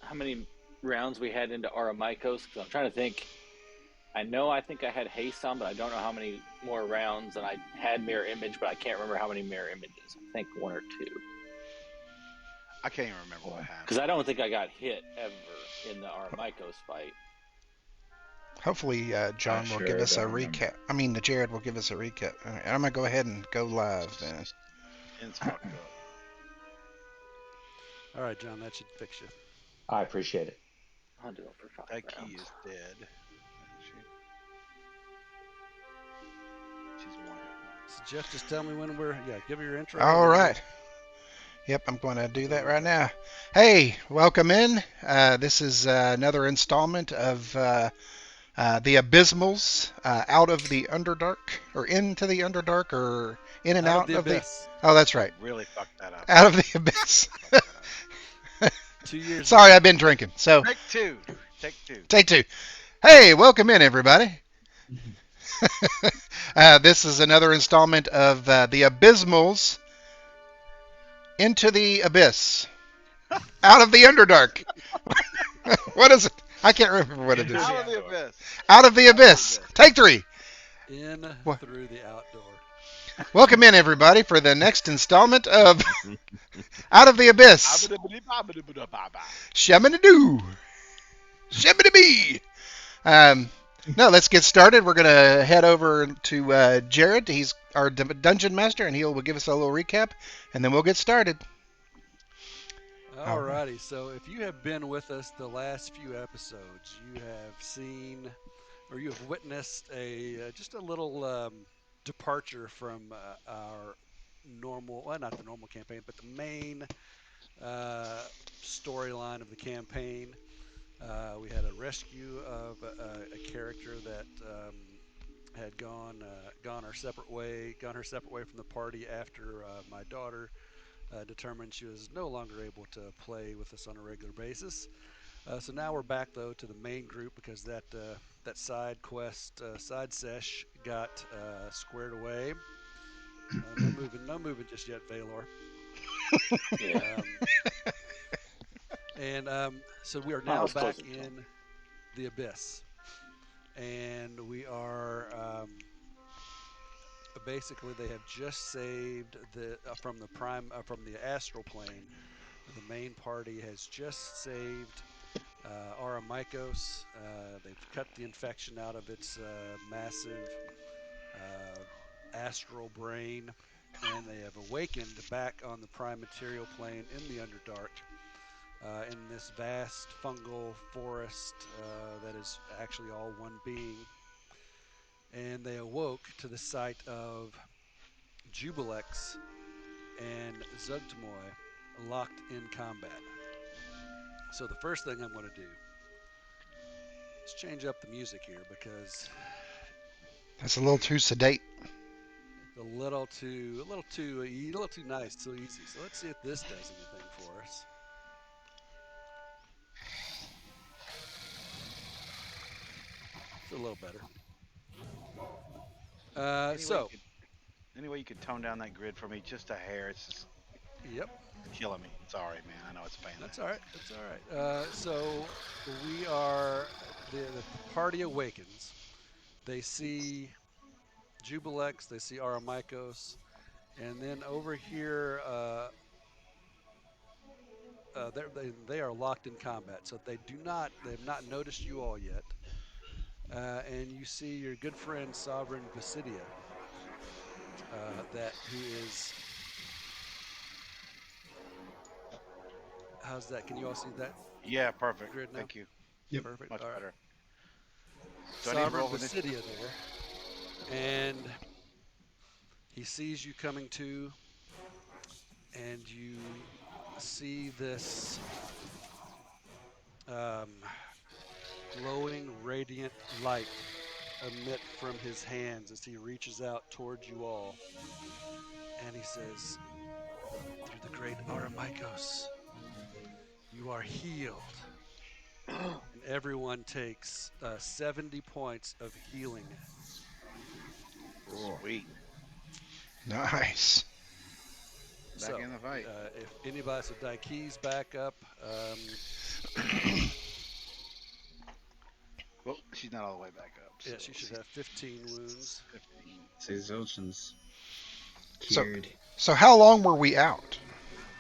how many rounds we had into Aramikos, because I'm trying to think. I think I had haste on, but I don't know how many more rounds. And I had mirror image, but I can't remember how many mirror images. I think one or two. I can't even remember what happened. Because I don't think I got hit ever in the Aramikos fight. Hopefully, John will give us a recap. I mean, Jared will give us a recap. I'm gonna go ahead and go live then. It's fucked up. All right, John, that should fix you. I appreciate it. I'll do it for 5 That rounds. key is dead. She's one. So Jeff, just tell me when we're. Yeah, give me your intro. All right. Yep, I'm going to do that right now. Hey, welcome in. This is another installment of the Abyssmals, out of the Underdark, or into the Underdark, or in and out of the Abyss. Oh, that's right. Really fucked that up. Out of the Abyss. 2 years. Sorry, I've been drinking. So Take two. Take two. Take two. Hey, welcome in, everybody. This is another installment of the Abyssmals, into the Abyss, out of the Underdark. What is it? I can't remember what it is. Out of the Abyss. Out of the Abyss. Take three. In through the outdoor. Welcome in, everybody, for the next installment of Out of the Abyss. Shamanadoo. Shamanabee. No, let's get started. We're going to head over to Jared. He's our dungeon master, and he'll give us a little recap, and then we'll get started. Alrighty, so if you have been with us the last few episodes, you have seen, or you have witnessed just a little departure from our normal, well, not the normal campaign, but the main storyline of the campaign. We had a rescue of a character that had gone her separate way from the party after my daughter determined she was no longer able to play with us on a regular basis. So now we're back though to the main group because that side quest, side sesh got squared away. No moving just yet, Vaylor. And so we are now back in the Abyss, and we are basically they have just saved the from the astral plane. The main party has just saved Aramikos. They've cut the infection out of its massive astral brain, and they have awakened back on the prime material plane in the Underdark. In this vast fungal forest that is actually all one being. And they awoke to the sight of Jubilex and Zuggtmoy locked in combat. So the first thing I'm going to do is change up the music here because that's a little too sedate. It's a little too nice, too easy. So let's see if this does anything for us. It's a little better. Anyway, you could tone down that grid for me just a hair. It's just killing me. It's all right, man. I know it's pain. That's all right. So we are the Party Awakens. They see Jubilex. They see Aramikos, and then over here they are locked in combat. So they have not noticed you all yet. And you see your good friend Sovereign Basidia. That he is. How's that? Can you all see that? Yeah, perfect. Thank you. Yep. Perfect. Much better. Sovereign Basidia there, and he sees you coming to, and you see this glowing, radiant light emit from his hands as he reaches out towards you all. And he says, through the great Aramikos, you are healed. And everyone takes 70 points of healing. Sweet. Nice. Back in the fight. If anybody, so Daiki's back up. Well, she's not all the way back up. Yeah, so she should have 15 wounds. 15. Says Ocean's So- cured. So how long were we out?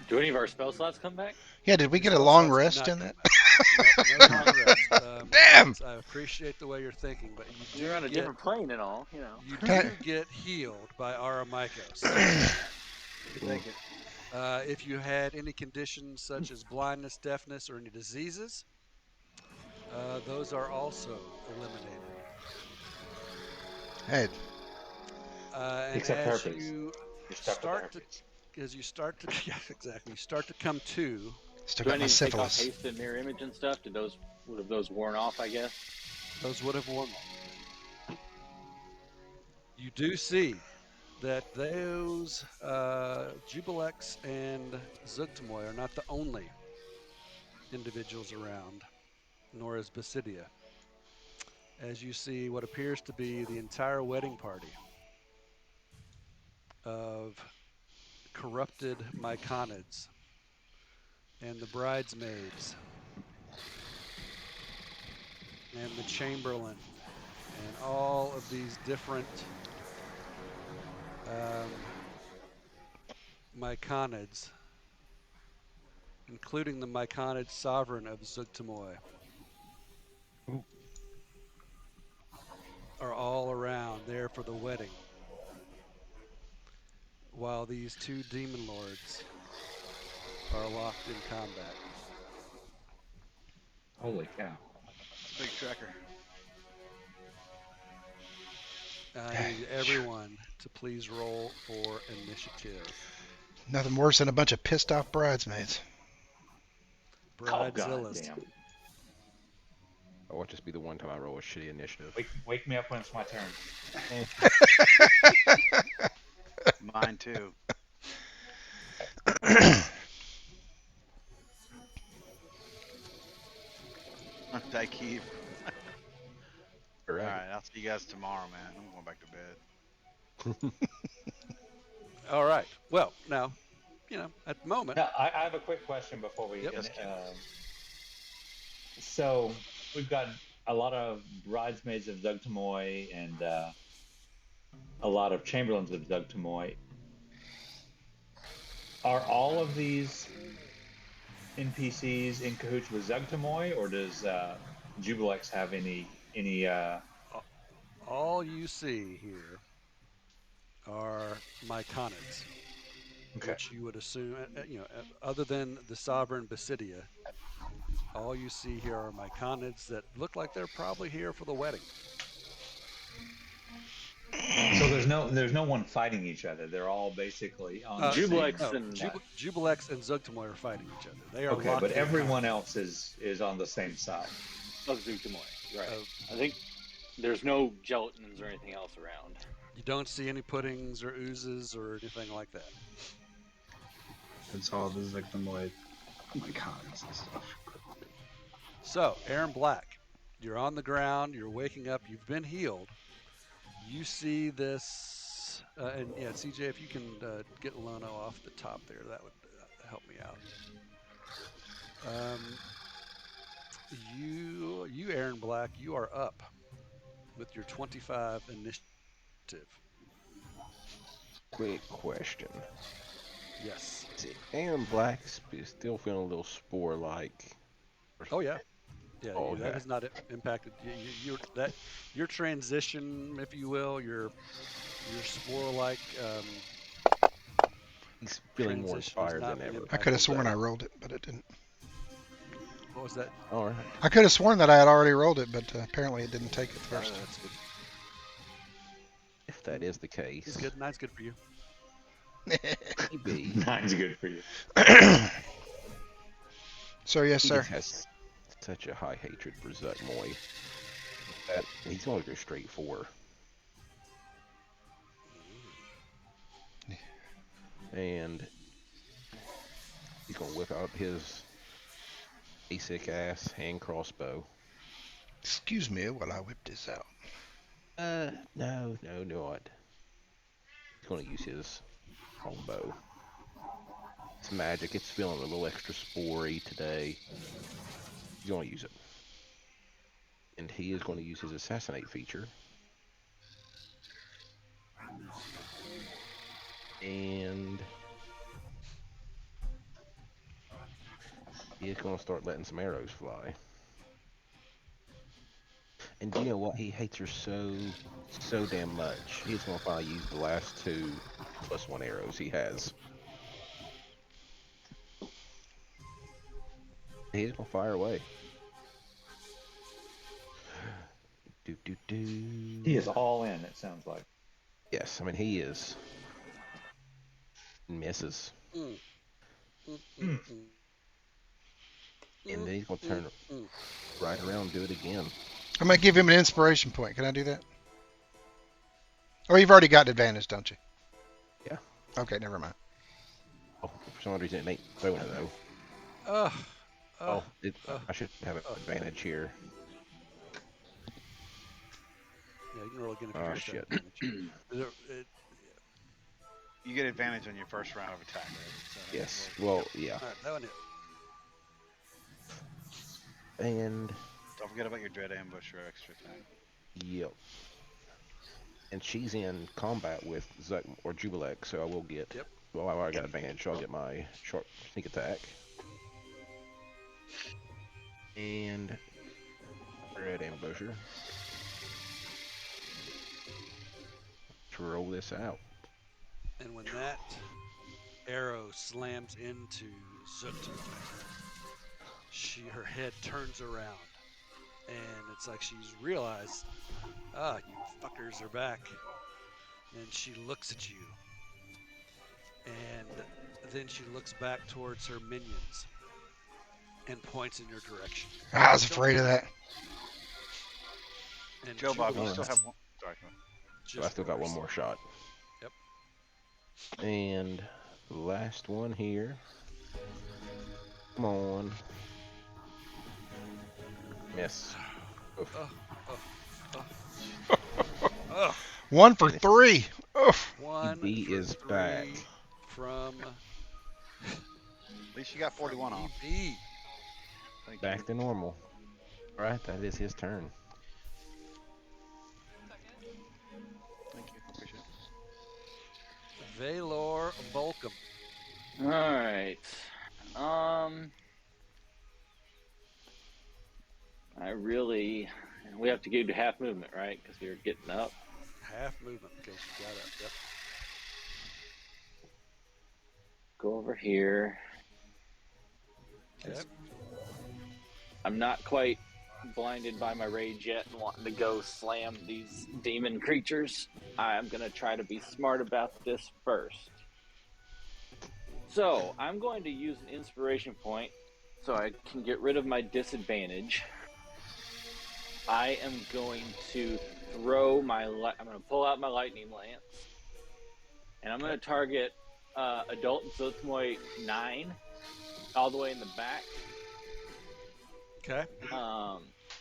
Do any of our spell slots come back? Yeah, did we get a Spell long slots rest did in not that? come back. No long rest. Damn! I appreciate the way you're thinking, but you do You're on a get, different plane and all, you know. you Can do I- get healed by Aramikos. You can take it. If you had any conditions such as blindness, deafness, or any diseases, those are also eliminated. Hey, And Except as herpes. you You're stuck start with to, as you start to, yeah, exactly, you start to come to. still Do I got my need to take off syphilis. haste and mirror image and stuff? Would have those worn off, I guess? Those would have worn. You do see that those Jubilex and Zuggtmoy are not the only individuals around, nor is Basidia. As you see what appears to be the entire wedding party of corrupted Myconids and the bridesmaids and the chamberlain and all of these different Myconids, including the Myconid sovereign of Zuggtmoy, are all around there for the wedding, while these two demon lords are locked in combat. Holy cow. It's a big tracker. I need everyone to please roll for initiative. Nothing worse than a bunch of pissed off bridesmaids. Bridezillas. damn. Or it'll just be the one time I roll a shitty initiative. Wake me up when it's my turn. Mine too. Daiki. All All right. right, I'll see you guys tomorrow, man. I'm going back to bed. All right. Well, now, at the moment, Now, I have a quick question before we. Yep. Yes, Ken. So we've got a lot of bridesmaids of Zuggtmoy and a lot of chamberlains of Zuggtmoy. Are all of these NPCs in cahoots with Zuggtmoy, or does Jubilex have any? all you see here are Myconids, Okay. which you would assume, other than the sovereign Basidia, all you see here are Myconids that look like they're probably here for the wedding. So there's no one fighting each other. They're all basically on the Jubilex same- and Jubilex and Zuggtmoy are fighting each other. They are Okay, locked but in everyone combat. else is on the same side. of Zuggtmoy. Right. Oh. I think there's no gelatins or anything else around. You don't see any puddings or oozes or anything like that. It's all the Zuggtmoy icons and stuff. So, Aaron Black, you're on the ground, you're waking up, you've been healed. You see this, and yeah, CJ, if you can get Lono off the top there, that would help me out. You, Aaron Black, you are up with your 25 initiative. Quick question. Yes. Is it Aaron Black still feeling a little spore-like? Oh yeah. Yeah, Oh, that okay. has not impacted your transition, if you will, your spore-like. He's feeling more Transition has inspired not than been ever. impacted. I could have sworn I rolled it, but it didn't. What was that? All right. I could have sworn that I had already rolled it, but apparently it didn't take it first. That's good. If that is the case, He's good. Nine's good for you. maybe. Nine's good for you. So yes, He sir. just has such a high hatred for Zuggtmoy that he's going to go straight for her. And he's going to whip out his basic ass hand crossbow. Excuse me while I whip this out. No, not. He's going to use his longbow. It's magic. It's feeling a little extra spory today. He's going to use it. And he is going to use his assassinate feature. And he is going to start letting some arrows fly. And do you know what? He hates her so damn much. He's going to finally use the last 2 +1 arrows he has. He's going to fire away. He is all in, it sounds like. Yes, I mean, he is. Misses. And then he's going to turn right around and do it again. I'm going to give him an inspiration point. Can I do that? Oh, you've already got advantage, don't you? Yeah. Okay, never mind. Oh, for some reason it ain't throwing it though. I should have an advantage here. Yeah, you can roll again if Oh, you shit. You get advantage on your first round of attack, right? So Yes. Well, yeah. All right, that one hit. And don't forget about your dread ambush or extra attack. yep. And she's in combat with Zuck or Jubilek, so I will get. Yep. Well, I already got advantage, so I'll get my short sneak attack. And dread ambusher. To roll this out. And when that arrow slams into Zuggtmoy, her head turns around, and it's like she's realized, you fuckers are back, and she looks at you, and then she looks back towards her minions and points in your direction. I was afraid of that. And Joe Bob, you Jubilek still have one. Sorry. So I still got one more shot. Yep. And the last one here. Come on. Miss. Oof. 1 for 3. Oof. One EB for is 3 back. from At least you got 41 off. EB. Thank Back you. to normal. Alright, that is his turn. Thank you. Appreciate it. Vaylor Volcom. All right. We have to do half movement, right? Because you're getting up. Half movement in case you got up. Yep. Go over here. Okay. I'm not quite blinded by my rage yet and wanting to go slam these demon creatures. I'm going to try to be smart about this first. So, I'm going to use an inspiration point so I can get rid of my disadvantage. I am going to throw I'm going to pull out my lightning lance, and I'm going to target adult Zuggtmoy 9 all the way in the back. Okay.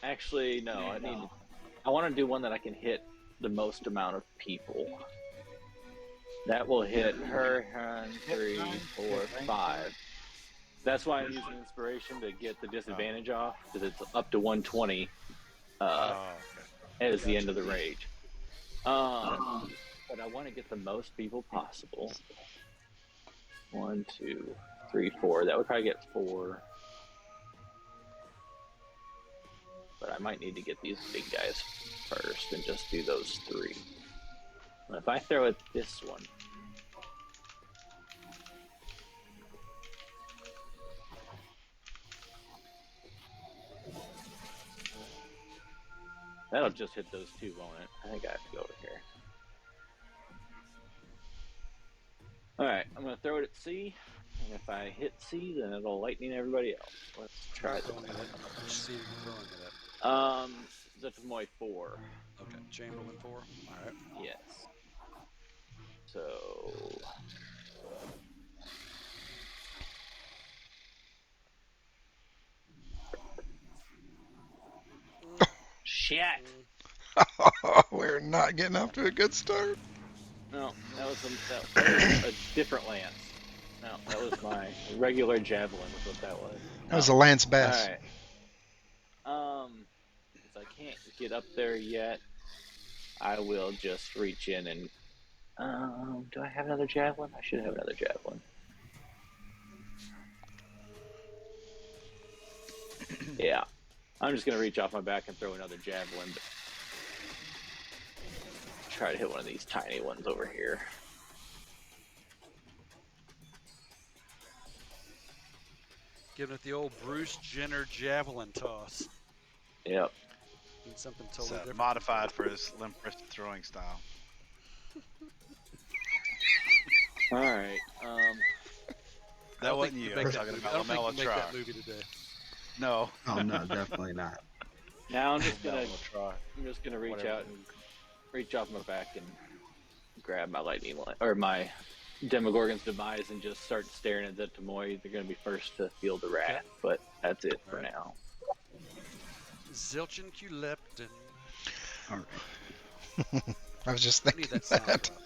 Actually, no. I want to do one that I can hit the most amount of people. That will hit her 3, 4, 5. That's why I'm using inspiration to get the disadvantage off, because it's up to 120 as the end of the rage. But I want to get the most people possible. 1, 2, 3, 4. That would probably get 4. But I might need to get these big guys first and just do those 3. If I throw at this one, that'll just hit those 2, won't it? I think I have to go over here. Alright, I'm going to throw it at C, and if I hit C, then it'll lightning everybody else. Let's try this. Which seed are you throwing it at? Zuggtmoy 4. Okay, Chamberlain 4. All right. Yes. So... Shit! We're not getting off to a good start. No, that was a different lance. No, that was my regular javelin. Is what that was. That was a Lance All Bass. right. Since I can't get up there yet, I will just reach in and. Do I have another javelin? I should have another javelin. Yeah. I'm just gonna reach off my back and throw another javelin. But try to hit one of these tiny ones over here. Giving it the old Bruce Jenner javelin toss. Yep. Means something It's totally different. modified for his limp-wristed throwing style. All right. That wasn't you. I was talking about I don't think Lamella you make Try. that movie today. No. Oh no, definitely not. Now I'm just gonna Try. reach Whatever. out and reach off my back and grab my lightning or my Demogorgon's demise and just start staring at Zuggtmoy. They're gonna be first to feel the rat, but that's it for now. Zilchin Leptin. All right. I was just I need thinking that sound that. drop.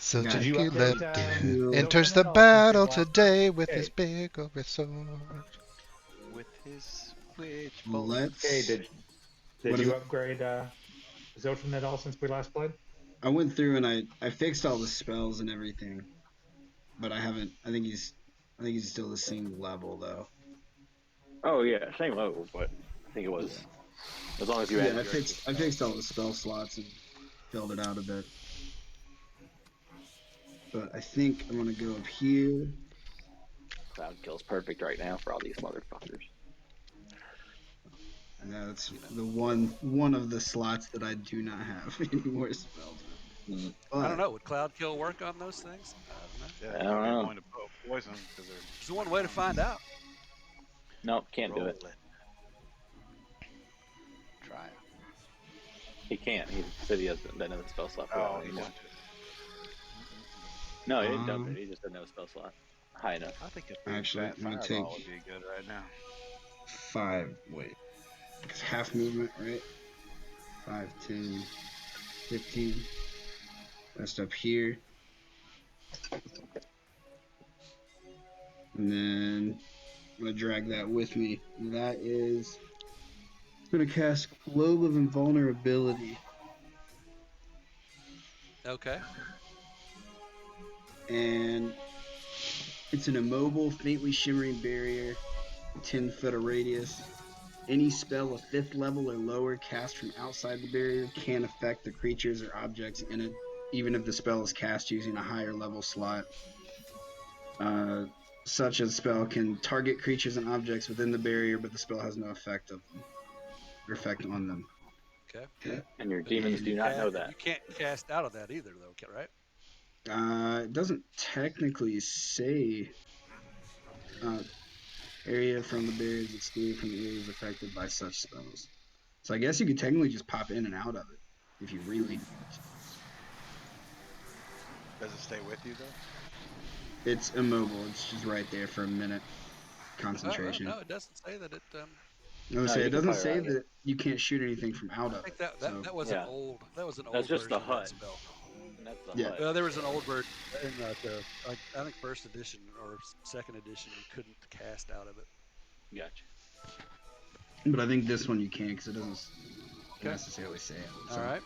So Did you Jackie upgrade, Leptin Zilchin enters at the all battle since we last today with Okay. his big old sword. With his witch bolt. Let's. Okay, did What is you it? upgrade Zilchin at all since we last played? I went through and I fixed all the spells and everything, but I haven't. I think he's still the same level though. Oh yeah, same level, but I think it was as long as you added Yeah, I your fixed all the spell slots and filled it out a bit. But I think I'm gonna go up here. Cloud Kill's perfect right now for all these motherfuckers. And that's the one of the slots that I do not have any more spells. Mm. I don't know. Would Cloud Kill work on those things? I don't know. Yeah, I you don't might be know. going to poison because they're. There's one way to find out. Nope, can't do it. Try it. He can't. He said he doesn't have a spell slot for Oh, that he anymore. just. No, he didn't dump it. He just doesn't have a spell slot high enough. I think a big Actually, fat I'm gonna fireball take- would be good right now. 5. Wait, it's half movement, right? 5, 10, 15. Rest up here. And then I'm gonna drag that with me. That is. I'm gonna cast Globe of Invulnerability. Okay. And it's an immobile, faintly shimmering barrier, 10 foot of radius. Any spell of 5th level or lower cast from outside the barrier can affect the creatures or objects in it, even if the spell is cast using a higher level slot. Such a spell can target creatures and objects within the barrier, but the spell has no effect of them or effect on them. Okay. And your But you demons can do not know cast- that. You can't cast out of that either, though, right? It doesn't technically say area from the barrier is excluded from the areas affected by such spells. So I guess you could technically just pop in and out of it if you really. Does it stay with you though? It's immobile. It's just right there for a minute. Concentration. No, it doesn't say that it. I was No, gonna say you it can doesn't fire say out of it. that you can't shoot anything from out I of think it. that So was Yeah. an old. That was an That's old just version the of that HUD. spell. And that's the Yeah. HUD. Well, there was an old version in I think first edition or second edition. You couldn't cast out of it. Gotcha. but I think this one you can because it doesn't Okay. necessarily say it. So All right.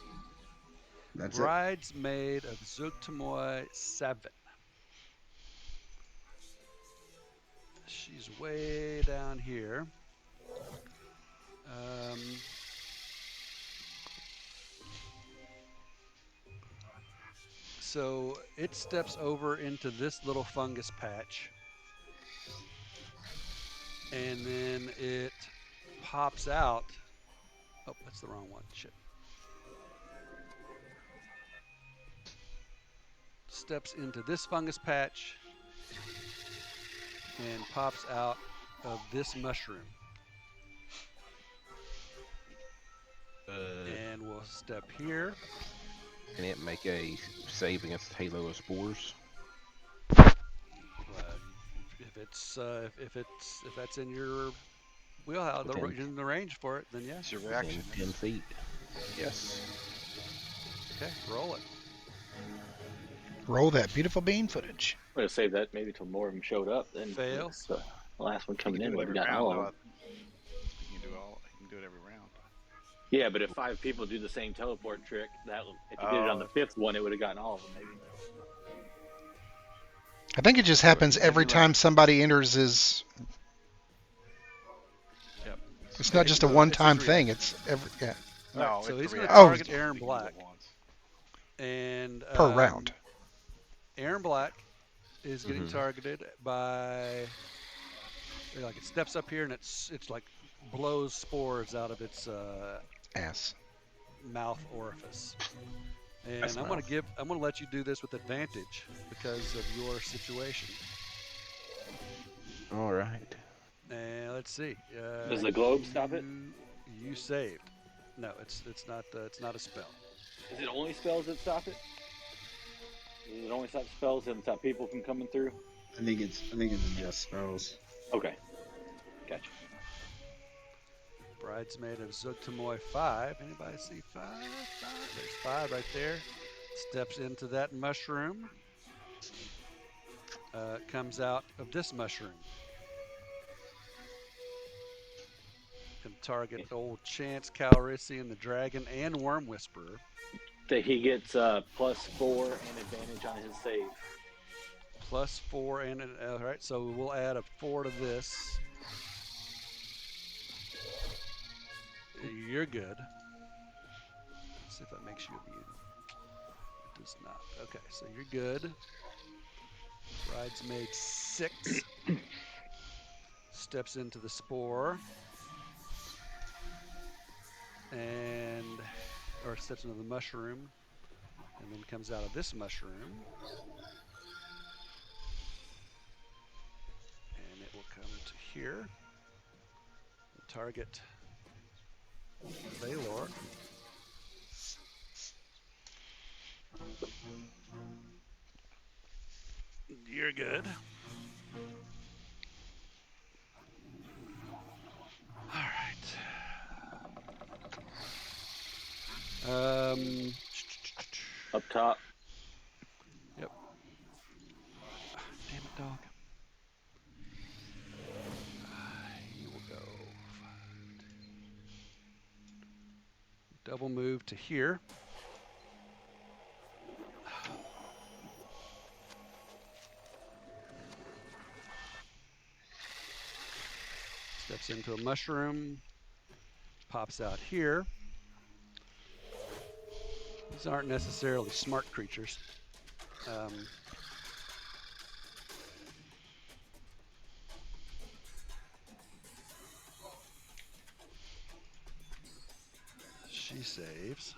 That's Bridesmaid of Zuggtmoy 7. She's way down here. So it steps over into this little fungus patch. And then it pops out. Oh, that's the wrong one. Shit. Steps into this fungus patch and pops out of this mushroom. And we'll step here. Can it make a save against Halo of Spores? If that's in your wheelhouse, in the range for it, then yeah. It's your reaction. 10 feet. Yes. Okay, roll it. Roll that beautiful bean footage. I'm gonna save that maybe till more of them showed up. Then Fail. the last one You coming can in do it would have every gotten round, all of though. them. You can do it every round. Yeah, but if 5 people do the same teleport trick, if you did it on the 5th one, it would have gotten all of them maybe. I think it just happens every time somebody enters his. Yep. It's Yeah, not just a one-time it's thing. It's every No, Alright, it's so he's the gonna reaction. target Oh. Aaron You can do it Black. once. And per round. Aaron Black is getting Mhm. targeted by like it steps up here and it's like blows spores out of its Ass. mouth orifice. And That's I'm mouth. gonna let you do this with advantage because of your situation. All right. And let's see. Does the globe stop it? You saved. No, it's not a spell. Is it only spells that stop it? Does it only stop spells and stop people from coming through? I think it's just spells. Okay, gotcha. Bridesmaid of Zuggtmoy 5. Anybody see 5? There's 5 right there. Steps into that mushroom. Comes out of this mushroom. Can target old Chance, Calrissian, the dragon, and Worm Whisperer. That he gets +4 and advantage on his save. +4 and all right. So we'll add a 4 to this. You're good. Let's see if that makes you immune. It does not. Okay, so you're good. Bridesmaid 6 steps into the spore or steps into the mushroom and then comes out of this mushroom. And it will come to here. Target Vaylor. You're good. All right. Up top. Yep. Damn it, dog. You will go. Double move to here. Steps into a mushroom. Pops out here. These aren't necessarily smart creatures. She saves.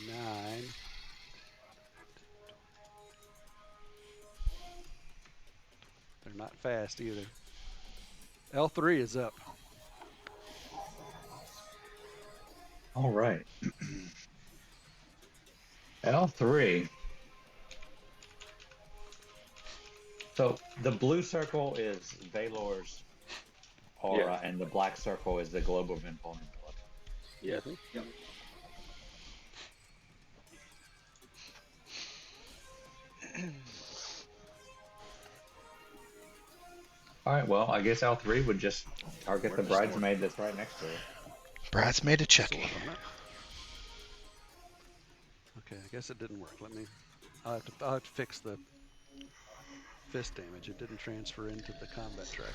9. They're not fast either. L3 is up. All right. L3. So the blue circle is Vaylor's aura, and the black circle is the globe of invulnerability. Yes. Yep. All right. Well, I guess L3 would just target the bridesmaid that's right next to her. Bridesmaid of Chucky. Okay, I guess it didn't work. I'll have to fix the fist damage. It didn't transfer into the combat tracker.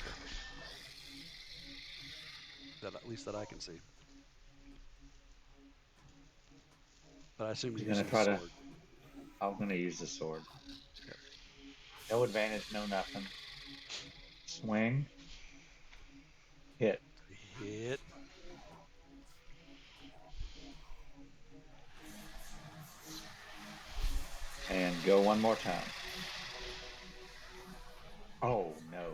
At least that I can see. But I assume you're using the sword. I'm gonna use the sword. Yep. No advantage, no nothing. Swing. Hit. Hit. And go one more time. Oh no.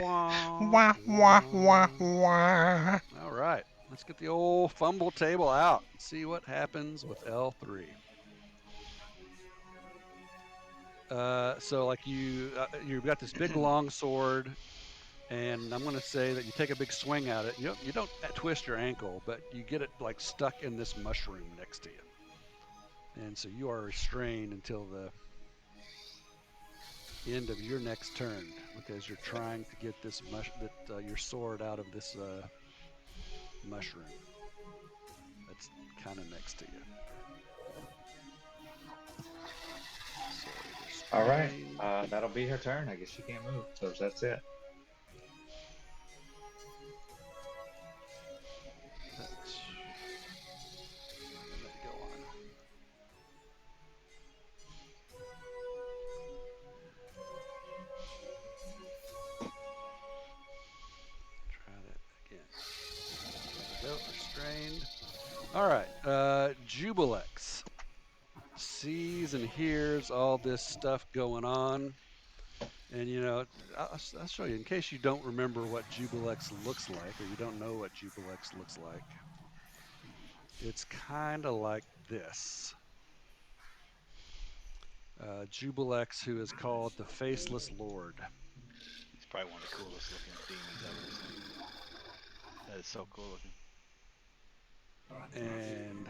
Wah, wah, wah, wah. All right, let's get the old fumble table out and see what happens with L3. So like you've got this big long sword. And I'm going to say that you take a big swing at it. You don't twist your ankle, but you get it like stuck in this mushroom next to you. And so you are restrained until the end of your next turn because you're trying to get this your sword out of this mushroom that's kind of next to you. So All right. restrained. That'll be her turn. I guess she can't move. So that's it. Let's let it go on. Try that again. There we go. Restrained. All right. Jubilex sees and hears all this stuff going on. And, I'll show you in case you don't remember what Jubilex looks like or you don't know what Jubilex looks like. It's kind of like this. Jubilex, who is called the Faceless Lord. He's probably one of the coolest looking demons I've ever seen. That is so cool looking. And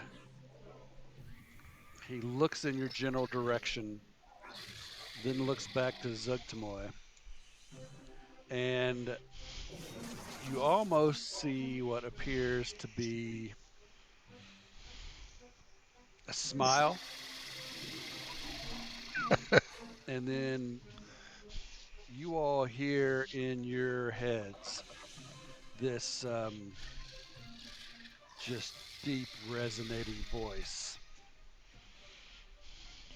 he looks in your general direction, then looks back to Zuggtmoy. And you almost see what appears to be a smile. And then you all hear in your heads this just deep resonating voice.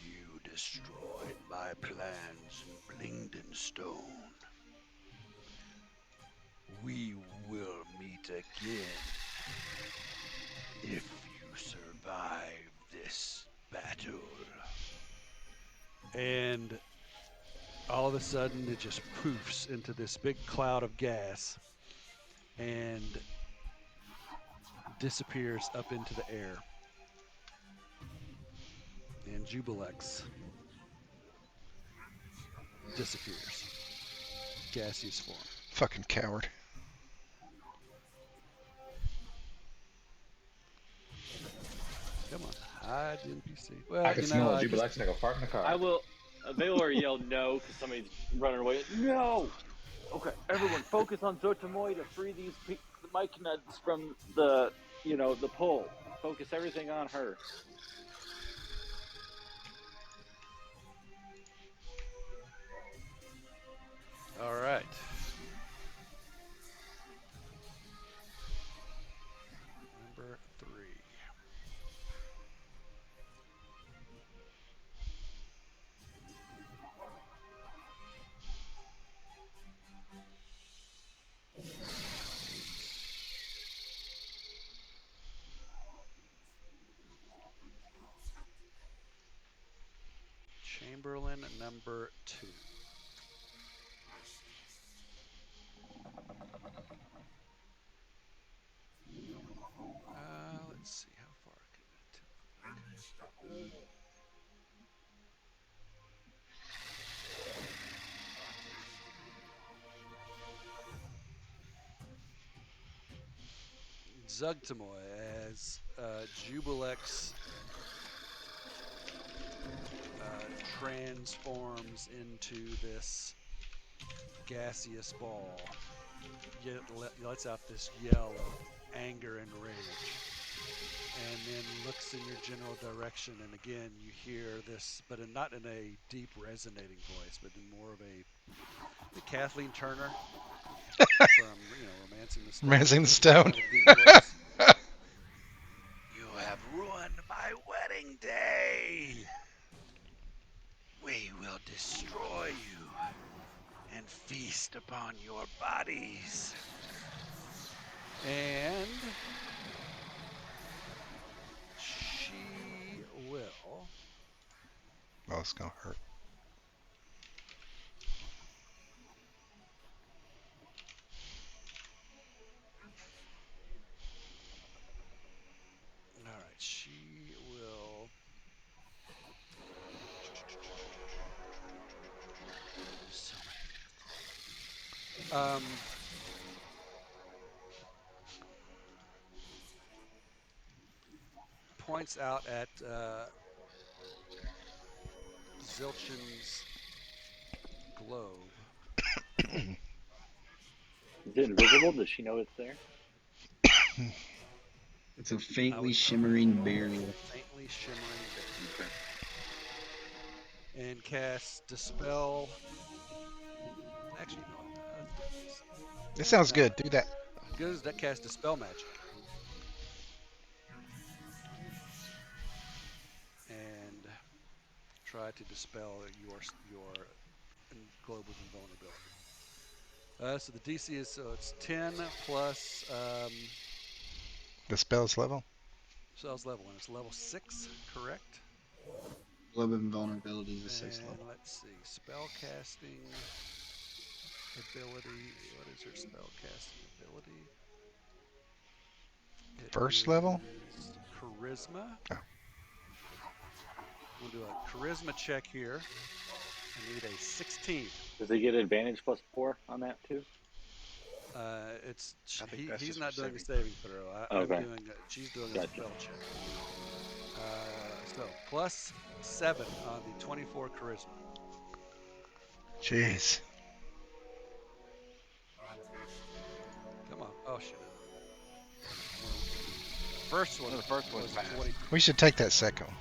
You destroyed my plans in Blingdenstone. We will meet again if you survive this battle. And all of a sudden it just poofs into this big cloud of gas and disappears up into the air. And Jubilex disappears. Gaseous form. Fucking coward. Come on, hide the NPC. Well, I can smell Jubilex like a fart in the car. I will. Vaylor yelled no because somebody's running away. No. Okay, everyone, focus on Zuggtmoy to free these myconids from the pull. Focus everything on her. All right. Number 3. Chamberlain number 2. Let's see how far can I tip. Zuggtmoy as Jubilex transforms into this gaseous ball. Yet lets out this yell of anger and rage, and then looks in your general direction. And again, you hear this, but not in a deep, resonating voice, but in more of a Kathleen Turner from Romancing the Stone. Romancing the Stone. You have ruined my wedding day. We will destroy you and feast upon your bodies. And she will. Oh, it's gonna hurt. All right, she will. Points out at Zilchin's globe. Is it invisible? Does she know it's there? It's a faintly shimmering barrier. Faintly shimmering barrier. And cast Dispel. Actually, no. This sounds good. Do that. Good as that cast Dispel Magic. And try to dispel your globe of invulnerability. So the DC is it's 10 plus The spell's level. spell's level, and it's level 6, correct? Globe of Invulnerability is a 6th And level. let's see, spell casting ability. What is her spell casting ability? First level? Charisma. Oh. We'll do a charisma check here. I need a 16. Does he get advantage +4 on that too? I think that's He's just not for doing a saving saving throw. Okay. She's doing a Gotcha. spell check. So plus 7 on the 24 charisma. Jeez. Come on. Oh shit. First one. No, the first one's was fast. 20. We should take that second one.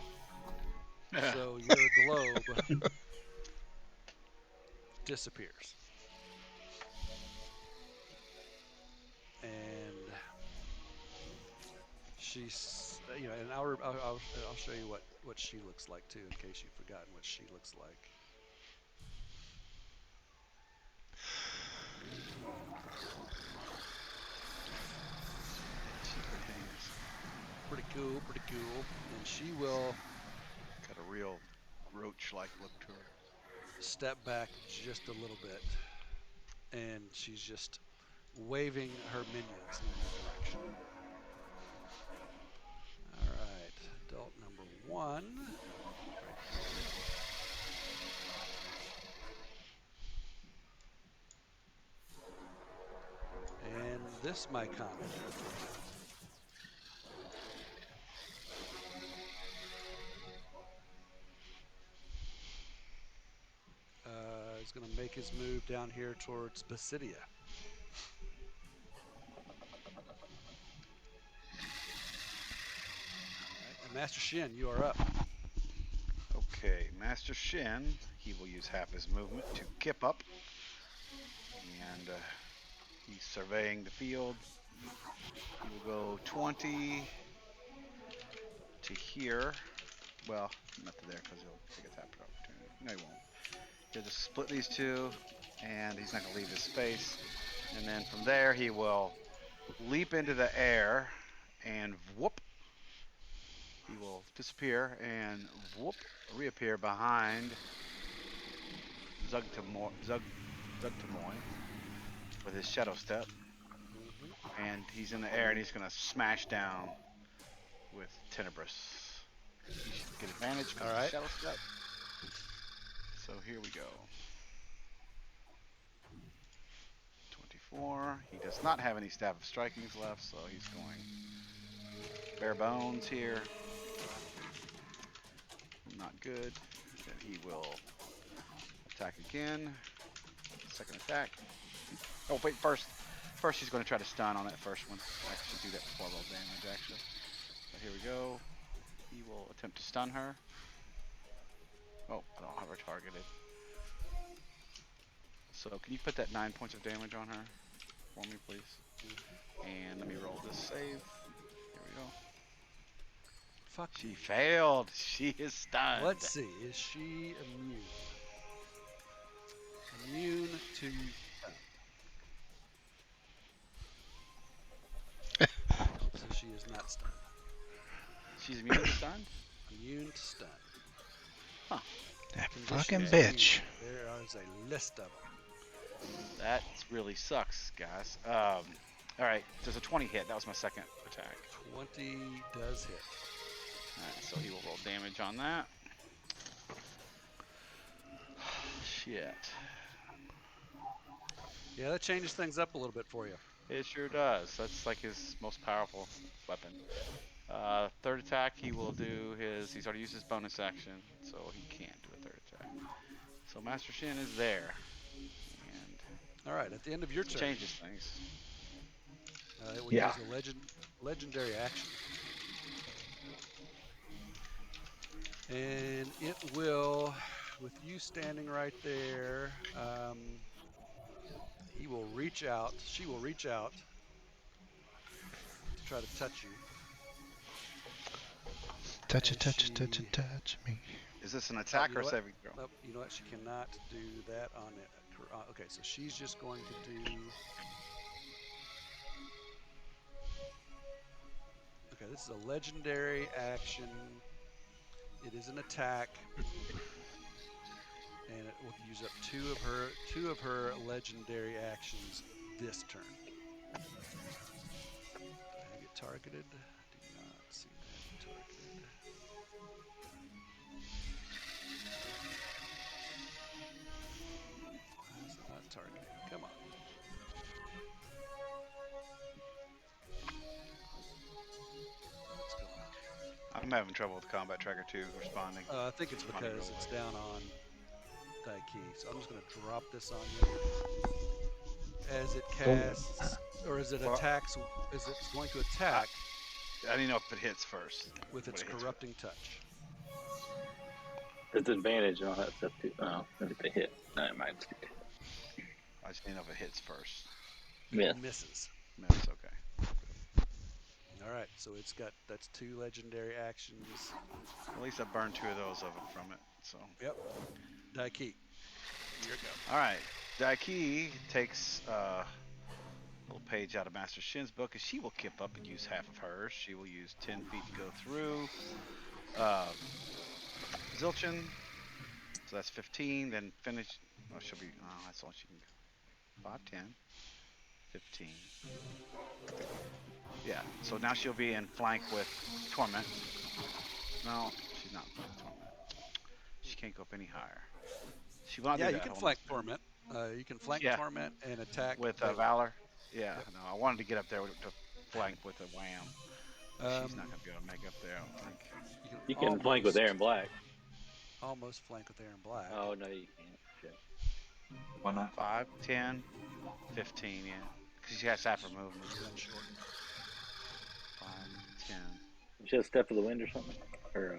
So your globe disappears. And she's, and I'll show you what she looks like too, in case you've forgotten what she looks like. Pretty cool. And she will Got a real roach-like look to her. step back just a little bit, and she's just waving her minions in your direction. All right, adult number 1. And this, my comic, is going to make his move down here towards Basidia. And Master Shin, you are up. Okay, Master Shin, he will use half his movement to kip up. And he's surveying the field. He will go 20 to here. Well, not to there because he'll take a tap opportunity. No, he won't. He'll just split these two, and he's not going to leave his space. And then from there, he will leap into the air and whoop. He will disappear and whoop, reappear behind Zuggtmoy with his shadow step. And he's in the air and he's going to smash down with Tenebrous. He should get advantage because of the shadow step. So here we go. 24. He does not have any Staff of Strikings left, so he's going bare bones here. Not good. Then he will attack again. Second attack. Oh wait, first he's going to try to stun on that first one. I should do that before I roll damage actually. But here we go. He will attempt to stun her. Oh, I don't have her targeted. So can you put that 9 points of damage on her for me, please? And let me roll this save. Here we go. Fuck. She failed. She is stunned. Let's see. Is she immune? Immune to so she is not stunned. She's immune to stun? Immune to stun. Huh. That Conditions fucking of bitch. immune. There is a list of them. That really sucks, guys. Alright, there's a 20 hit. That was my second attack. 20 does hit. Alright, so he will roll damage on that. Shit. Yeah, that changes things up a little bit for you. It sure does. That's like his most powerful weapon. Third attack, he will do his. He's already used his bonus action, so he can't do a third attack. So Master Shin is there, and All right, at the end of your turn, changes things. it will Yeah. use a legendary action. And it will, with you standing right there, he will reach out. She will reach out to try to touch you. Touch it, And touch it, touch she- it, touch me. Is this an Oh, attack you or know a what? saving throw? Nope, you know what? She cannot do that on it. Okay, so she's just going to do. Okay, this is a legendary action. It is an attack, and it will use up two of her legendary actions this turn. Do I have it targeted? Do not seem to have it targeted. Why is it not targeted? Come on. What's going on? I'm having trouble with Combat Tracker 2 responding. I think it's Responding because really it's late. down on Daiki. So I'm just going to drop this on you. As it casts, or as it Well- attacks, as it's going to attack I don't know if it hits first. with its When it hits corrupting touch. Disadvantage and all that stuff too. Oh, if they hit. No, it might. I just didn't know if it hits first. Yeah. Misses. Miss, okay. All right, so that's two legendary actions. At least I burned 2 of those from it. So. Yep. Daiki. Here it goes. All right. Daiki takes a little page out of Master Shin's book, and she will kip up and use half of hers. She will use 10 feet to go through. Zilchin. So that's 15. Then finish. Oh, she'll be. Oh, that's all she can go. 5, 10, 15. Yeah. So now she'll be in flank with Torment. No, she's not in flank with Torment. She can't go up any higher. She will not Yeah, do you that. can Hold flank on. Torment. You can flank Yeah. Torment and attack With Vaylor. Vaylor. Yeah. Yep. No, I wanted to get up there to flank with a wham. She's not Um, gonna be able to make up there, I don't think. You can flank with Aaron Black. Almost flank with Aaron Black. Oh no, you can't. Shit. Why not? 5, 10, 15, yeah. Because she has half her movement. She's run short. 5, 10. She has Step of the Wind or something. Or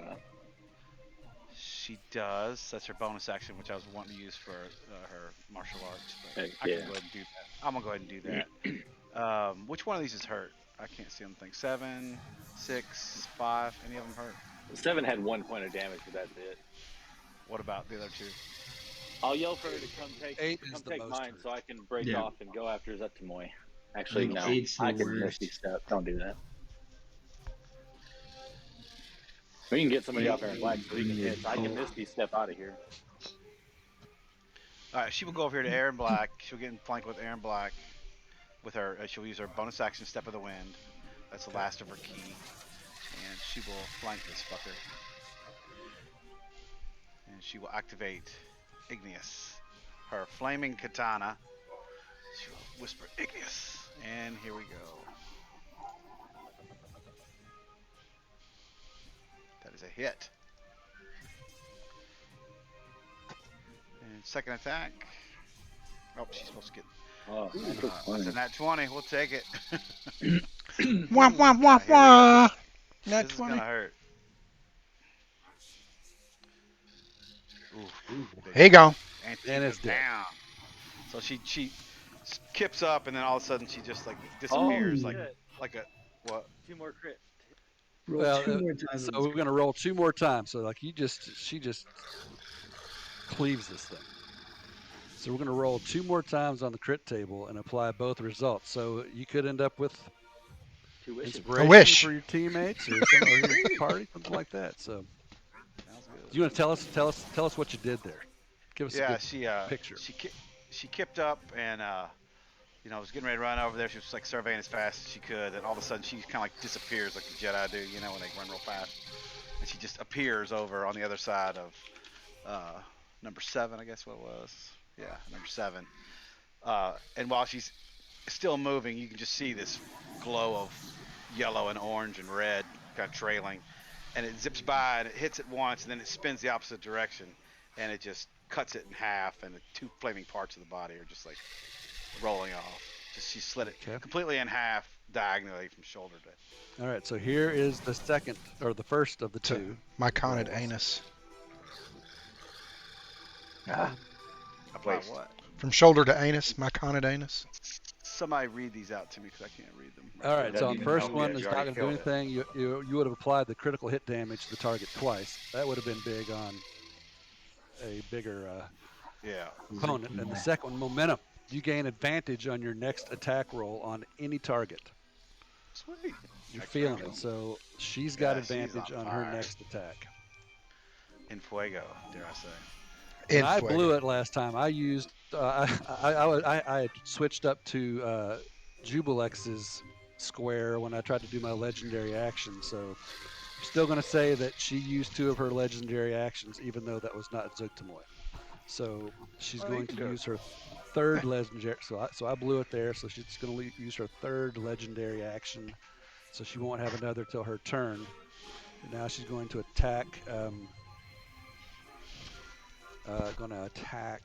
She does. That's her bonus action, which I was wanting to use for her martial arts. But Heck, I can yeah. go ahead and do that. I'm gonna go ahead and do that. Which one of these is hurt? I can't see on the thing. 7, 6, 5. Any of them hurt? 7 had 1 point of damage, but that's it. What about the other 2? I'll yell for her to come take 8 is the take most mine, hurt. so I can break Yeah. off and go after Zuggtmoy. Actually, think no. 8's the I can worst. Misty Step. Don't do that. We can get somebody 8 off Aaron Black so he can would hit. be I can cold. Misty Step out of here. All right, she will go over here to Aaron Black. She'll get in flank with Aaron Black with her. She'll use her bonus action, Step of the Wind. That's the last of her key, and she will flank this fucker. And she will activate Igneous, her flaming katana. She will whisper Igneous, and here we go. That is a hit. And second attack. Oh, she's supposed to get. Oh, That's a nat 20. We'll take it. Wah, wah, wah, Yeah, here we go. wah. This Nat is 20. gonna hurt. Ooh, Here you go. and she And goes it's dead. down. So she kips up, and then all of a sudden she just like Oh, disappears, shit. like a what? 2 more crit. Roll Well, 2 more times. so on this we're gonna roll 2 more times. So like she just cleaves this thing. So we're gonna roll 2 more times on the crit table and apply both results. So you could end up with 2 wishes. inspiration wish. for your teammates or your party, something like that. So Sounds good. do you want to tell us what you did there? Give us a Yeah, good picture. she kipped up and was getting ready to run over there. She was like surveying as fast as she could, and all of a sudden she kind of like disappears like the Jedi do, when they run real fast. And she just appears over on the other side of number 7, I guess what it was. Yeah, number 7. And while she's still moving, you can just see this glow of yellow and orange and red kind of trailing, and it zips by and it hits it once, and then it spins the opposite direction, and it just cuts it in half, and the two flaming parts of the body are just like rolling off. Just she slit it completely in half diagonally from shoulder to. All right, so here is the second or the first of the two. Myconid rolls. anus. Apply Waste. what? From shoulder to anus, myconid anus. Somebody read these out to me because I can't read them. All right, so Doesn't on the even first help one, yet. it's You not already going to do killed it. anything. You would have applied the critical hit damage to the target twice. That would have been big on a bigger Yeah. opponent. And the second one, momentum. You gain advantage on your next attack roll on any target. Sweet. You're Excellent. feeling it. So she's got Yeah, she's advantage on on her fire. next attack. In fuego, dare I say. And I blew it last time. I used I had switched up to Jubilex's square when I tried to do my legendary action. So I'm still going to say that she used 2 of her legendary actions, even though that was not Zuggtmoy. So she's going to use her third legendary. So I blew it there. So she's going to use her third legendary action. So she won't have another till her turn. And now she's going to attack. Going to attack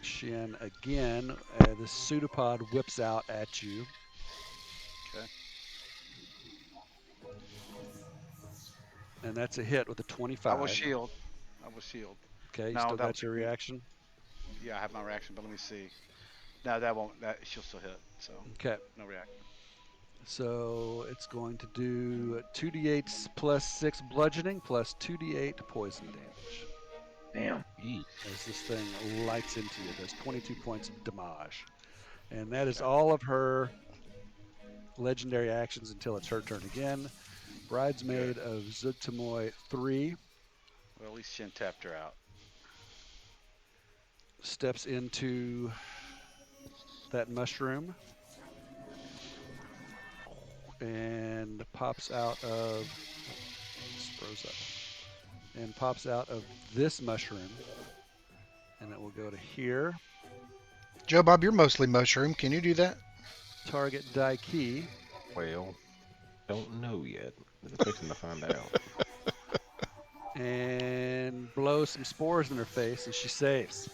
Shin again. The pseudopod whips out at you. Okay. And that's a hit with a 25. I will shield. Okay, you No, still that'll got your be- reaction? Yeah, I have my reaction, but let me see. No, that won't. That she'll still hit. So Okay. no reaction. So it's going to do 2d8 plus 6 bludgeoning plus 2d8 poison damage. Damn. As this thing lights into you, does 22 points of damage. And that is all of her legendary actions until it's her turn again. Bridesmaid of Zuggtmoy 3 Well, at least Shin tapped her out. steps into that mushroom and pops out of froze up and pops out of this mushroom, and it will go to here. Joe Bob, you're mostly mushroom. Can you do that? Target Daiki. Well, don't know yet. I'm fixing to find out. And blow some spores in her face, and she saves.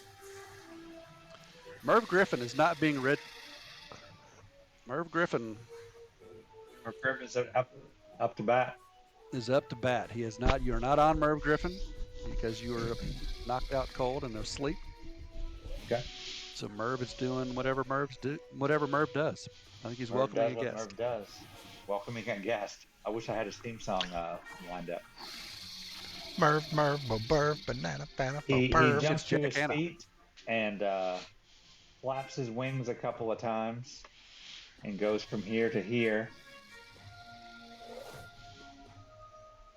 Merv Griffin is not being rid. Merv Griffin Our purpose up to bat. is up to bat. He is not. You're not on Merv Griffin because you were knocked out cold and asleep. Okay. So Merv is doing whatever Merv does. I think he's Merv welcoming does a what guest. Merv does. Welcoming a guest. I wish I had his theme song lined up. Merv, burv, banana, banana, He burv. jumps to Jack his Hanna. feet and flaps his wings a couple of times and goes from here to here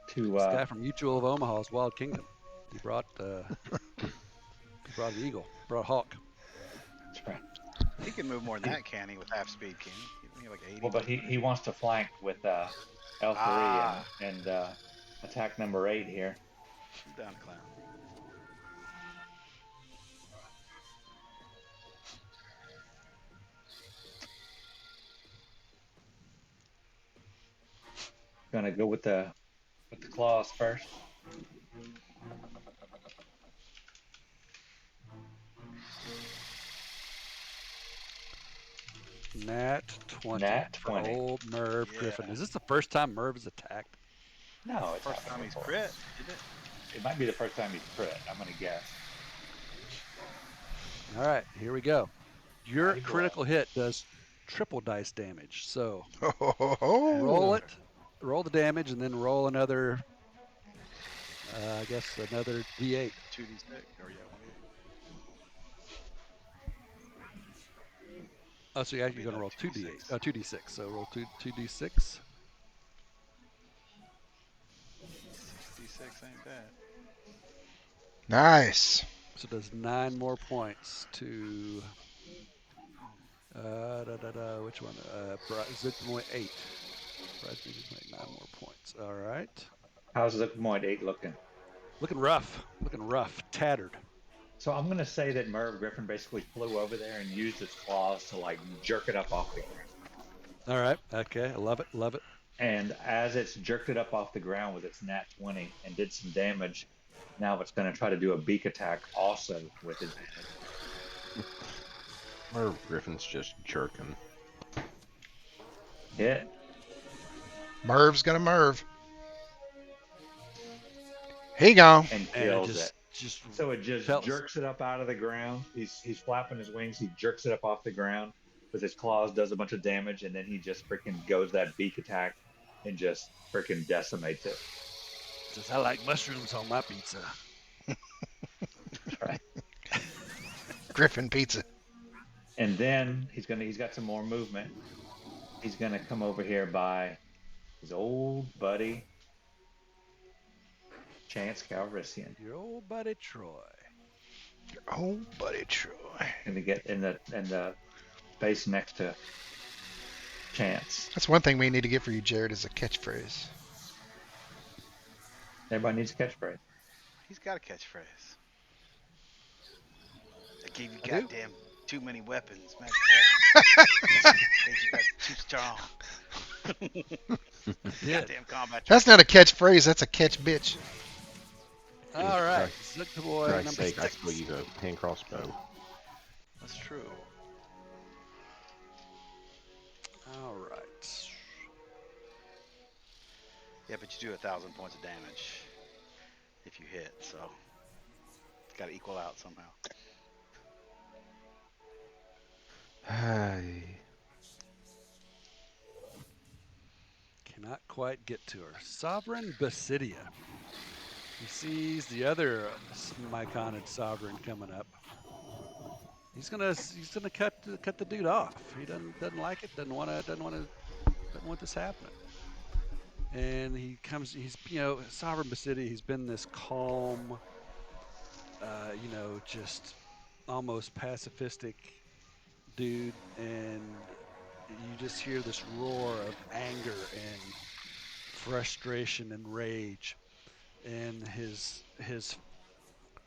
to This guy from Mutual of Omaha's Wild Kingdom. He brought an eagle. Brought a hawk. that's right. He can move more than that, can he? With half speed, can he? He like 80. Well, but he wants to flank with L3 and attack number 8 here. Shoot down, clown. Gonna go with the claws first. Nat 20. Nat for 20. Old Merv Yeah. Griffin. Is this the first time Merv is attacked? No, it's First happened time he's before. crit, isn't it? It might be the first time he's crit. I'm gonna guess. All right, here we go. Your Mighty blow. critical hit does triple dice damage. So Oh, roll it, roll the damage, and then roll another. I guess another D8. 2d6 or yeah, 1d8. Oh, so you're actually Be going to that roll 2d6. 2d8. 2d6. So roll 2d6. 66 ain't bad. nice. So it does 9 more points to. Which one? Zuggtmoy 8. Zuggtmoy 9 more points. All right. How's the Moid 8 looking? Looking rough. Tattered. So I'm gonna say that Merv Griffin basically flew over there and used its claws to like jerk it up off the ground. All right. Okay. I love it. Love it. And as it's jerked it up off the ground with its nat 20 and did some damage, now it's going to try to do a beak attack also with advantage. Merv Griffin's just jerking. Hit. Merv's gonna Merv. He gone. And And kills it it. just So it just felt- jerks it up out of the ground. He's flapping his wings. He jerks it up off the ground with his claws, does a bunch of damage, and then he just freaking goes that beak attack and just freaking decimates it. says, I like mushrooms on my pizza. That's right. Griffin pizza. And then he's got some more movement. He's gonna come over here by his old buddy Chance Calrissian. Your old buddy Troy. Oh, buddy Troy. Gonna get in the base next to Chance. That's one thing we need to get for you, Jared, is a catchphrase. Everybody needs a catchphrase. He's got a catchphrase. I gave you I do. goddamn too many weapons, man. Made you guys too strong. Yeah. Goddamn combat. That's not a catchphrase. That's a catch bitch. All right. For Zuggtmoy Christ's number sake, I 6. still use a hand crossbow. That's true. All right. Yeah, but you do 1,000 points of damage if you hit, so it's got to equal out somehow. Hey. Cannot quite get to her. Sovereign Basidia. He sees the other Myconid sovereign coming up. He's gonna cut the dude off. He doesn't like it. Doesn't want this happening. And he comes. He's Sovereign Basidia. He's been this calm, just almost pacifistic dude, and you just hear this roar of anger and frustration and rage, and his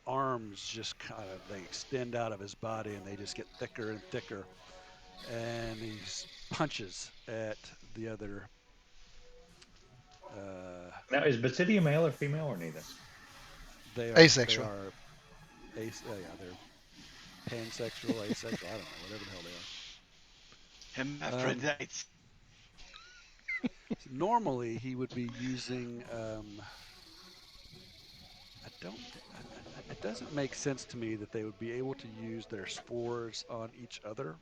arms just kind of they extend out of his body and they just get thicker and thicker, and he punches at the other. Now, is Basidia male or female or neither? They are Asexual. They are they're pansexual, asexual. I don't know, whatever the hell they are. Hermaphrodites. Normally, he would be using. It doesn't make sense to me that they would be able to use their spores on each other.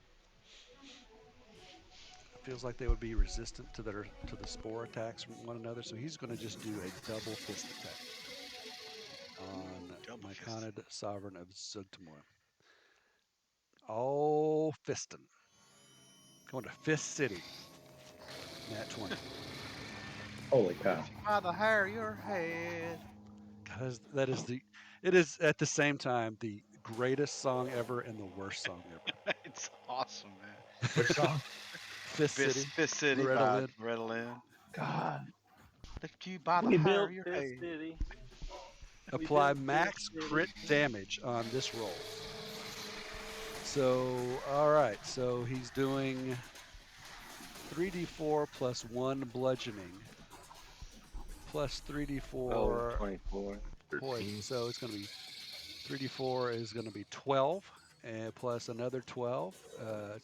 It feels like they would be resistant to the spore attacks from one another. So he's going to just do a double fist attack on Myconid Sovereign of Zuggtmoy. All fisting. Going to Fist City. Nat 20. Holy cow. By the hair of your head. God, it is at the same time the greatest song ever and the worst song ever. It's awesome, man. Which song? Fist City. Fist City Loretta by Lynn. Loretta Lynn. God. Lift you by the We hair built of your this head. city. Apply built max this crit damage on this roll. So, all right. So he's doing 3d4 plus 1 bludgeoning plus 3d4 Oh, 24. poison. So it's going to be 3d4 is going to be 12 and plus another 12.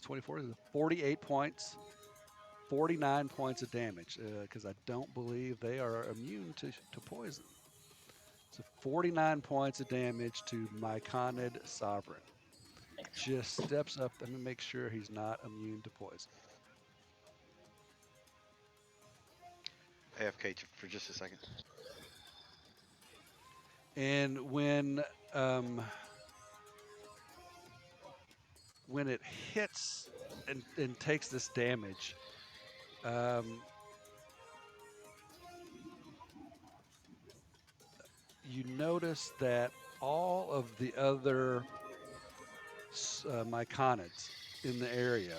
24 is 48 points. 49 points of damage because I don't believe they are immune to poison. So 49 points of damage to Myconid Sovereign. Just steps up and make sure he's not immune to poison. AFK for just a second. And when it hits and takes this damage, you notice that all of the other Myconids in the area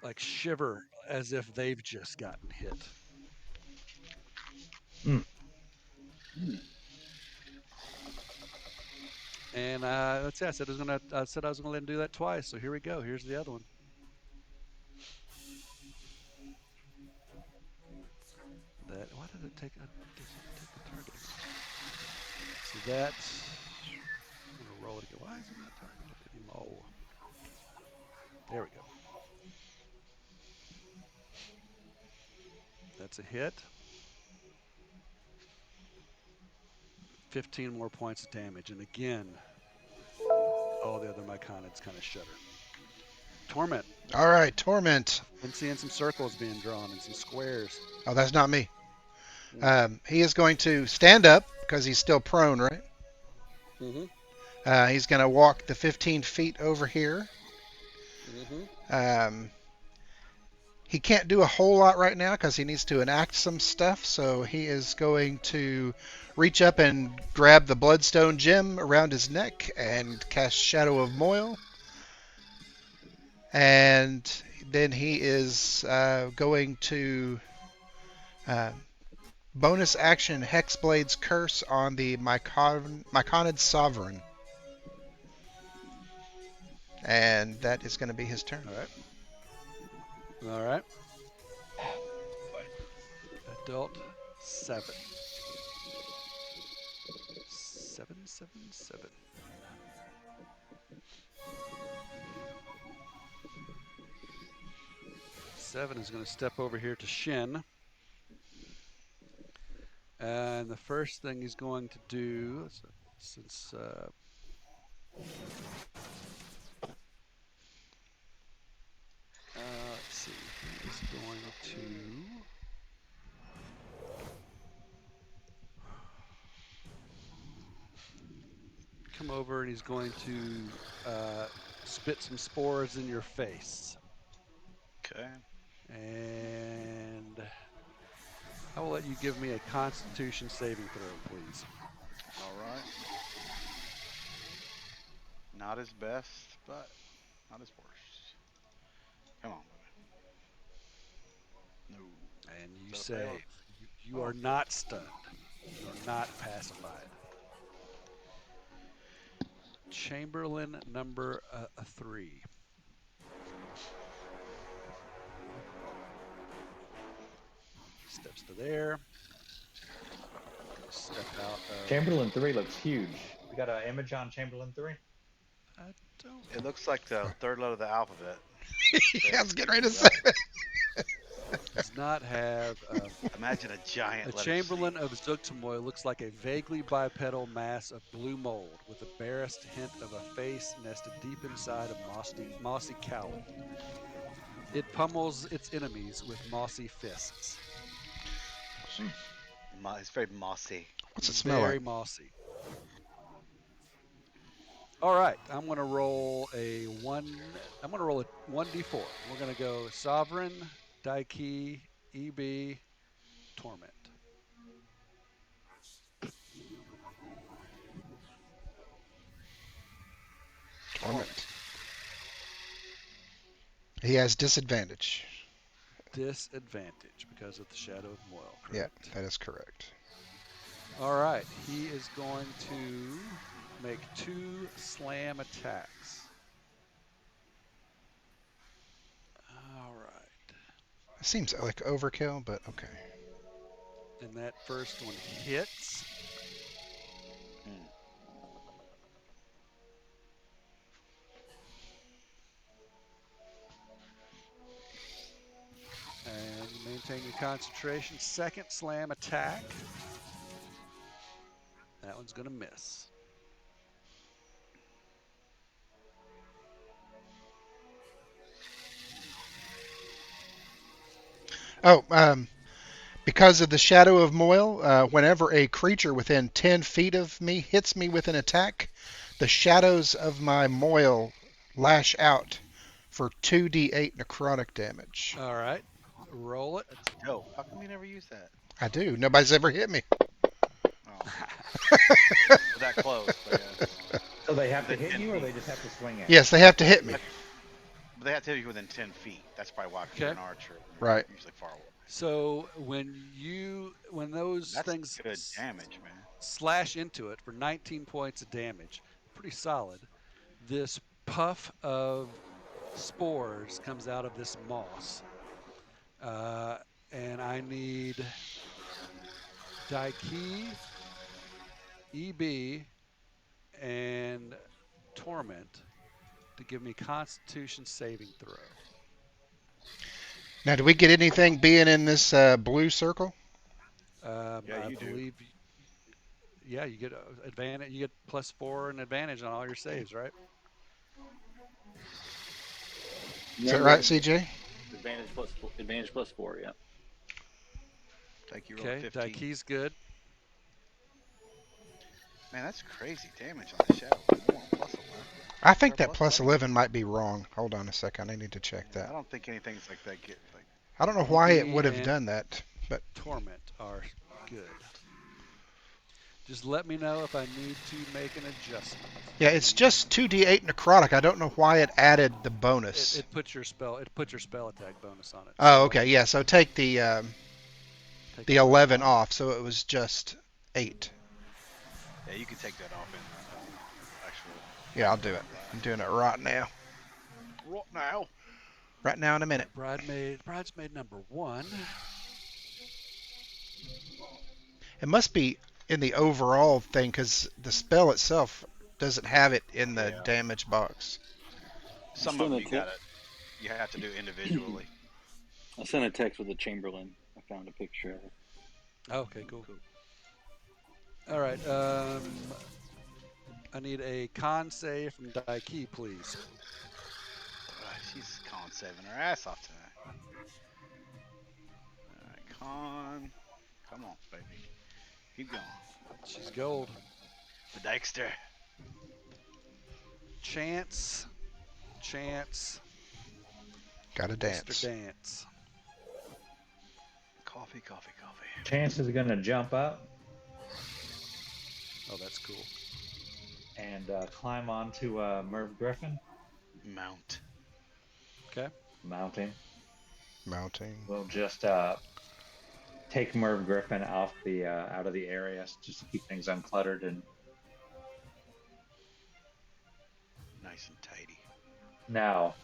like shiver as if they've just gotten hit. And let's see. I said I was gonna let him do that twice. So here we go. Here's the other one. Why did it take a target? So that I'm gonna roll it again. Why is it not targeted anymore? There we go. That's a hit. 15 more points of damage, and again, all the other Myconids kind of shudder. Torment. All right, Torment. I'm seeing some circles being drawn and some squares. Oh, that's not me. He is going to stand up because he's still prone, right? Mm-hmm. He's going to walk the 15 feet over here. Mm-hmm. He can't do a whole lot right now because he needs to enact some stuff, so he is going to reach up and grab the bloodstone gem around his neck and cast Shadow of Moil. And then he is going to bonus action Hexblade's Curse on the Myconid Sovereign. And that is going to be his turn. All right. Adult 7. 777. Seven is going to step over here to Shin. And the first thing he's going to do, since let's see, he's going to come over and he's going to spit some spores in your face. Okay. And I will let you give me a Constitution saving throw, please. All right. Not his best, but not his worst. Come on, baby. No. And you So say fail. you are not stunned. You are not pacified. Chamberlain number 3. Steps to there. Step out of... Chamberlain 3 looks huge. We got an image on Chamberlain 3? I don't... It looks like the third letter of the alphabet. Yeah, I was getting ready to say that. Does not have... Imagine a giant A Chamberlain of Zuggtmoy looks like a vaguely bipedal mass of blue mold with the barest hint of a face nested deep inside a mossy cowl. It pummels its enemies with mossy fists. It's very mossy. What's it smell Very like? mossy. All right, I'm going to roll a 1d4. We're going to go Sovereign, Daiki, EB, Torment. Torment. He has disadvantage. Disadvantage because of the Shadow of Moil, correct? Yeah, that is correct. All right, he is going to make 2 slam attacks. All right. It seems like overkill, but okay. And that first one hits. And you maintain your concentration. Second slam attack. That one's going to miss. Oh, because of the Shadow of Moil, whenever a creature within 10 feet of me hits me with an attack, the shadows of my Moil lash out for 2d8 necrotic damage. All right. Roll it. That's dope. How come you never use that? I do. Nobody's ever hit me. Oh. That close, I guess. So they have to hit you, or they just have to swing at you? Yes, they have to hit me. But they have to hit you within 10 feet. That's probably why you're an archer. You're Right. usually far away. So when those That's things good damage, man. slash into it for 19 points of damage, pretty solid. This puff of spores comes out of this moss. And I need Daiki, EB, and Torment to give me Constitution saving throw. Now, do we get anything being in this blue circle? Yeah, I you do. believe, yeah, you get advantage. You get +4 and advantage on all your saves, right? Is that right, CJ? Advantage plus 4. Yeah. Like you rolled Okay, 15. Daiki's good. Man, that's crazy damage on the shadow. You want +11? I think Is there that a plus 11 might be wrong. Hold on a second. I need to check Yeah, I that. don't think anything's like that get like. I don't know why it EB would have and done that, but Torment are good. Just let me know if I need to make an adjustment. yeah, it's just 2d8 necrotic. I don't know why it added the bonus. It puts your spell attack bonus on it. Oh, So okay, yeah. So take the take 11 off, so it was just 8. Yeah, you can take that off in the actual. Yeah, I'll do it. I'm doing it right now. Right now. Right now in a minute. Bridesmaid number 1. It must be in the overall thing because the spell itself doesn't have it in the Yeah. damage box. Some of them you have to do individually. I sent a text with the Chamberlain. I found a picture of it. Okay, cool. All right. I need a con save from Daiki, please. She's con saving her ass off tonight. All right, con. Come on, baby. Keep going. She's gold. The Dykester. Chance. Gotta dance. Mr. Dance. Coffee. Chance is going to jump up Oh, that's cool. and climb onto Merv Griffin. Mount. Okay. Mounting. We'll just take Merv Griffin off the out of the area just to keep things uncluttered and Nice and tidy. now.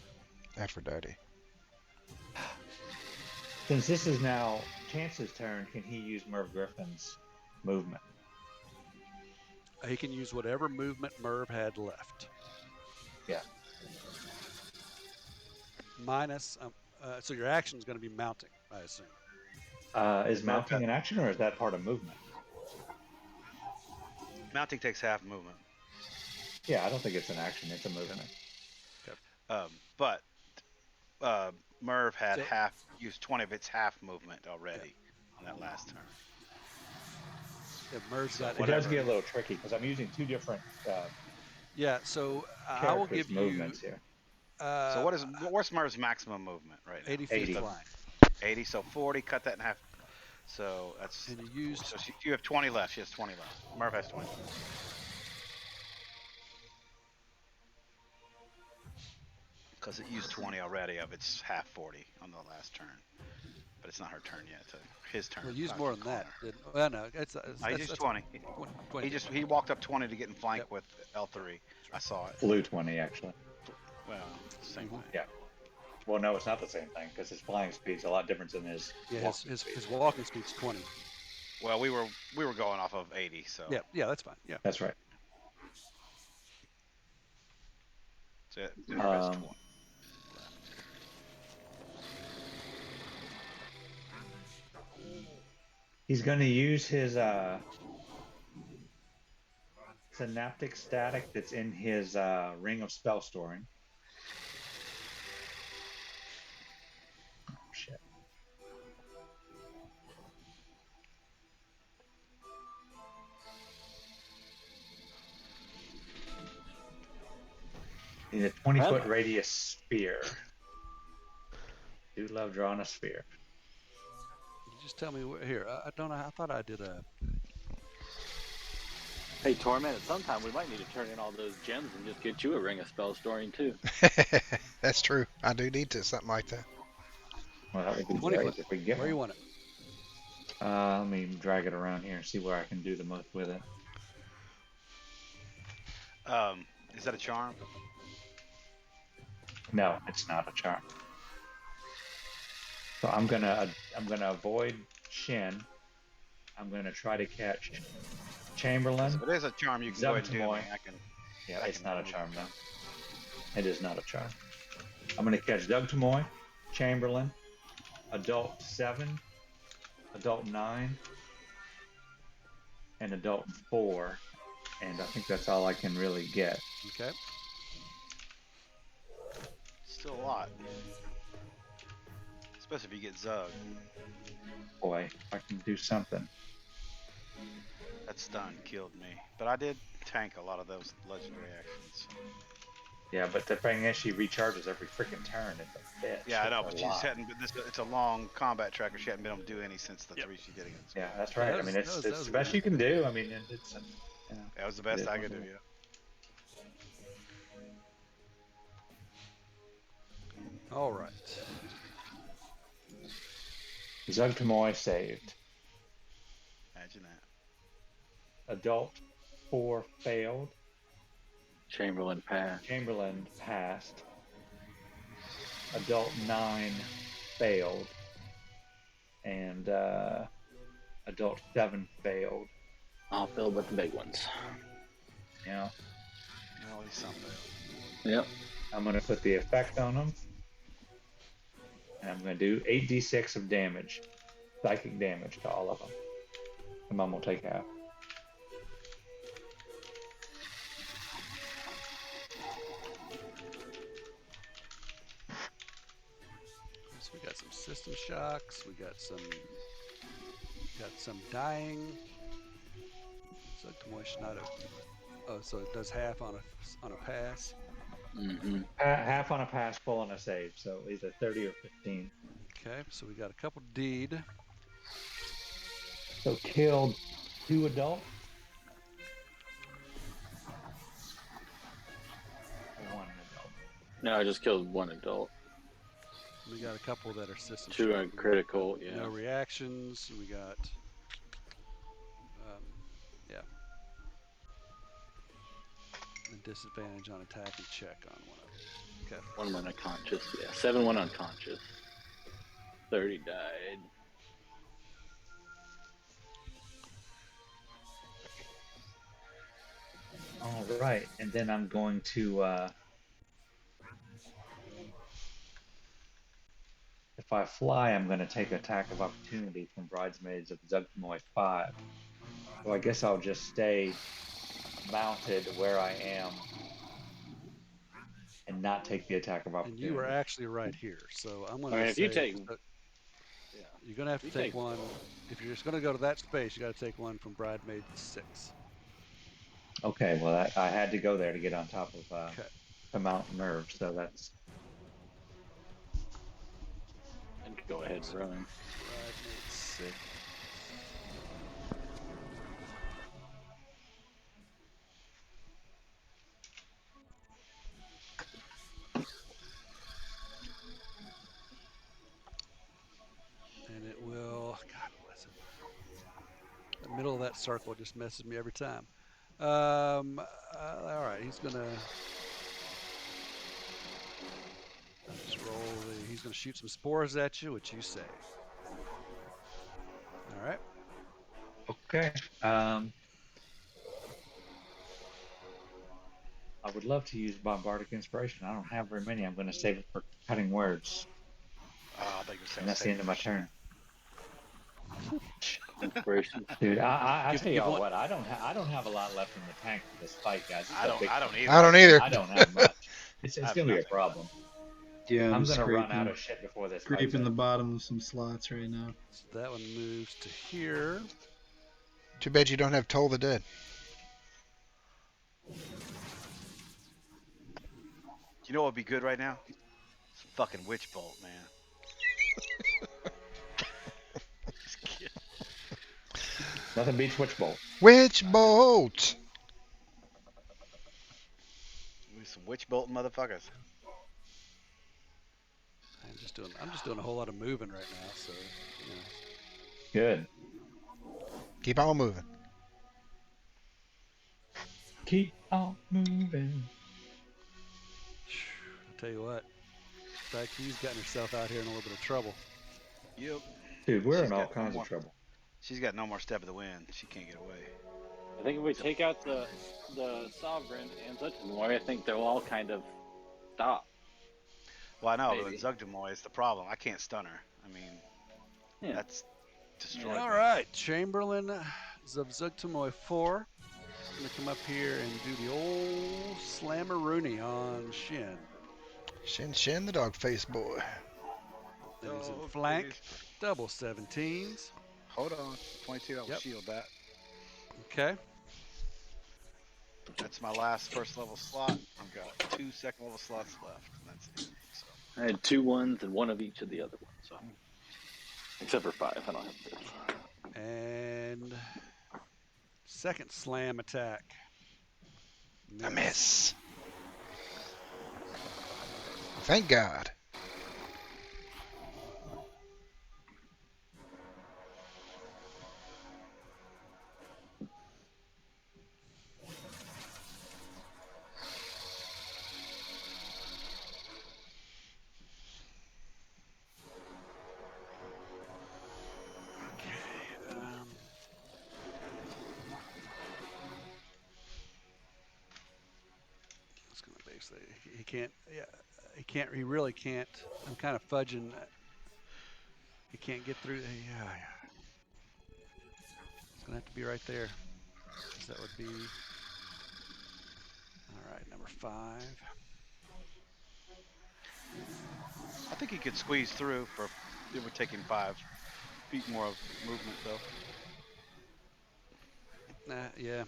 Aphrodite. Since this is now Chance's turn, can he use Merv Griffin's movement? He can use whatever movement Merv had left. Yeah. Minus, so your action is going to be mounting, I assume. Is mounting an action or is that part of movement? Mounting takes half movement. Yeah, I don't think it's an action. It's a movement. But Merv had used 20 of its half movement already on that last turn. Yeah, Merv's got It does get a little tricky because I'm using two different yeah, so I will give you movements here. So what's Merv's maximum movement right now? 80 feet flying. 80, so 40, cut that in half. So that's. And you used. So you have 20 left. She has 20 left. Merv has 20 left. Because it used 20 already of its half 40 on the last turn. But it's not her turn yet. It's his turn. Well, use more than that. Well, no, it's he used 20. 20. He walked up 20 to get in flank with L3. I saw it. Flew 20 actually. Well, same thing. Yeah. Well, no, it's not the same thing because his flying speed's a lot different than his. Yeah, his walking speed's 20. Well, we were going off of 80, so. Yeah, that's fine. Yeah, that's right. So Merv has 20. He's going to use his synaptic static that's in his ring of spell storing. Oh, shit. He's a 20-foot radius sphere. Do love drawing a sphere. Just tell me here. I don't know. I thought I did a. Hey, Torment, at some time we might need to turn in all those gems and just get you a ring of spell storing too. That's true. I do need to something like that. Well, that would be 20 great foot. if we get Where one. you want it? Let me drag it around here and see where I can do the most with it. Is that a charm? No, it's not a charm. So I'm gonna avoid Shin. I'm gonna try to catch Chamberlain. If it is a charm, you can go ahead and do Zuggtmoy. me. Yeah, I it's can not a remove charm it. though. It is not a charm. I'm gonna catch Zuggtmoy, Chamberlain, Adult 7, Adult 9, and Adult 4, and I think that's all I can really get. Okay. Still a lot. Especially if you get Zug. Boy, if I can do something. That stun killed me. But I did tank a lot of those legendary actions. Yeah, but the thing is, she recharges every freaking turn. It's a bitch. Yeah, I know, It's but a she lot. hadn't. It's a long combat tracker. She hadn't been able to do any since the Yep. 3 she did against. Yeah, that's right. that I mean, was- it's that it's was the a best good you can do. I mean, it's you know. That was the best Yeah. I could do. Yeah. All right. Zuggtmoy saved. Imagine that. Adult 4 failed. Chamberlain pass. Chamberlain passed. Adult 9 failed. And Adult 7 failed. I'll fill with the big ones. Yeah. Well, at least something. Yep. I'm going to put the effect on them. And I'm going to do 8d6 of damage. Psychic damage to all of them. And Mom will take half. So we got some system shocks. We got some dying. Zuggtmoy should not have. Oh, so it does half on a pass. Mm-hmm. Half on a pass, full on a save. So either 30 or 15. Okay, so we got a couple deed. So killed 2 adults. Or 1 adult. No, I just killed 1 adult. We got a couple that are system 2 shock. are critical. Yeah. No reactions. We got. Yeah. A disadvantage on attack and check on one of them. Okay. 1 went unconscious. Yeah. 7 went unconscious. 30 died. All right, and then I'm going to, if I fly, I'm going to take attack of opportunity from Bridesmaids of Zuggtmoy 5. So I guess I'll just stay mounted where I am and not take the attack of And opportunity. you were actually right here, so I'm going I mean, to if say you take- that Yeah. you're going to have to You take take- one. If you're just going to go to that space, you got to take one from Bridesmaid 6. Okay, well, I had to go there to get on top of Okay. the mountain nerve, so that's... And go ahead and run. Bridesmaid 6. And it will. God bless it. The middle of that circle just messes me every time. All right, he's gonna just roll. He's gonna shoot some spores at you, which you say. All right. Okay. I would love to use Bombardic Inspiration. I don't have very many. I'm going to save it for cutting words. Oh, I think you're saying And that's the end of my turn. Inspiration. Dude, I Give- tell give y'all one- what, I don't have a lot left in the tank for this fight, guys. It's I a don't. big- I don't either. I don't either. I don't have much. It's I have going to be a nothing. problem. Yeah, I'm I'm going to run scraping, out of shit before this fight's scraping the over. bottom of some slots right now. So that one moves to here. Too bad you don't have Toll the Dead. You know what would be good right now? Some fucking Witch Bolt, man. Just kidding. Nothing beats Witch Bolt. Witch Bolt! We some Witch Bolt motherfuckers. I'm just doing a whole lot of moving right now, so you know. Good. Keep on moving. Keep on moving. I'll tell you what, Daiki's gotten herself out here in a little bit of trouble. Yep. Dude, we're She's in all got no kinds of more. trouble. She's got no more step of the wind. She can't get away. I think if we take out the sovereign and Zuggtmoy, I think they'll all kind of stop. Well, I know, but Maybe. Zuggtmoy is the problem. I can't stun her. I mean, Yeah. that's destroyed. All me. right, Chamberlain of Zuggtmoy 4. Gonna come up here and do the old slammer-rooney on Shin. Shin the dog face boy. Then he's in Oh, flank, please. double 17s. Hold on. 22, I will Yep. shield that. Okay. That's my last first level slot. I've got 2 second level slots left. And that's it. So. I had 2 1s and 1 of each of the other ones. So, except for 5, I don't have this. And second slam attack. A miss. Thank God. It's gonna basically he can't. Yeah, he really can't. I'm kind of fudging. He can't get through. Yeah. It's gonna have to be right there. That would be. All right, number 5. I think he could squeeze through for it would take him 5 feet more of movement though. Yeah.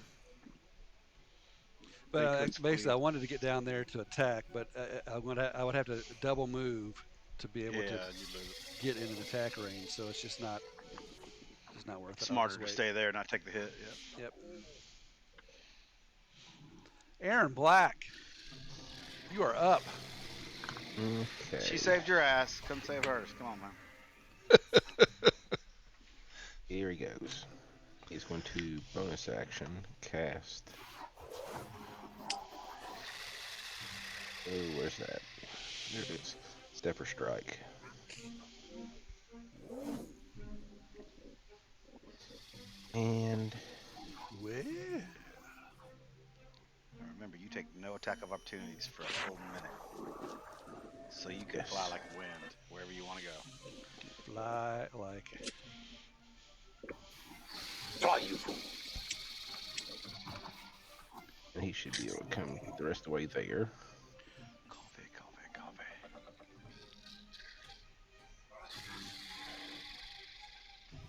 They But could basically, squeeze. I wanted to get down there to attack, but I would have to double move to be able to you'd lose. get in an attack range. So it's just not worth it. Smarter to stay there, not take the hit. Yeah. Yep. Aaron Black, you are up. Okay. She saved your ass. Come save hers. Come on, man. Here he goes. He's going to bonus action cast. Oh, where's that? There it is. Step or strike. And Well, Remember, you take no attack of opportunities for a full minute. So you can fly like the wind wherever you want to go. fly like. Fly, you fool. and he should be able to come the rest of the way there. Coffee.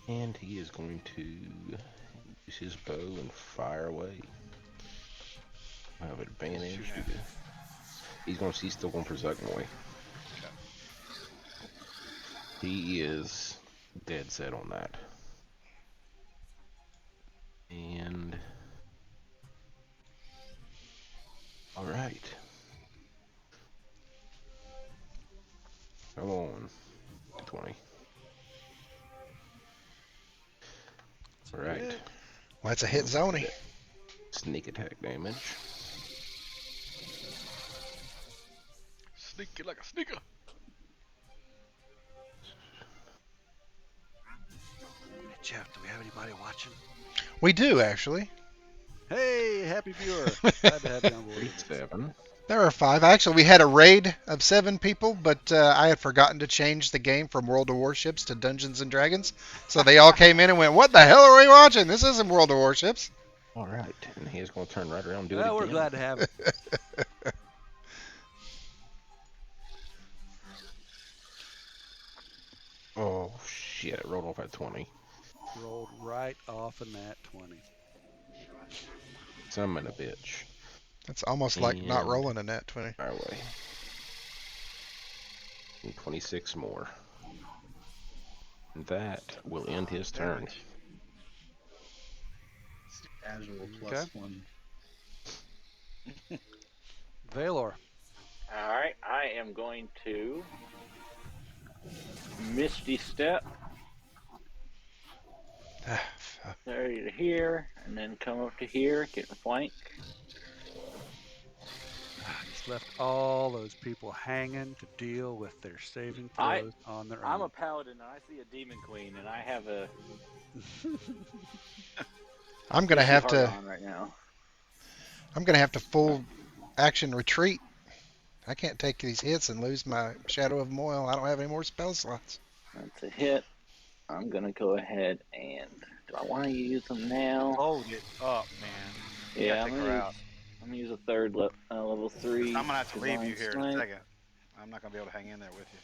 And he is going to use his bow and fire away. I have advantage. He's still going for Zuggtmoy. He is dead set on that. And all right. Come on. 20. All right. Well, that's a hit zony. Sneak attack damage. Sneaky like a sneaker. Hey, Jeff, do we have anybody watching? We do, actually. Hey, happy viewer. Glad to have you on board. 7. There are 5. Actually, we had a raid of 7 people, but I had forgotten to change the game from World of Warships to Dungeons and Dragons. So they all came in and went, "What the hell are we watching? This isn't World of Warships." All right. And he is going to turn right around and do it Well, again. we're glad to have it. Oh, shit. Rolled off at 20. Rolled right off in that 20. Son of a bitch. That's almost like not And rolling a nat 20. our way. And 26 more. And that will end his turn. Casual +1. Vaylor. All right, I am going to Misty Step there to here, and then come up to here, get a flank. left all those people hanging to deal with their saving I- throws on their I'm a own. paladin and I see a demon queen and I have a I'm gonna fishy have heart to. on right now. I'm gonna have to full action retreat. I can't take these hits and lose my Shadow of Moil. I don't have any more spell slots. That's a hit. I'm gonna go ahead and do I want to use them now? Load it up, man. You Yeah, gotta take her out. I'm gonna use a third level 'Cause 3. I'm gonna have to leave Divine you here in a Smite. second. I'm not gonna be able to hang in there with you.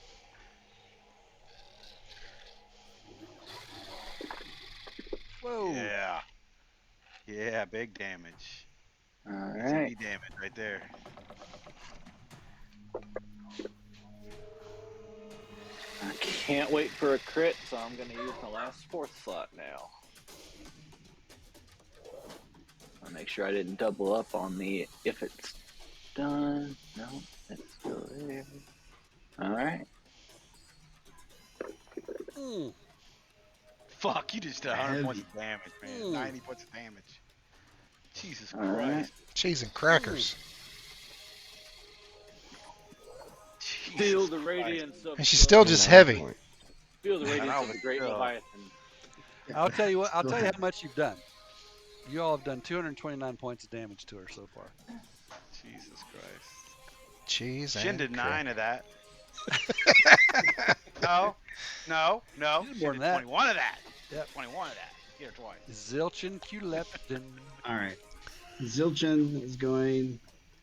Whoa! Yeah. Yeah, big damage. All ETB right. damage right there. I can't wait for a crit, so I'm gonna use my last 4th slot now. I'll make sure I didn't double up on the if it's done. No, it's still there. All right. Mm. Fuck, you just did 100 Heavy. points of damage, man. 90 points of damage. Jesus All right. Christ. Cheese and crackers. Jesus Feel the Christ. radiance of And she's the- still just heavy. Feel the Man, radiance I of the was great still- Leviathan. I'll tell you what. I'll Still tell you have- how much you've done. You all have done 229 points of damage to her so far. Jesus Christ. Cheese Shin and did 9 of that. crackers. No. She did Shin more did than that. 21 of that. Yep. 21 of that. Get her twice. Zilchin Culepton. All right. Zilchin is going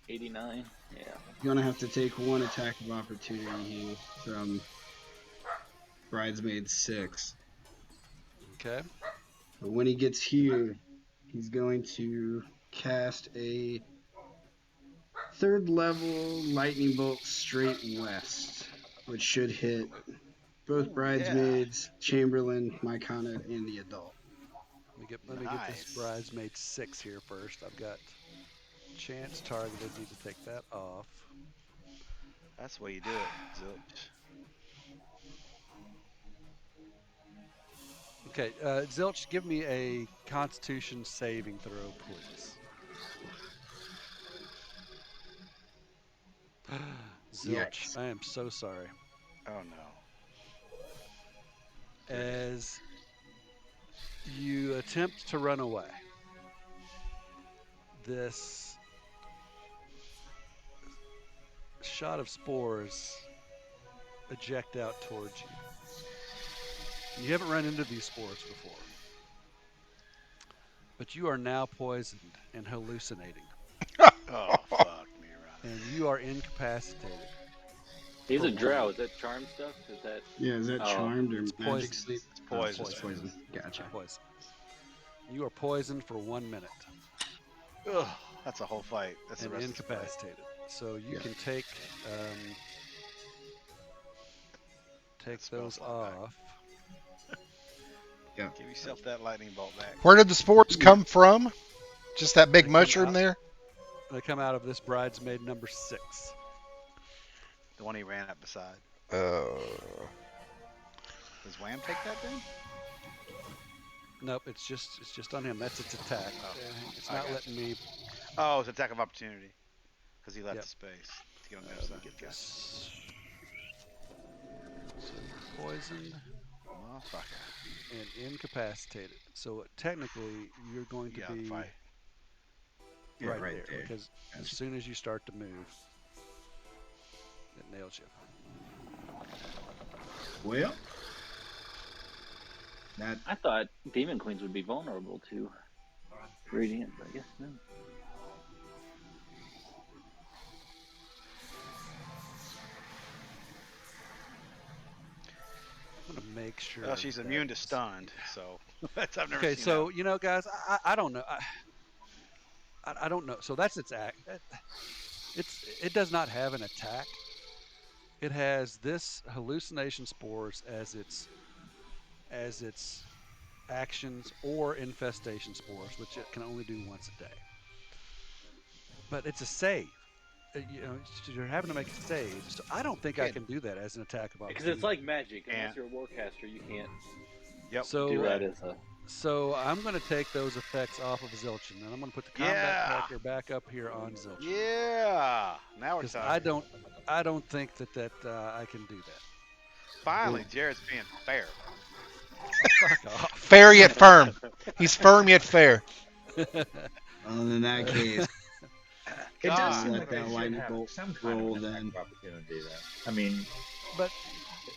89. Yeah. gonna have to take one attack of opportunity here from Bridesmaid 6. Okay. But when he gets here, he's going to cast a 3rd level lightning bolt straight west, which should hit both Ooh, Bridesmaids, Chamberlain, Mycona, and the adult. Let me get this Nice. bridesmaid 6 here first. I've got chance targeted. Need to take that off. That's the way you do it, Zilch. Okay, Zilch, give me a Constitution saving throw, please. Zilch, Yikes. I am so sorry. Oh no. As you attempt to run away, this shot of spores eject out towards you. You haven't run into these spores before, but you are now poisoned and hallucinating, Oh, fuck me, right. and you are incapacitated. He's For a drow. one. Is that charm stuff? Is that Yeah, is that Oh, charmed or it's magic poison. sleep? It's poison. Oh, it's poison. Gotcha. Poison. You are poisoned for 1 minute Ugh, that's a whole fight. That's the and rest of the fight. incapacitated. So you Yeah. can take Spell those slot back. off. Give yourself that lightning bolt back. Where did the spores come from? Just that big They come mushroom out. there? They come out of this bridesmaid number 6. The one he ran up beside. Uh, Does Wham take that then? Nope, it's just on him. That's its attack. Oh, It's I not got letting me. Oh, it's attack of opportunity. Because he left Yep. the space to get on the Let other me side. get Gotcha. this. So you're poisoned Motherfucker. and incapacitated. So technically, you're going to You gotta be fight. Yeah, right, right there, there. because as Gotcha. soon as you start to move, it nails you. Well, that I thought demon queens would be vulnerable to radiant, but I guess no. I'm gonna make sure. Well, she's that immune to is- stunned, so that's I've never Okay, seen so that. you know, guys, I don't know. I don't know. So that's its act. It does not have an attack. It has this hallucination spores as its actions, or infestation spores, which it can only do once a day. But it's a save. You know, you're having to make a save. So I don't think I Good. can do that as an attack of Because opportunity. it's like magic. Unless Yeah. you're a warcaster, you can't Yep. So do that as a. So I'm going to take those effects off of Zilchin, and I'm going to put the combat Yeah. tracker back up here on Zilchin. Yeah. Now we're Because talking. I don't think that I can do that. Finally, Jared's being fair. Fuck off. Fair yet firm. He's firm yet fair. Well, in that case, It does God. seem let like they that should lightning have bolt some kind roll of an then. attack opportunity, though. I mean, But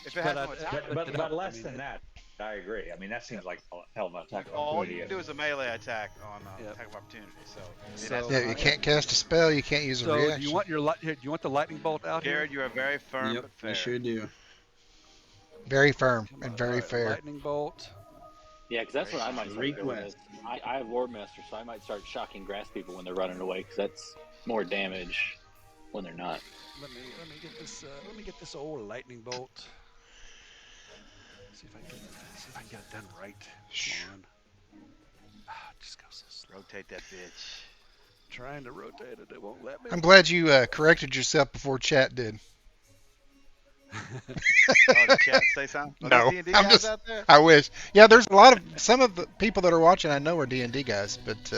If it But has no I- attack, but less than that. I agree. I mean, that seems like a hell of an attack all opportunity. you can do is a melee attack on Yep. attack of opportunity. So, So, Yeah, you can't cast a spell. You can't use a so reaction. do you want do you want the lightning bolt out Jared, here? you are very firm Yep, but fair. I sure do. Very firm Come and on, very all right, fair. lightning bolt. Yeah, because that's what I might start doing. Request. Is I have Wardmaster, so I might start shocking grass people when they're running away, because that's more damage when they're not. Let me get this. Let me get this old lightning bolt. See if I can get it done right. Come on. Just go so slow. Rotate that bitch. Trying to rotate it, it won't let me. I'm glad you corrected yourself before chat did. Oh, did chat say something? Are No, these D&D I'm guys just- out there? I wish. Yeah, there's a lot of some of the people that are watching. I know are D&D guys, but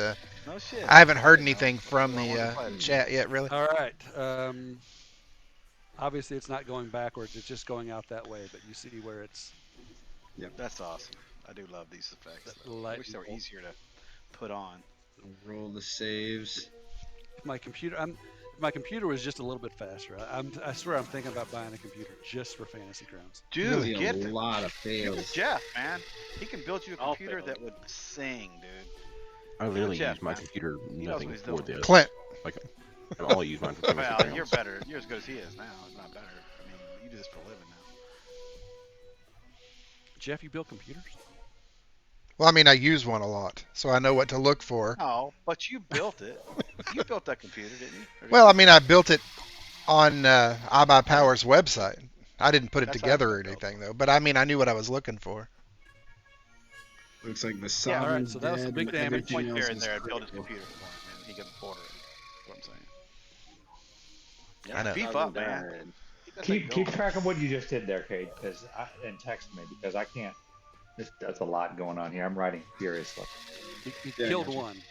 No shit. I haven't heard You know, anything from I wanted to the play it. chat yet. Really. All right. Obviously, it's not going backwards. It's just going out that way. But you see where it's That's awesome. I do love these effects. that though. I wish they were lightning bolt. easier to put on. Roll the saves. My computer. If my computer was just a little bit faster. I swear I'm thinking about buying a computer just for Fantasy Grounds. Dude, Really get a lot of fails. Jeff, man. He can build you a I'll computer fail. that would sing, dude. I literally Jeff, use my man. computer He knows nothing what he's for doing. this. Clint, Like, I all use mine for Fantasy Well, Grounds. you're better. You're as good as he is now. It's not better. I mean, you do this for a living now. Jeff, you build computers? well, I mean, I use one a lot, so I know what to look for. No, but you built it. You built that computer, didn't you? Or did Well, you- I mean, I built it on iBuyPower's website. I didn't put it That's how together I or built anything though, but I mean, I knew what I was looking for. Looks like the Yeah, sovereign's alright, so that was some dead big and damage. everything point else here and is there and build his critical. computer for him, and he can order it. That's what I'm saying. I know. Beef up, man. Keep that thing keep going. track of what you just did there, Kate, and text me because I can't. That's a lot going on here. I'm writing furiously. He Yeah, I killed gotcha. one.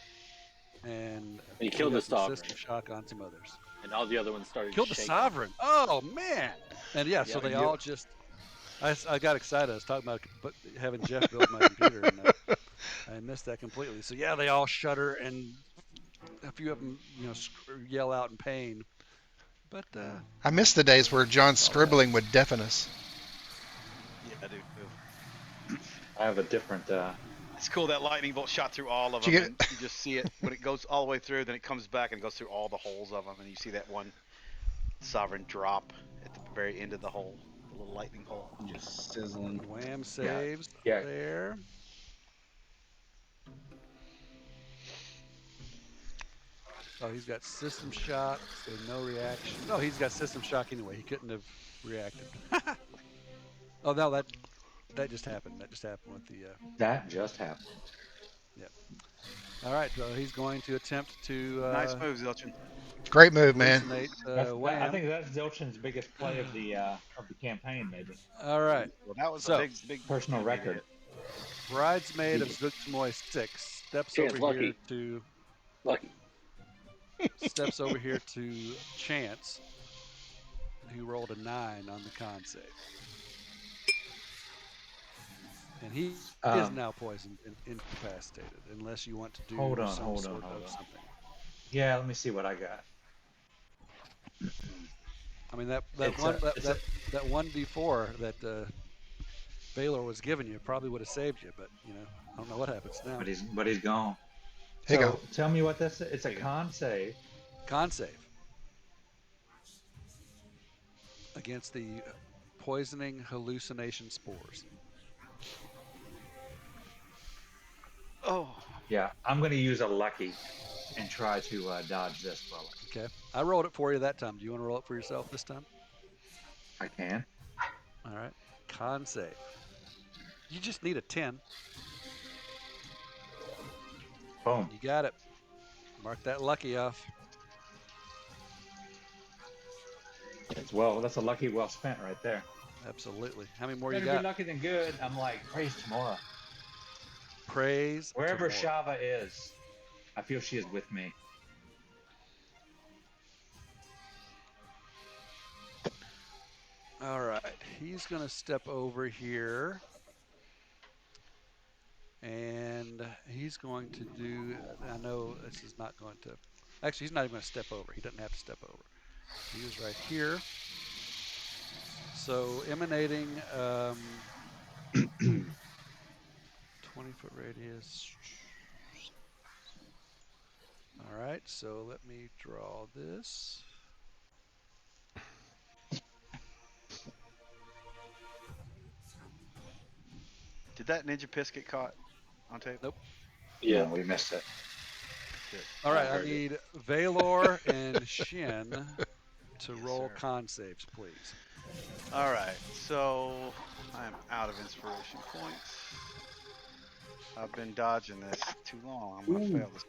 And He killed got the some sovereign. system shock on some others. And all the other ones started Killed the shaking. sovereign. Oh man! And yeah, so Yeah, they you- all just. I got excited. I was talking about having Jeff build my computer, and I missed that completely. So yeah, they all shudder, and a few of them, yell out in pain. But I miss the days where John's scribbling would deafen us. Yeah, I do too. I have a different. It's cool that lightning bolt shot through all of Did them, you and you just see it when it goes all the way through. Then it comes back and goes through all the holes of them, and you see that one sovereign drop at the very end of the hole, the little lightning hole. Just sizzling. wham saves Yeah. there. Oh, he's got system shock, so no reaction. No, he's got system shock anyway. He couldn't have reacted. Oh no, that just happened. That just happened with the. That just happened. All right, so he's going to attempt to Nice move, Zilchin. Great move, man. hallucinate I Wham. think that's Zilchin's biggest play of the campaign, maybe All right, Well, that was So, a big personal big record. hit. Bridesmaid of Zuggtmoy 6 steps Chance, over here lucky. to Lucky. Chance, who rolled a 9 on the con save. And he is now poisoned and incapacitated, unless you want to do Hold on, some hold on, sort hold of on. something. Yeah, let me see what I got. I mean, that It's one a- it's a- that 1d4 that Vaylor was giving you probably would have saved you, but I don't know what happens now. But he's gone. Here you So go. tell me what this is. It's a con save. Con save against the poisoning hallucination spores. Oh, Yeah, I'm going to use a lucky and try to dodge this bullet. Okay, I rolled it for you that time. Do you want to roll it for yourself this time? I can. All right, con save. You just need a 10. Boom. You got it. Mark that lucky off. That's a lucky well spent right there. Absolutely. How many more you Better be got? lucky than good. I'm like, praise tomorrow. praise Wherever tomorrow. Shava is, I feel she is with me. All right, he's going to step over here, and he's going to do. I know this is not going to. Actually, he's not even going to step over. He doesn't have to step over. He is right here. So emanating 20-foot radius. All right, so let me draw this. Did that ninja piss get caught on tape? Nope. Yeah, we missed it. Good. All right, I heard it. need Vaylor and Shin to Yes, roll sir. con saves, please. All right, so I'm out of inspiration points. I've been dodging this too long. I'm gonna fail this.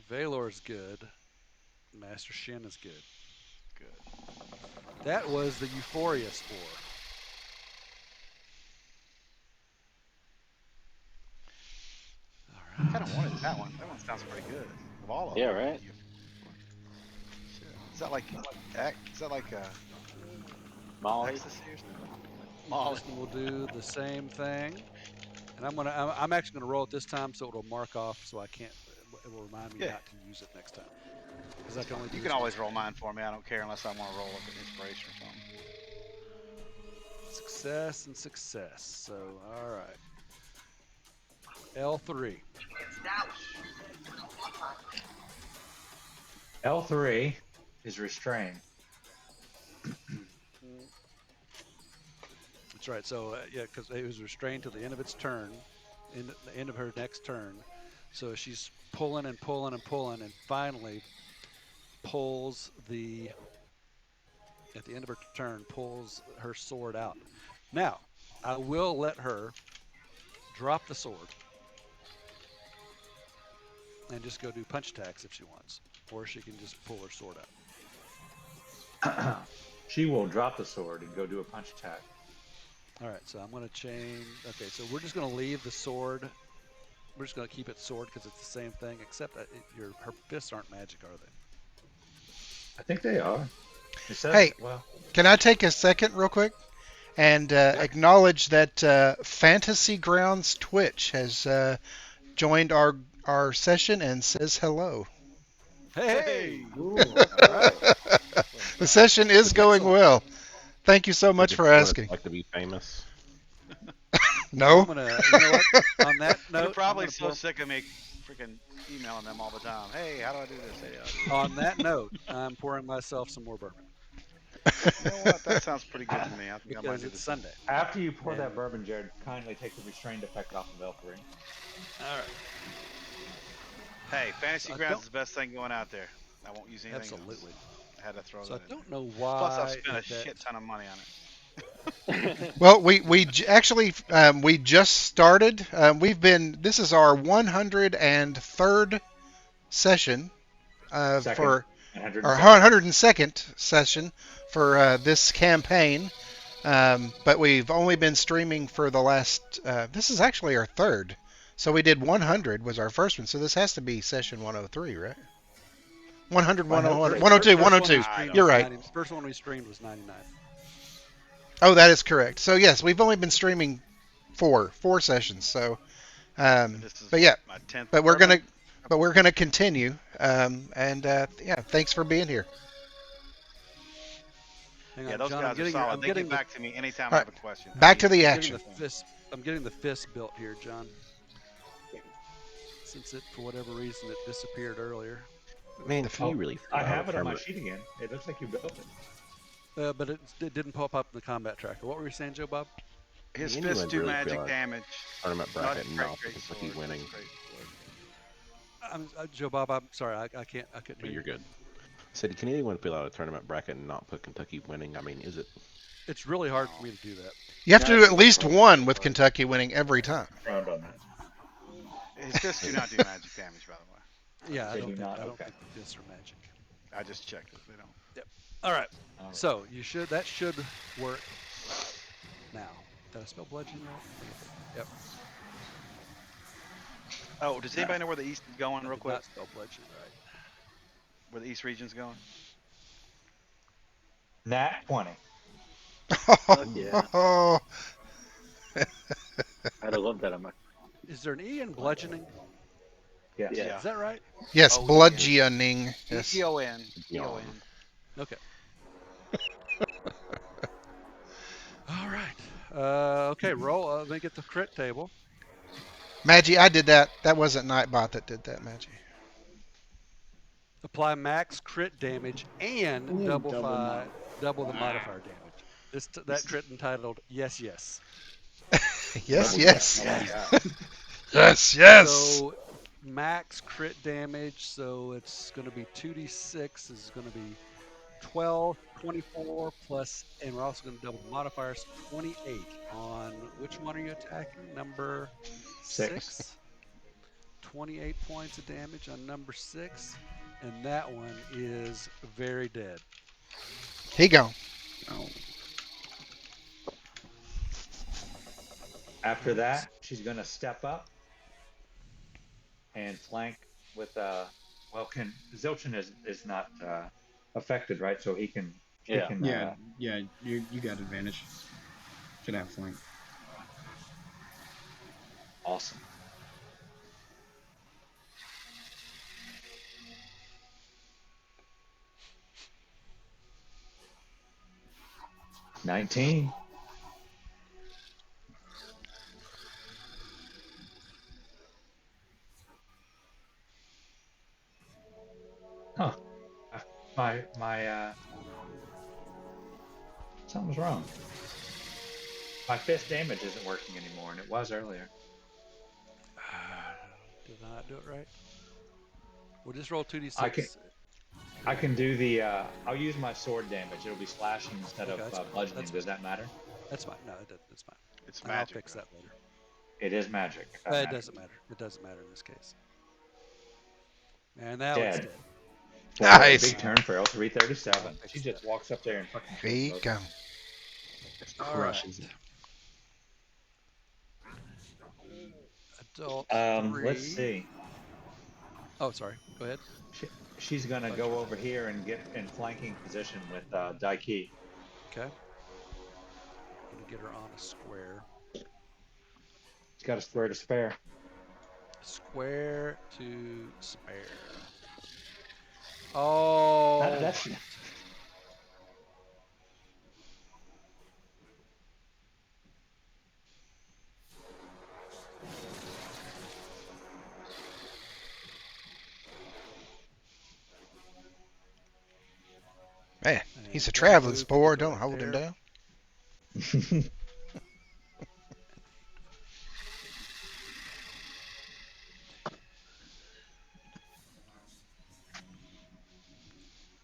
Vaylor's good. Master Shin is good. Good. That was the Euphoria spore. All I kind of wanted right. that one. That one sounds pretty good. Of all of Yeah, them. right? Shit. Is that like Molly. ecstasy or something? This one will do the same thing, and I'm actually gonna roll it this time, so it'll mark off, so I can't. It will remind me Yeah. not to use it next time, because I can only do You this can always once. roll mine for me. I don't care unless I want to roll up an inspiration or something. Success and success. So all right. L3. L3 is restrained. That's right. So yeah, because it was restrained till the end of its turn, in the end of her next turn. So she's pulling and pulling and pulling, and finally pulls at the end of her turn, pulls her sword out. Now, I will let her drop the sword and just go do punch attacks if she wants, or she can just pull her sword out. She will drop the sword and go do a punch attack. All right, so I'm going to chain. Okay, so we're just going to leave the sword. We're just going to keep it sword because it's the same thing, except that her fists aren't magic, are they? I think they are. It says, Hey. well, Can I take a second real quick and acknowledge that Fantasy Grounds Twitch has joined our session and says hello. Hey! Ooh. All right. The session is going Excellent. well. Thank you so much Is it for what asking. it's like to be famous? No? I'm gonna. You know what? On that They're note, probably so sick of me freaking emailing them all the time. Hey, how do I do this? Hey, how do I do this? on that note, I'm pouring myself some more bourbon You know what? That sounds pretty good to me. I think I might because do the it's same. Sunday. after you pour And- that bourbon, Jared, kindly take the restrained effect off of L3. All right. Hey, Fantasy I Grounds don't- is the best thing going out there. I won't use anything Absolutely. else. I had to throw So I that in don't there. know Plus, I've why spent a that. shit ton of money on it. Well, actually we just started. This is our 103rd session for our 102nd session for this campaign. But we've only been streaming for the last. This is actually our third. So we did 100 was our first one. So this has to be session 103, right? 100, 101, 102, 102. You're right. First one we streamed was 99. Oh, that is correct. So yes, we've only been streaming four sessions. So, This is but yeah, my 10th. but we're gonna continue. Yeah, thanks for being here. Hang Yeah, on, those John. guys are solid. I'm They getting get back to me anytime All I right, have a question. back to the getting action. I'm getting the fist built here, John. Since it, for whatever reason, it disappeared earlier. Man, can you really fill I out have a it on my tournament? sheet again. It looks like you built it. But it didn't pop up in the combat tracker. What were you saying, Joe Bob? His Can fists anyone do really magic fill out damage. tournament Not bracket and great, not the great Kentucky sword. winning? Great sword. Joe Bob, I'm sorry, I couldn't But hear you're you. good. I said, can anyone fill out a tournament bracket and not put Kentucky winning? I mean, is it? It's really hard for me to do that. You have to do at least one with Kentucky winning every time. Frowned on that. His fists do not do magic damage, by the way. Yeah, I They don't do think not? I don't Okay. think the fists are magic. I just checked it. They don't. All right. All right. So that should work now. Did I spell bludgeon right? Yep. Oh, does anybody know where the east is going, I real did quick? not spell bludgeoning right. Where the east region's going? Nat 20. Fuck yeah. Oh, I'd have loved that on my. Is there an E in bludgeoning? Yes. Yeah. Is that right? yes, Oh, bludgeoning. Yes. E-O-N. Yawn. E-O-N. Okay. All right. Okay, roll. Let me get the crit table. Maggie, I did that. That wasn't Nightbot that did that, Maggie. Apply max crit damage and And double the Ah. modifier damage. That crit entitled Yes Yes. Yes, Double yes. Oh my god. Yes, yes. So max crit damage. So it's going to be 2d6 is going to be 12, 24 plus, and we're also going to double the modifiers. 28 on which one are you attacking? Number 6. 28 points of damage on number 6, and that one is very dead. He gone. Oh. After that, she's gonna step up and flank with well, can Zilchin is not affected, right? So he can Yeah. Yeah, you got advantage. Should have flank. awesome. $19. Huh. My something's wrong. My fist damage isn't working anymore, and it was earlier. Did I not do it right? We'll just roll 2d6. I can do the I'll use my sword damage. It'll be slashing instead Okay, of that's fine. bludgeoning. That's Does that matter? That's fine. No, that's fine. It's And I'll magic. fix that later. It is magic. If that It matters. doesn't matter. It doesn't matter in this case. And now it's Dead. dead. Boy, Nice. big turn for L337. I'll fix She just that. walks up there and fucking He kills both. gone. Just All crushes right. it. Adult Let's 3. see. Oh, sorry. Go ahead. She's gonna Oh, go sure. over here and get in flanking position with Daiki. Okay. Gonna get her on a square. She's got a square to spare. Square to spare. Oh. That's Man, he's a And double traveling move, spore. go Don't right hold him there. down.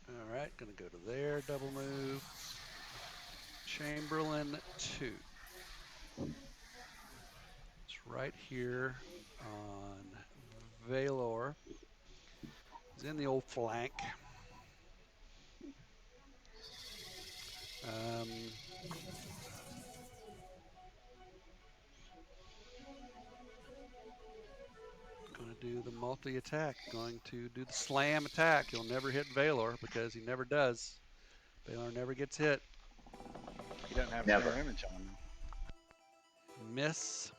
All right, gonna go to there, double move. Chamberlain 2. It's right here on Vaylor. He's in the old flank. Going to do the multi-attack. Going to do the slam attack. He'll never hit Vaylor because he never does. Vaylor never gets hit. He doesn't have his Never. mirror image on him. Miss.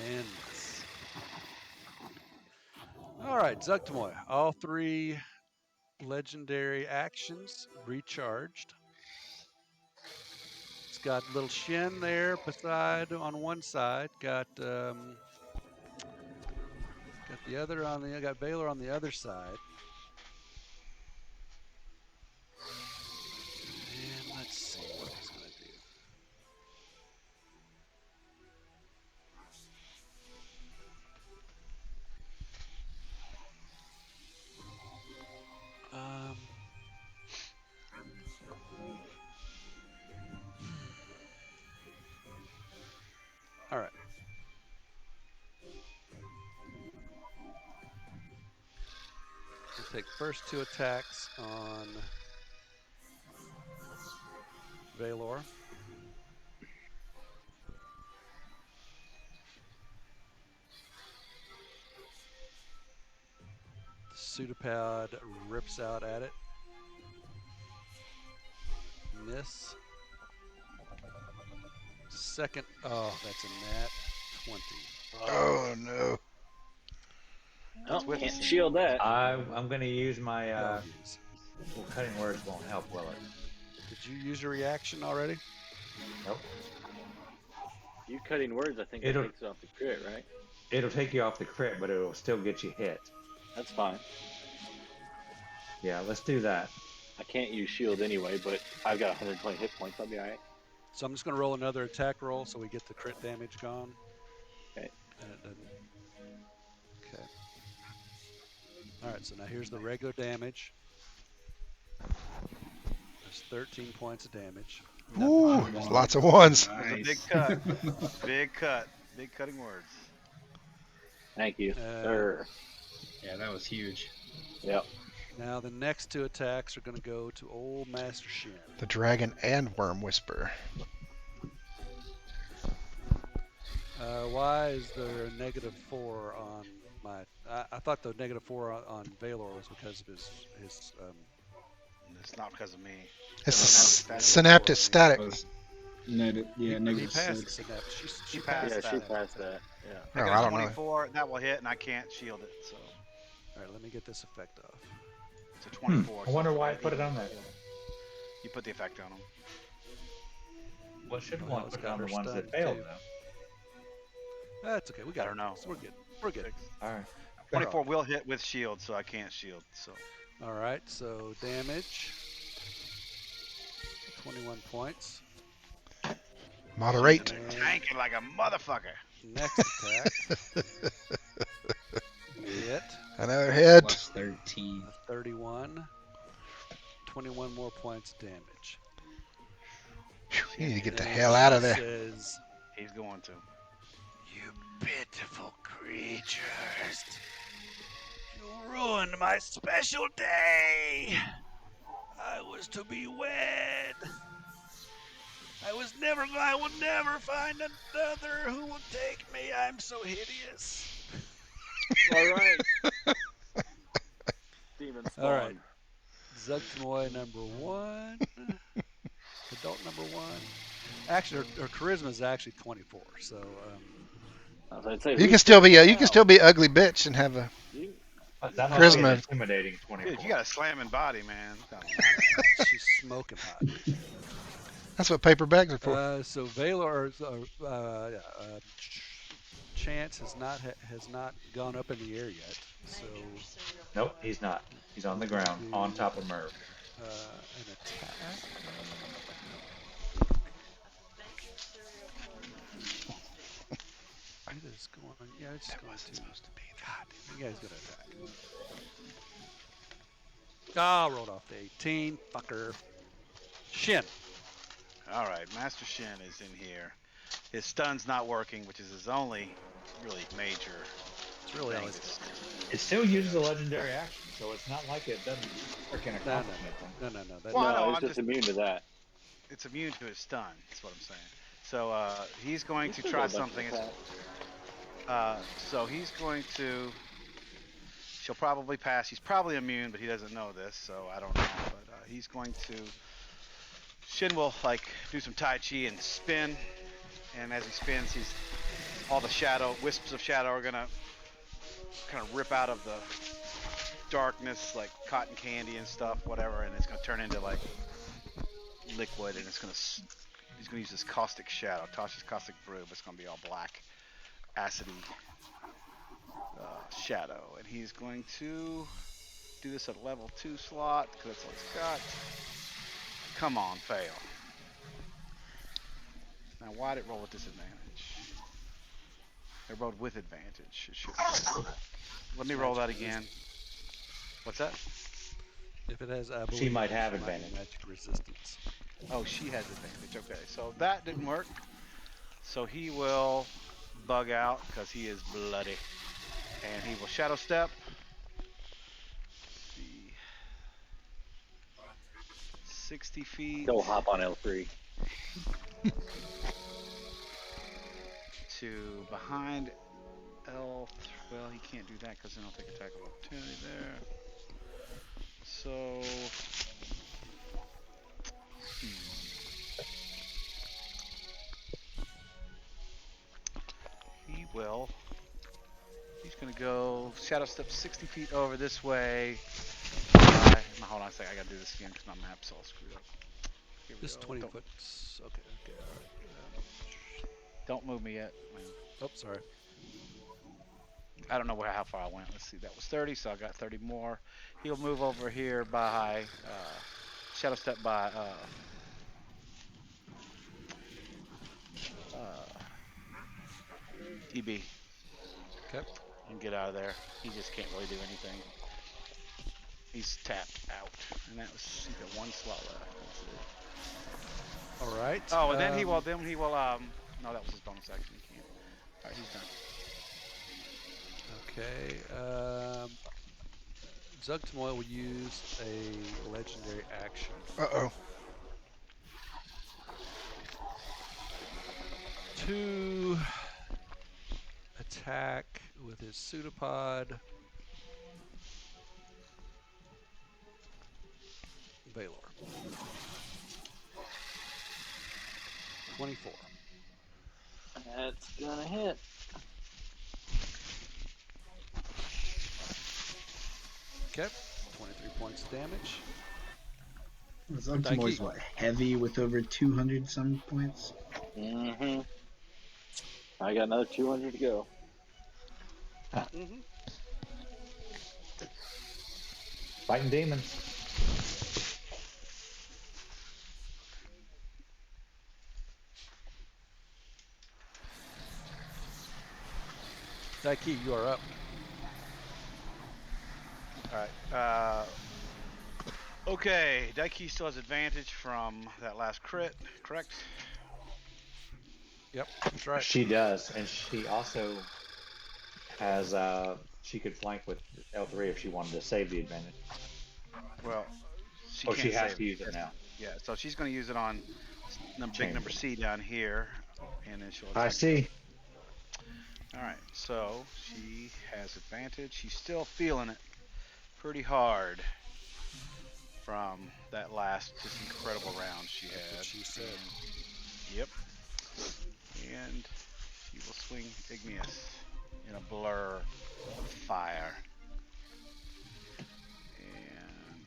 And miss. All right, Zuggtmoy. All 3 legendary actions recharged. It's got little Shin there beside on one side. Got the other on the. Got Vaylor on the other side. And let's see what he's going to do. All right. We'll take first 2 attacks on Vaylor. pseudopod rips out at it. Miss. Second. Oh, that's a nat 20. Oh no. Oh, with can't us. shield that. I'm gonna use my Oh, yes. well, cutting words won't help, will it? Did you use your reaction already? Nope. You cutting words, I think that It'll takes it off the crit, right? it'll take you off the crit, but it'll still get you hit. That's fine. Yeah, let's do that. I can't use shield anyway, but I've got 120 hit points. I'll be all right. So I'm just going to roll another attack roll so we get the crit damage gone. Okay. And it doesn't. Okay. All right, so now here's the regular damage. There's 13 points of damage. Ooh, there's lots of ones. That's a Nice. big cut. Big cut. Big cutting words. Thank you, Uh, sir. Yeah, that was huge. Yep. Now the next two attacks are going to go to old Master Shin. The dragon and worm whisper. Why is there a -4 on my? I thought the -4 on Vaylor was because of his It's not because of me. It's Synaptic synaptic static. Was negative, yeah, he negative passed 6. the synapse. She passed Yeah, passed she that. passed that. Yeah. I Oh, got I a don't know. 24. That will hit, and I can't shield it. So All right, let me get this effect off. it's a 24. I wonder so why I put it on there. You put the effect on them. Well, shouldn't Well, want it's to put it got on the her ones that stunned, failed, too. though. That's okay. We got I don't it. know. So we're good. We're good. All right. 24 will hit with shield, so I can't shield. So All right, so damage. 21 points. Moderate. And tanking like a motherfucker. next attack. Hit. Another hit. Plus 13. A 31. 21 more points of damage. Phew, you need to get the And hell out of she there. Says, He's going to. "You pitiful creatures. You ruined my special day. I was to be wed. I will never find another who will take me. I'm so hideous." All right. Demon spawn. All right. Zuggtmoy number 1. Adult number 1. Actually, her charisma is actually 24. So I'd say, You can still be ugly bitch and have a. That must be an Charisma. intimidating 24. Dude, you got a slamming body, man. she's smoking hot. That's what paper bags are for. So Vaylor, Chance has not gone up in the air yet. So Nope, he's not. He's on the ground, on top of Merv. an attack. It is going. Yeah, it's going to. Supposed to be. God, you guys gonna attack. Ah, rolled off the 18. Fucker. Shin. All right, Master Shin is in here. His stun's not working, which is his only really major It's really thing. always. It still uses a legendary action, so it's not like it doesn't freaking accomplish anything. No. That, Well, No, no, he's I'm just just- immune to that. It's immune to his stun. That's what I'm saying. So he's going He's to still try got a bunch of something. attacks. So he's going to. She'll probably pass. He's probably immune, but he doesn't know this, so I don't know. But he's going to. Shin will like do some Tai Chi and spin, and as he spins, all the wisps of shadow are gonna kind of rip out of the darkness like cotton candy and stuff, whatever, and it's gonna turn into like liquid, and he's gonna use this caustic shadow, Tasha's caustic brew, but it's gonna be all black, acidy shadow, and he's going to do this at level 2 slot because that's all he's got. Come on, fail. Now, why'd it roll with disadvantage? It rolled with advantage. It should. Let me roll that again. What's that? if it has, I She believe might have it might be advantage. magic resistance. Oh, she has advantage. Okay, so that didn't work. So he will bug out because he is bloody. And he will shadow step. Let's see. 60 feet Go hop on L3. to behind L. Well, he can't do that because then I'll take attack of opportunity there. So. He will. He's gonna go shadow step 60 feet over this way. Hold on a second. I gotta do this again because my map's all screwed up. Here we This go. 20 Don't, foot. Okay, all right. don't move me yet. Oh, sorry. I don't know how far I went. Let's see. That was 30, so I got 30 more. He'll move over here by shadow step by DB. Okay. And get out of there. He just can't really do anything. He's tapped out, and that was he got one slot left. That's it. All right. Oh, and then he will. Then he will. No, that was his bonus action. He can't. All right, he's done. Okay. Zuggtmoy will use a legendary action Uh-oh. to attack with his pseudopod Vaylor. 24. That's gonna hit. Okay. 23 points of damage. Zuggtmoy's what, heavy with over 200 some points? Mm-hmm. I got another 200 to go. Mm-hmm. Fighting demons. Daiki, you are up. All right. Okay. Daiki still has advantage from that last crit, correct? Yep, that's right. She does, and she also has she could flank with L3 if she wanted to save the advantage. Well, she Oh, can't she has save to it. use it now. Yeah, so she's going to use it on big number C down here, and then she'll attack. I see. All right, so she has advantage. She's still feeling it pretty hard from that last just incredible round she That's had. what she said. Yep. And she will swing Igneous in a blur of fire. And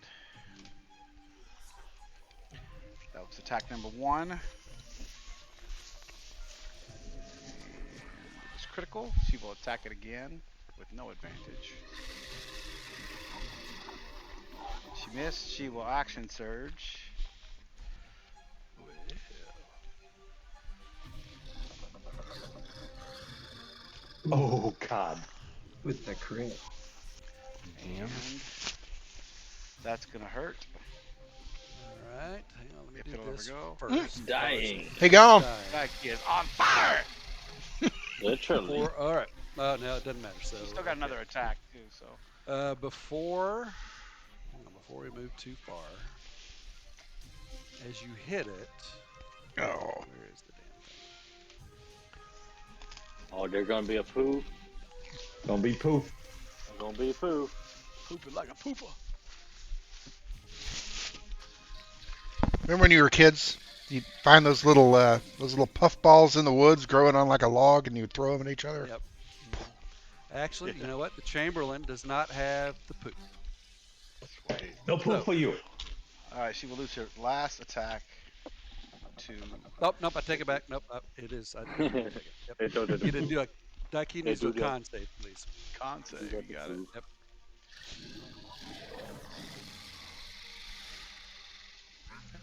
that was attack number 1. And it was critical. She will attack it again with no advantage. She missed. She will action surge. Oh God. With the crit. And that's going to hurt. All right. Hang on, let me If do it'll ever this go. first. Dying. Hey, gone. Dying. That is on fire. Literally. All right. No, it doesn't matter. So She's still got another attack too. So before we move too far, as you hit it, Oh. where is the damn thing? Oh, they're gonna be a poo. Don't be poof. They're gonna be a poo. pooping like a pooper. Remember when you were kids? You'd find those little puff balls in the woods growing on like a log, and you'd throw them at each other. Yep. Actually, you know what? The Chamberlain does not have the poop. No poof for you. All right, she will lose her last attack to. Nope. I take it back. Nope. It is. I didn't take it. Yep. They don't do the You didn't poo. do a. Daiki needs to do a con save, please. Con save. You got it. Yep.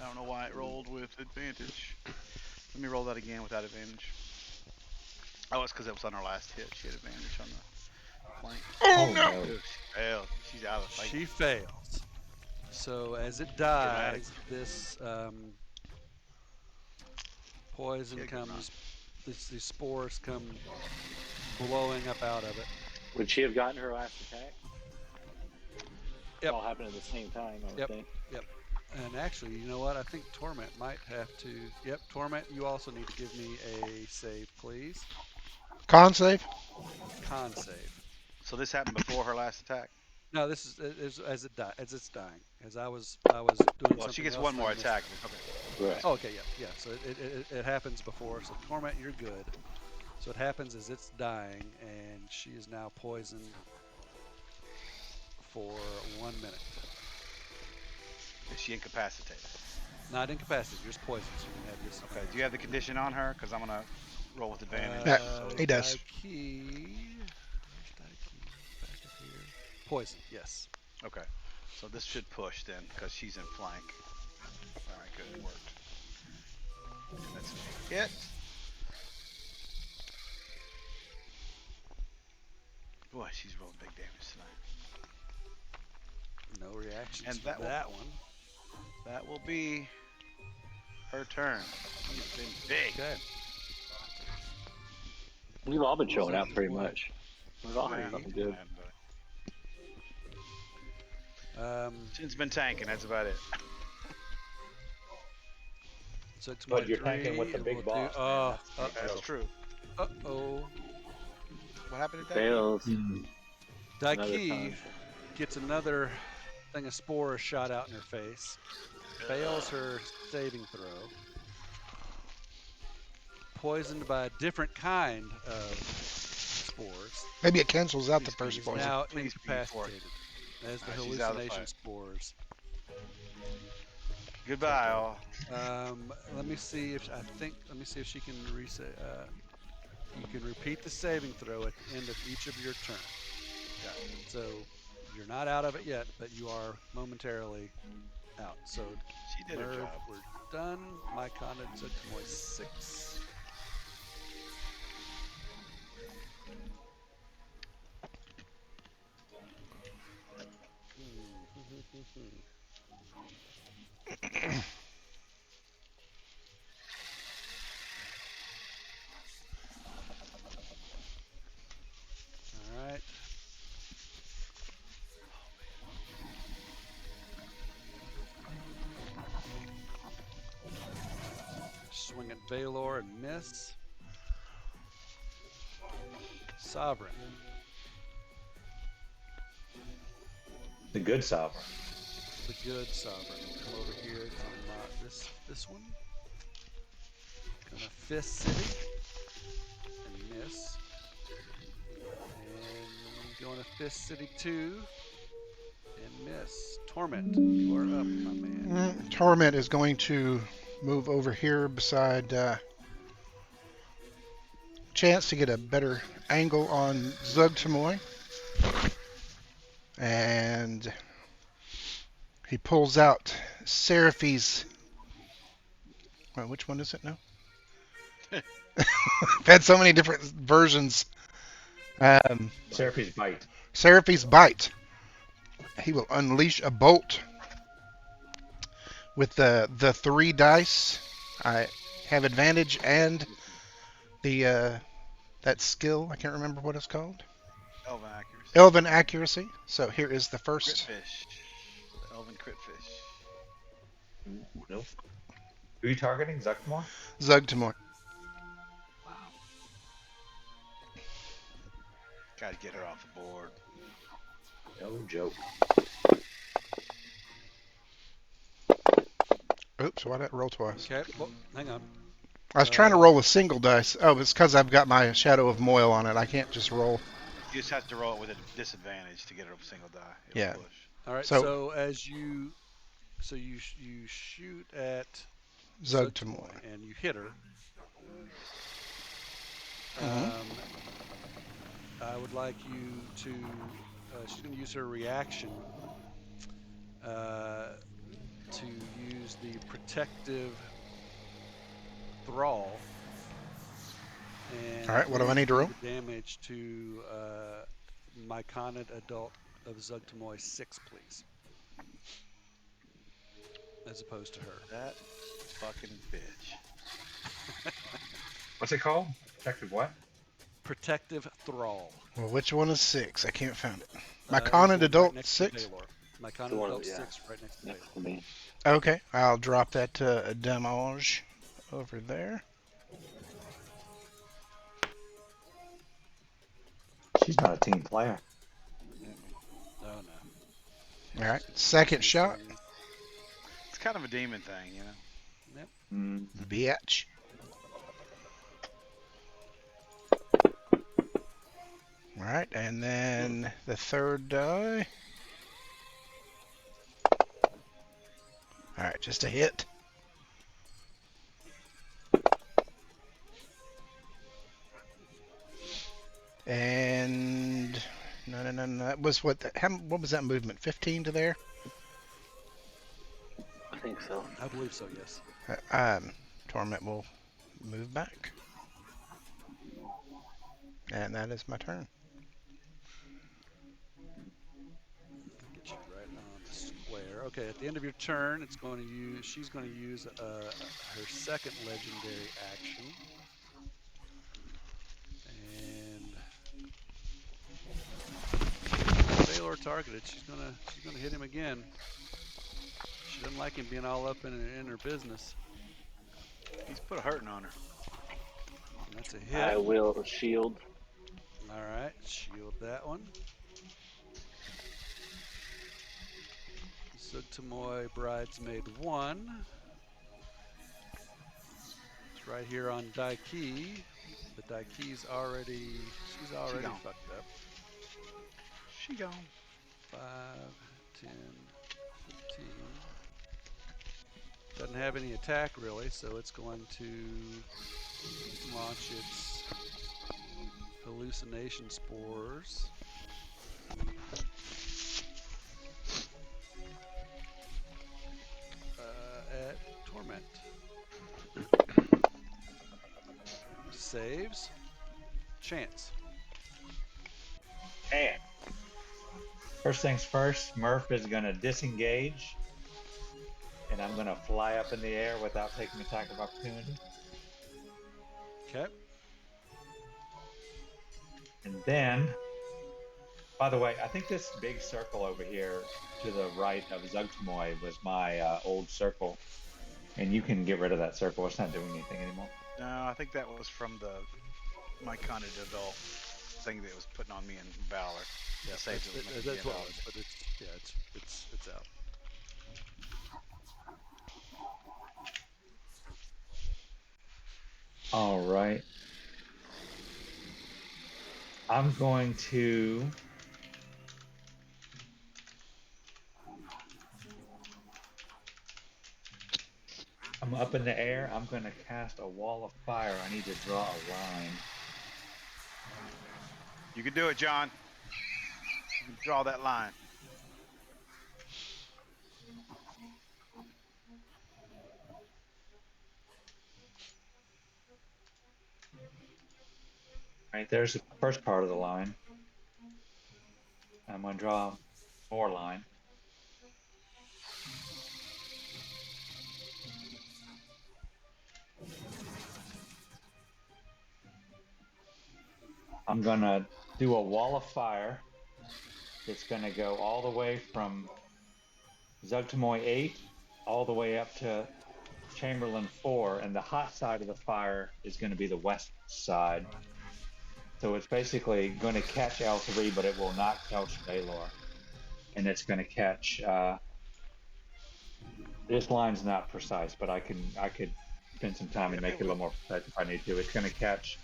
I don't know why it rolled with advantage. Let me roll that again without advantage. Oh, it's because it was on her last hit. She had advantage on the flank. Oh no! Ugh, she failed. She's out of the fight. She fails. So as it dies, this poison Yeah, good comes. These spores come blowing up out of it. Would she have gotten her last attack? Yep. It all happened at the same time, I would Yep. think. And actually, you know what? I think Torment might have to. Yep, Torment, you also need to give me a save, please. Con save? Con save. So this happened before her last attack. No, this is as it's dying. As I was doing Well, something she gets else one and I more missed attack. it. Okay. Right. Oh, okay, yeah. So it happens before. So Torment, you're good. So it happens as it's dying, and she is now poisoned for 1 minute. Is she incapacitated? Not incapacitated, you're just poisoned, so you can have this. Okay. Do you have the condition on her? Because I'm gonna roll with advantage. Yeah, So he does. Daiki. Where's Daiki? Back up here. Poison, yes. okay. So this should push then, because she's in flank. All right, good, it worked. And that's a hit. Boy, she's rolling big damage tonight. No reactions And for that that, will- one. That will be her turn. She's been big. Okay. We've all been showing out pretty Zuggtmoy. much. We've all had Yeah, something good. Shin's been tanking. That's about it. Zuggtmoy But you're 3 tanking with the big will boss, do. man. That's true. Uh-oh. What happened to that? Fails. Mm. Another Daiki time. gets another thing of spores shot out in her face. Fails her saving throw. Poisoned by a different kind of spores. Maybe it cancels out the Please, first please. poison. Now Please be for it. incapacitated. As the She's out of the hallucination fight. spores. Goodbye, all. Let me see if she can reset. You can repeat the saving throw at the end of each of your turns. So you're not out of it yet, but you are momentarily out. So She did her Merv, job. we're done. My Condon Zuggtmoy 6. All right. Swing at Vaylor and miss. Sovereign. The good sovereign. The good sovereign. Come over here to unlock this one. Gonna Fist City and miss. And going to Fist City 2 and miss. Torment, you are up, my man. Torment is going to move over here beside Chance to get a better angle on Zuggtmoy. And he pulls out Seraphi's. Well, which one is it now? I've had so many different versions. Seraphi's bite. Seraphi's Bite. He will unleash a bolt with the 3 dice. I have advantage and the that skill. I can't remember what it's called. Elven accuracy. Elven accuracy. So here is the first. Critfish. The elven critfish. Nope. Who are you targeting? Zuggtmoy? Zuggtmoy. Gotta get her off the board. No joke. Oops, why did I roll twice? Okay, well, hang on. I was trying to roll a single dice. Oh, it's because I've got my Shadow of Moil on it. I can't just roll. You just have to roll it with a disadvantage to get her a single die. It'll Yeah. push. All right, So- so as you shoot at Zuggtmoy. and you hit her. I would like you to. She's going to use her reaction to use the protective thrall. And All right, what do I need to roll? Damage to Myconid adult of Zuggtmoy 6, please. As opposed to her. That fucking bitch. What's it called? Protective what? Protective thrall. Well, which one is 6? I can't find it. The Myconid one adult right next to 6? Vaylor. Myconid The one adult that- yeah. 6 right next to Next Vaylor. to me. Okay, I'll drop that damage over there. She's not a team player. Oh no. All right, second shot. It's kind of a demon thing, you know. Yep. Bitch. All right, and then the third die. All right, just a hit. And no. That was what? What was that movement? 15 to there. I think so. I believe so. Yes. Torment will move back, and that is my turn. Get you right on the square. Okay, at the end of your turn, it's going to use. She's going to use her second legendary action, and Vaylor targeted. She's gonna hit him again. She doesn't like him being all up in her business. He's put a hurting on her. And that's a hit. I will shield. All right, shield that one. Zuggtmoy Bridesmaid 1. It's right here on Daiki. The Daiki's already, she's already fucked up. She gone. 5, 10, 15. Doesn't have any attack really, so it's going to launch its hallucination spores. At Torment. Saves. Chance. And first things first, Murph is going to disengage. And I'm going to fly up in the air without taking attack of opportunity. Okay. And then, by the way, I think this big circle over here to the right of Zuggtmoy was my old circle. And you can get rid of that circle. It's not doing anything anymore. No, I think that was from my kind of adult thing that it was putting on me in Vaylor. Yeah, that's what it was, but it's out. All right. I'm going to I'm up in the air. I'm going to cast a wall of fire. I need to draw a line. You can do it, John. You can draw that line. Right, there's the first part of the line. I'm going to draw more line. I'm going to do a wall of fire. It's going to go all the way from Zuggtmoy 8 all the way up to Chamberlain 4, and the hot side of the fire is going to be the west side. So it's basically going to catch L3, but it will not catch Vaylor. And it's going to catch. This line's not precise, but I could spend some time and make it a little more precise if I need to. It's going to catch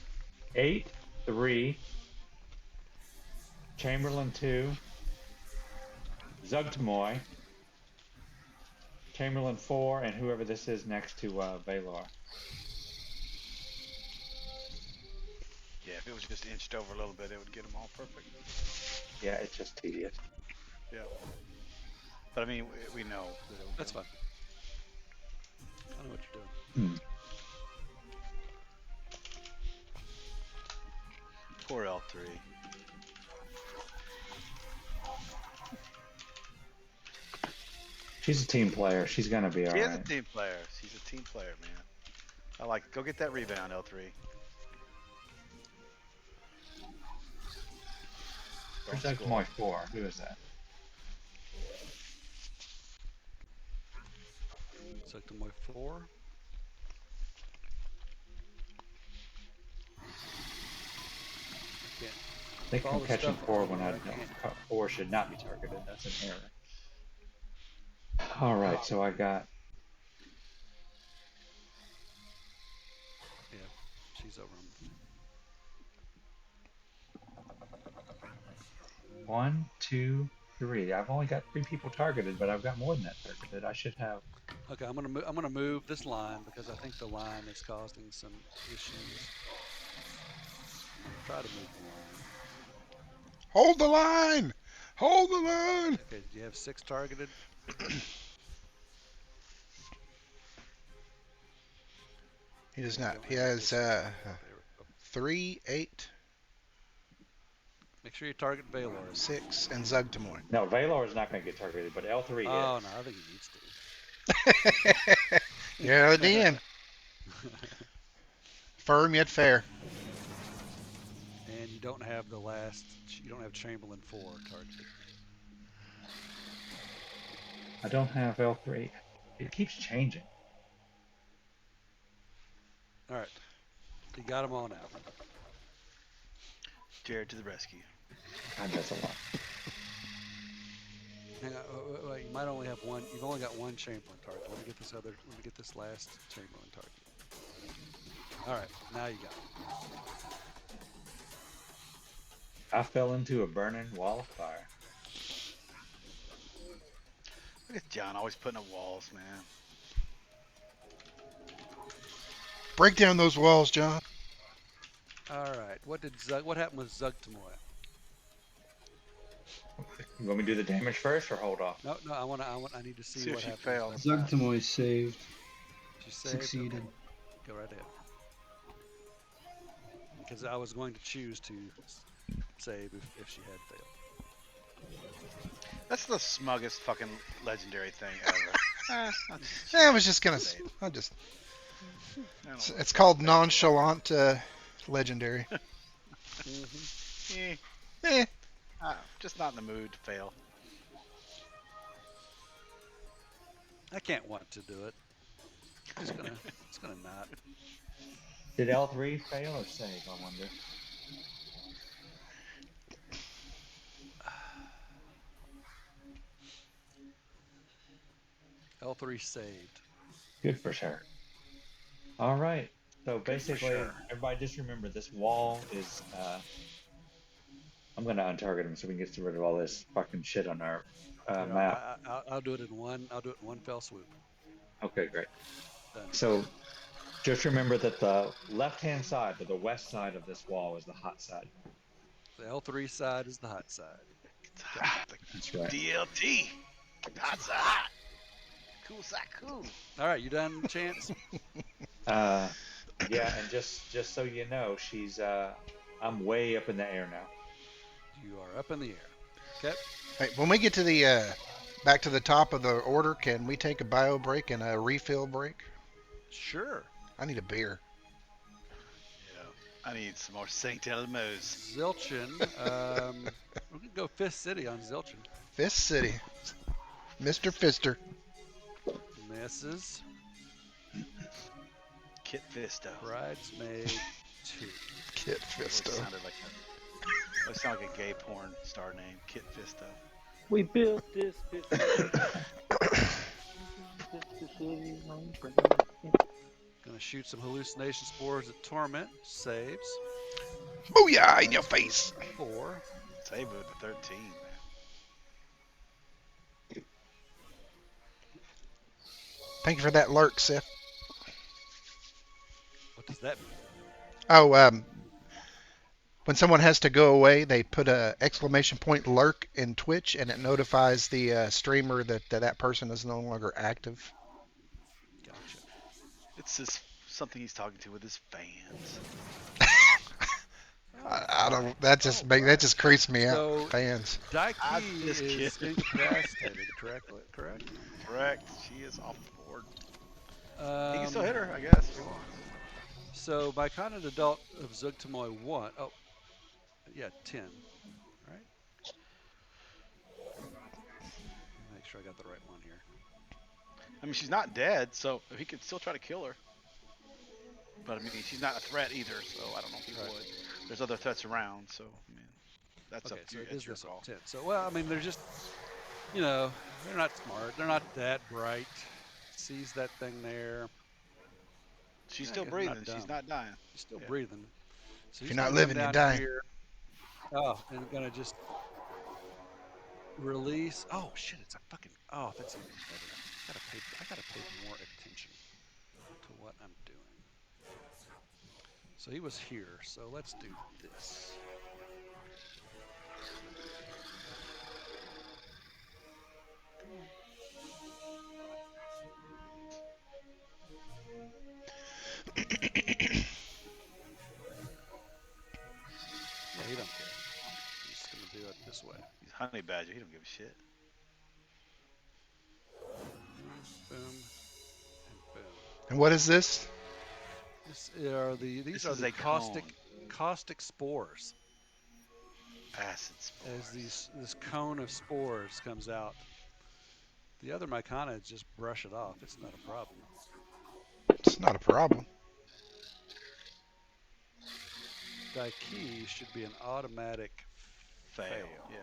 8, 3, Chamberlain 2, Zuggtmoy, Chamberlain 4, and whoever this is next to Vaylor. Yeah, if it was just inched over a little bit, it would get them all perfect. Yeah, it's just tedious. Yeah. But I mean, we know that That's fine. I know what you're doing. Poor L3. She's a team player. She's going to be all right. She is a team player. She's a team player, man. I like it. Go get that rebound, L3. Where's Zuggtmoy 4? Who is that? Zuggtmoy 4. I think I'm catching 4 when I don't. 4 should not be targeted. That's an error. All right, so I got Yeah, she's over on. 1, 2, 3. I've only got 3 people targeted, but I've got more than that targeted. I should have. Okay, I'm gonna move this line because I think the line is causing some issues. I'm gonna try to move the line. Hold the line! Hold the line! Okay, do you have 6 targeted? He does You not. don't He have has Abyssmals. There we go. 3, 8, Make sure you target Vaylor. 6, and Zuggtmoy. No, Vaylor is not going to get targeted, but L3 Oh is. no, I think he needs to. Yeah, Dan. Firm yet fair. And you don't have the last. You don't have Chamberlain 4 targeted. I don't have L3. It keeps changing. All right, you got them all now. Jared to the rescue. God, that's a lot. Hang on, wait, you might only have one. You've only got one Chamberlain target. Let me get this other. Let me get this last Chamberlain target. All right, now you got it. I fell into a burning wall of fire. Look at John always putting up walls, man. Break down those walls, John. All right, what happened with Zuggtmoy? You want me to do the damage first or hold off? No, I need to see See if what she happened. failed. Zuggtmoy saved. She saved. Succeeded. Okay. Go right ahead. Because I was going to choose to save if she had failed. That's the smuggest fucking legendary thing ever. I was just gonna. I just. It's called nonchalant legendary. Eh, just not in the mood to fail. I can't want to do it. It's gonna not. Did L3 fail or save, I wonder? L3 saved. Good for sure. All right. So basically, everybody just remember this wall is. I'm going to untarget him so we can get rid of all this fucking shit on our map. I'll do it in one. I'll do it in one fell swoop. Okay, great. Done. So just remember that the left-hand side, or the west side of this wall, is the hot side. The L3 side is the hot side. It's hot. That's right. DLT. Hot side hot. Cool side cool. All right, you done, Chance? Yeah, and just so you know, she's I'm way up in the air now. You are up in the air. Okay. Hey, when we get to the back to the top of the order, can we take a bio break and a refill break? Sure. I need a beer. Yeah. I need some more St. Elmo's. Zilchin. We're gonna go Fifth City on Zilchin. Fist City. Mr. Fister. Misses. Kit Fisto. Bridesmaid 2. Kit It Fisto. sounded like a gay porn star name. Kit Fisto. We built this. Gonna shoot some hallucination spores at Torment. Saves. Booyah in your face. 4. Save it with the 13, man. Thank you for that lurk, Sif. What does that mean? Oh, when someone has to go away, they put a exclamation point lurk in Twitch, and it notifies the streamer that person is no longer active. Gotcha. It's just something he's talking to with his fans. I don't. That just creeps me So, out. Fans. I'm Daiki just is kidding. incapacitated, correct? Correct. She is off the board. He Um, can still hit her, I guess, if he wants. So, by content adult of Zuggtmoy 1. Oh, yeah, 10. Right? Make sure I got the right one here. I mean, she's not dead, so he could still try to kill her. But I mean, she's not a threat either, so I don't know if he would. There's other threats around, so I mean, that's Okay, up to so you. it is That's your this one, call. 10. So, well, I mean, there's just, you know, They're not smart. They're not that bright. Sees that thing there. She's I still guess they're breathing. She's dumb. not dying. She's still Yeah. breathing. So If he's you're not gonna come living, you're down dying. here. Oh, and gonna just release. Oh shit! It's a fucking. Oh, that's even better. I gotta pay more attention to what I'm doing. So he was here. So let's do this. Yeah, he don't care. He's just gonna do it this way. He's honey badger. He don't give a shit. Boom, and boom. And what is this? These are This the is a caustic spores. Acid spores. As this cone of spores comes out, the other myconids just brush it off. It's not a problem. It's not a problem. Daiki should be an automatic Fail. fail. Yeah.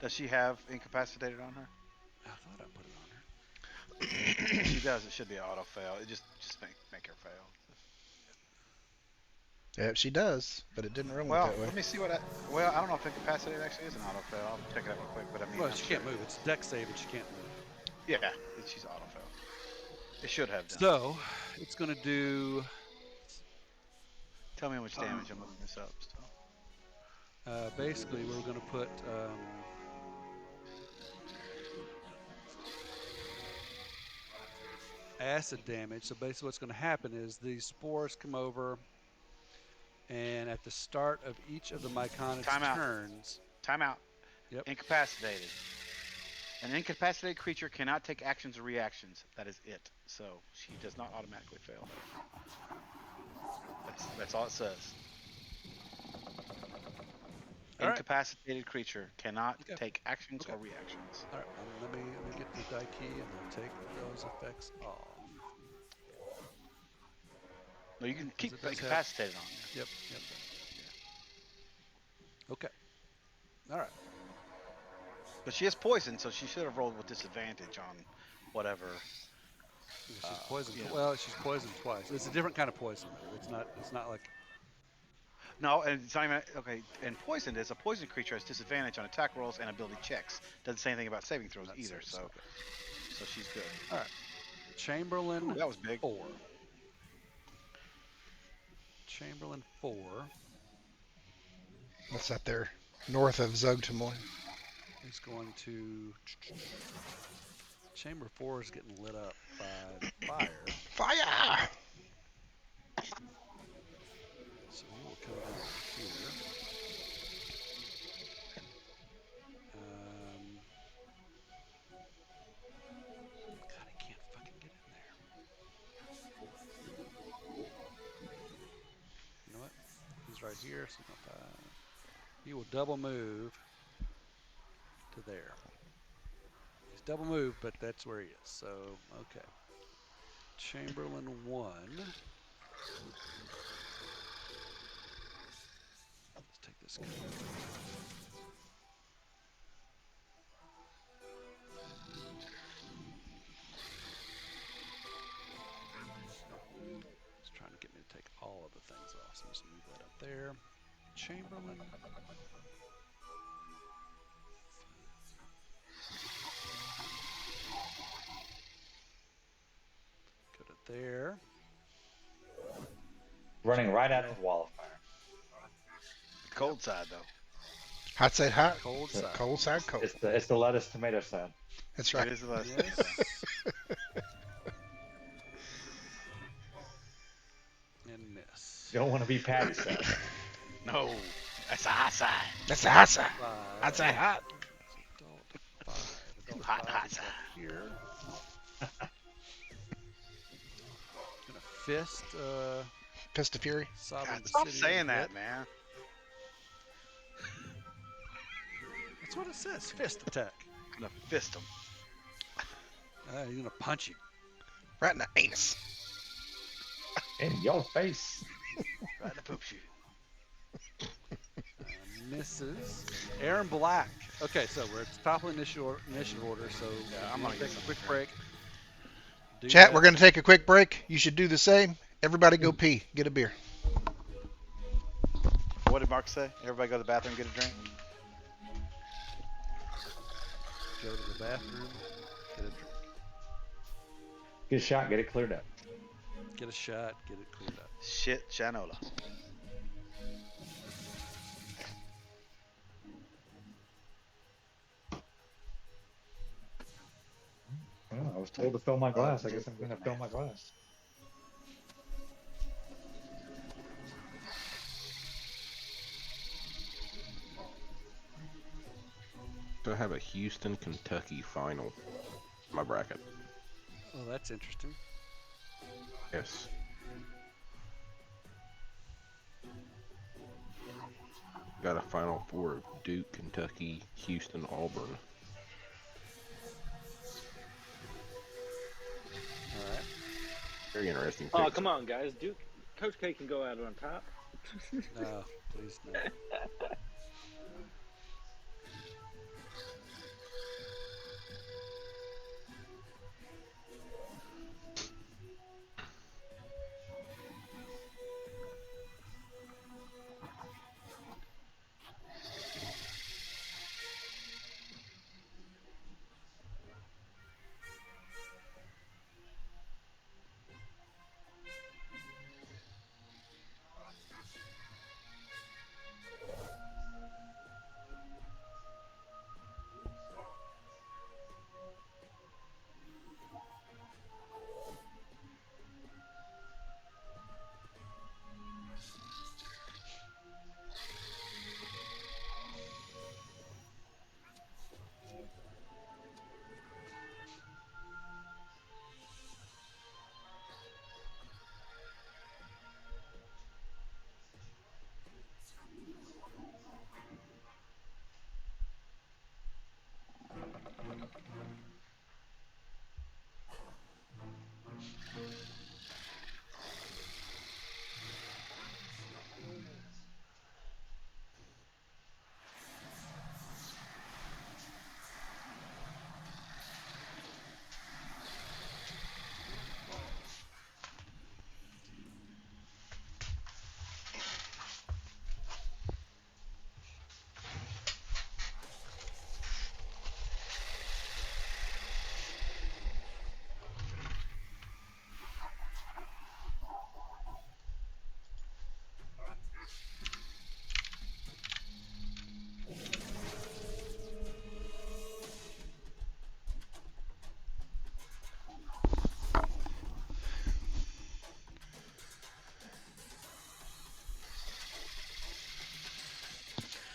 Does she have incapacitated on her? I thought I put it on her. If she does, it should be an auto fail. It just make her fail. Yeah, she does, but it didn't roll Well, that way. let me see what I. Well, I don't know if incapacitated actually is an auto fail. I'll check it out real quick. But I mean, Well, I'm she sure- can't move. It's a deck save, and she can't move. Yeah, she's auto fail. It should have done. So it's going to do. Tell me how much damage I'm looking this up. So. Basically, we're going to put. Acid damage. So basically, what's going to happen is these spores come over, and at the start of each of the myconids' Time out. turns. Time out. Yep. Incapacitated. An incapacitated creature cannot take actions or reactions. That is it. So she does not automatically fail. That's all it says. All right. Incapacitated creature cannot Okay. take actions Okay. or reactions. All right, let me get the Daiki and we'll take those effects off. No, you can keep it does have- incapacitated on. Yep. Okay. All right. But she is poisoned, so she should have rolled with disadvantage on whatever. She's poisoned. yeah. Well, she's poisoned twice. It's a different kind of poison. It's not like. No, and it's not even okay. And poisoned is a poison creature has disadvantage on attack rolls and ability checks. Doesn't say anything about saving throws Not either. saves, So, okay. so she's good. All right. Chamberlain. Ooh, that was big. 4. Chamberlain 4. What's up there? North of Zuggtmoy. Is going to. Chamber 4 is getting lit up by fire. Fire! So we will come down here. God, I can't fucking get in there. You know what? He's right here, so he will double move to there. He's double moved, but that's where he is. So, okay. Chamberlain 1. Let's take this guy. It's trying to get me to take all of the things off, so I'm just move that up there. Chamberlain. Go to there. Running right out of the wall of fire. The cold side though. Hot side hot. Cold side. Cold side cold. It's the lettuce tomato side. That's right. It is the last. Yes. And miss. You don't want to be Patty side. No, that's the hot side. That's the hot side. 5. Hot side hot. Adult 5. Adult Hot, 5 hot is side. up here. Gonna fist Fist of Fury. Sovereign God, stop Basidian saying that, hit. man. That's what it says. Fist attack. I'm gonna fist him. You're gonna punch him. Right in the anus. In your face. Right in the poop shoot. Misses. Aaron Black Okay, so we're at the top of the initiative order, so Yeah, I'm we'll gonna get take a something quick to drink. break. Do Chat, that. we're going to take a quick break. You should do the same. Everybody go pee. Get a beer. What did Mark say? Everybody go to the bathroom, get a drink. Go to the bathroom, get a drink, Get a shot, get it cleared up. get a shot, get it cleared up. Shit, Shanola. Well, I was told to fill my glass. I guess I'm going to fill my glass. So I have a Houston, Kentucky final. My bracket. Oh, that's interesting. Yes. Got a final four of Duke, Kentucky, Houston, Auburn. All right. Very interesting. Oh, picks. come on, guys. Duke, Coach K can go out on top. No, please no.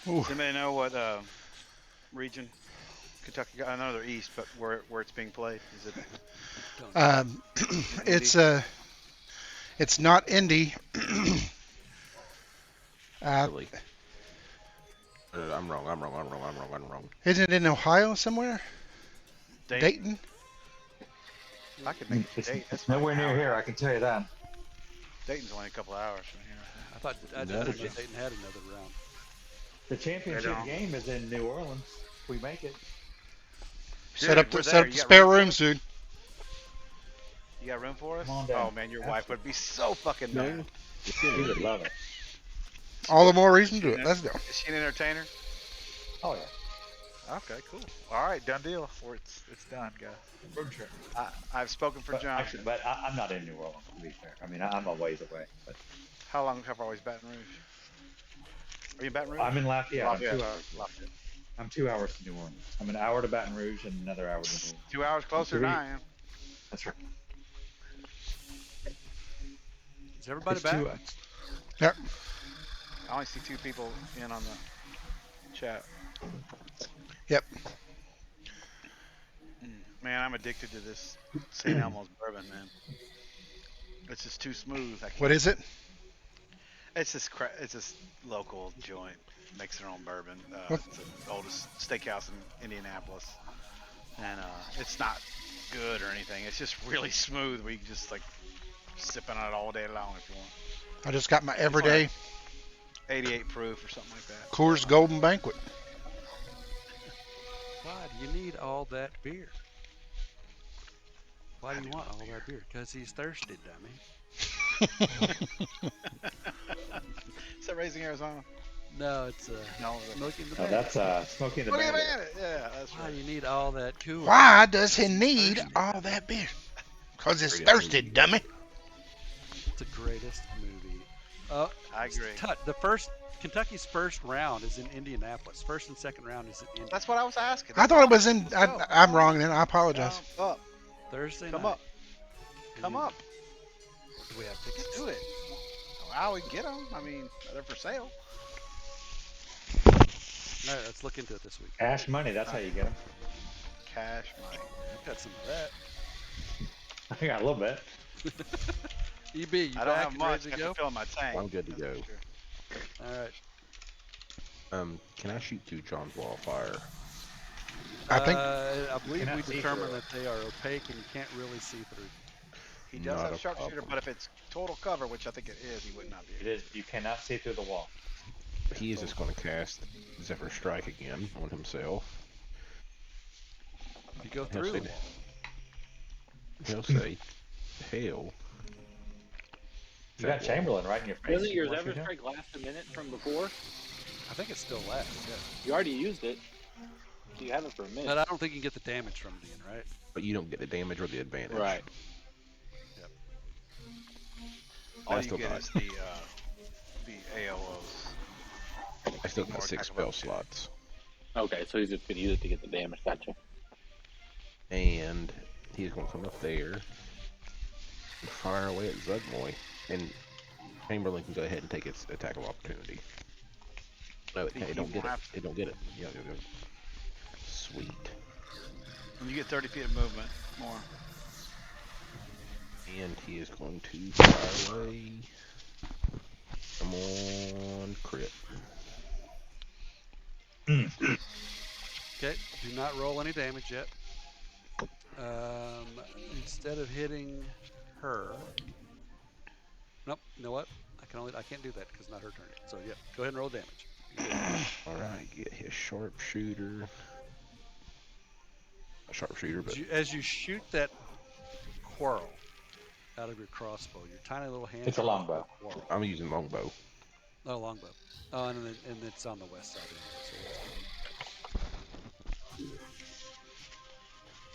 Ooh. Does anybody know what region Kentucky got? I know they're east, but where it's being played? Is it? Don't know. It's not Indy. Really. I'm wrong. I'm wrong. Isn't it in Ohio somewhere? Dayton? I could make it to Dayton. It's nowhere near here, I can tell you that. Dayton's only a couple hours from here. I didn't know Dayton had another round. The championship game is in New Orleans. If we make it. Set up the You got spare room room soon. You got room for us? Come on down. Oh man, your wife would be so fucking mad. She would love it. All the more reason to do it. Let's go. Is she an entertainer? Oh yeah. Okay, cool. All right, done deal. It's done, guys. Road trip. I've spoken for But John. actually, but I'm not in New Orleans, to be fair. I mean, I'm a ways away. But How far away is Baton Rouge? Are you in Baton Rouge? I'm in Lafayette. Lafayette. I'm 2 hours. Lafayette. I'm 2 hours to New Orleans. I'm an hour to Baton Rouge and another hour to New Orleans. 2 hours closer than I am. That's right. Is everybody It's back? 2 hours. Yep. I only see 2 people in on the chat. Yep. Man, I'm addicted to this St. Elmo's bourbon, man. It's just too smooth. What is it? It's this local joint. Makes their own bourbon. What? It's the oldest steakhouse in Indianapolis, and it's not good or anything. It's just really smooth. We can just like sipping on it all day long if you want. I just got my everyday 88 proof or something like that. Coors Golden Banquet. Why do you need all that beer? Why do you want all that beer? Because he's thirsty, dummy. Is that Raising Arizona? No, it's No, Smoking the Oh, Bandit. that's Smoking the Look at Bandit. that! Yeah, that's Why right. do you need all that Kool-Aid? Why does he Because he's need thirsty. all that beer? Because it's Pretty thirsty, movie. dummy. It's the greatest movie. I agree. Kentucky's first round is in Indianapolis. First and second round is in Indy. That's what I was asking. I thought it was in. Let's go. I'm wrong then. I apologize. Up. Thursday Come night. up. Come up. Do we have tickets? Let's do it. Wow, we can get them. I mean, they're for sale. All right, let's look into it this week. Cash money, that's how you get them. Cash money. I've got some of that. I got a little bit. EB, you I don't back have and much. ready to Got go? to fill in my tank. I'm good to That's go. for sure. All right. Can I shoot 2 John's Wildfire? I think- I believe Cannot we see determined through that they are opaque and you can't really see through. He does Not have a sharpshooter, problem. but if it's total cover, which I think it is, he would not be. It is. You cannot see through the wall. He is just going to cast Zephyr Strike again on himself. If you go He'll through say, the wall. he'll say, hell. You got Chamberlain right in your face. Doesn't your You want Zephyr to shoot him? Strike last a minute from before? I think it still lasts, yeah. You already used it. You have it for a minute. But I don't think you can get the damage from it again, right? But you don't get the damage or the advantage. Right. All I you still get got is the AOOs. I still More got 6 attack spell level 2. slots. Okay, so he's just gonna use it to get the damage. Gotcha. And he's going to come up there and fire away at Zuggtmoy. And Chamberlain can go ahead and take its attack of opportunity. No, it, He it don't won't get it. have to. It don't get it. Yeah, yeah, yeah. Sweet. And you get 30 feet of movement more. And he is going to fire away. Come on, crit. Okay, do not roll any damage yet. Instead of hitting her, nope. You know what? I can't do that because it's not her turn yet. So yeah, go ahead and roll damage. Alright, get his sharpshooter. A sharpshooter, but As you shoot that quarrel out of your crossbow, your tiny little hand. It's a longbow. I'm using longbow. Oh, longbow. Oh, and it's on the west side. So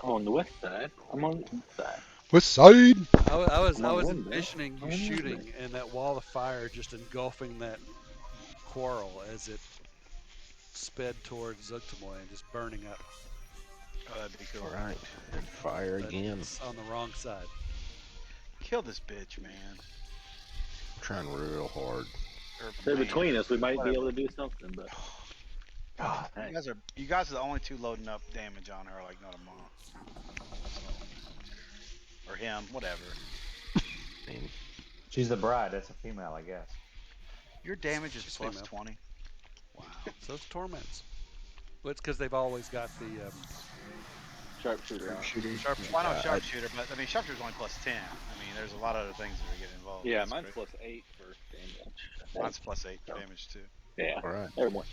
On the west side. I'm on the east side. West side. I was One there. envisioning you One shooting there. and that wall of fire just engulfing that quarrel as it sped towards Zuggtmoy and just burning up. Oh, that'd be cool. Alright, and fire But again. it's on the wrong side. Kill this bitch, man. I'm trying real hard. Or They're man. between us. We might be Whatever. able to do something, but God, You guys are the only two loading up damage on her like not a month. Or him, whatever. I mean, She's the bride. That's a female, I guess. Your damage is She's plus female. 20. Wow. So it's torments. Well, it's because they've always got the sharpshooter out. sharpshooter. Well, I know I- sharpshooter, but I mean sharpshooter's only plus 10. I mean, there's a lot of other things that are getting involved. Yeah, That's mine's great. plus 8 for damage. Mine's plus 8 for damage too. Yeah, alright. everyone.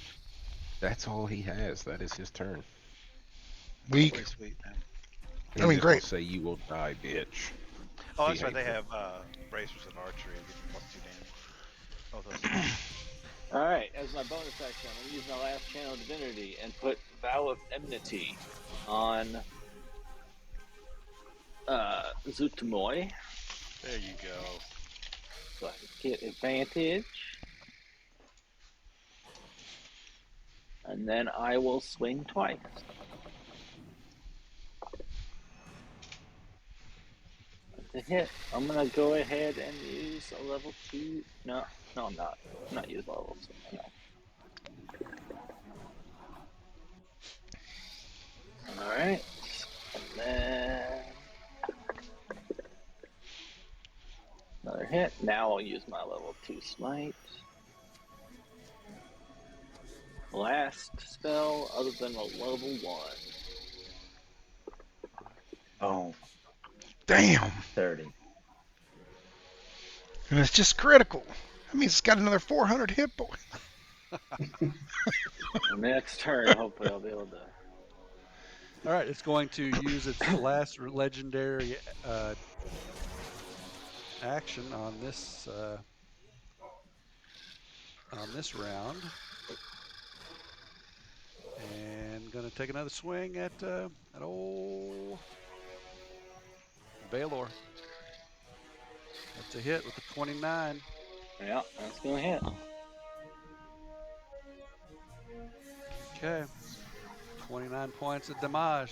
That's all he has. That is his turn. Weak. Pretty sweet, man. I mean, He's gonna great. Say you will die, bitch. Oh, He that's right. They hates have bracers and archery. Give them plus 2 damage. Both of those. All right, as my bonus action, I'm gonna use my last channel divinity and put Vow of Enmity on Zuggtmoy, There you go. so I can get advantage. And then I will swing twice. That's a hit. I'm gonna go ahead and use a level 2. No, I'm not. I'm not using level 2. No. Alright. And then another hit. Now I'll use my level 2 smite. Last spell other than a level 1. Oh, Damn. 30. And it's just critical. That means it's got another 400 hit points. Next turn, hopefully I'll be able to All right, it's going to use its last legendary action on this round, and going to take another swing at old Vaylor. That's a hit with the 29. Yeah, that's gonna hit. Okay, 29 points of damage.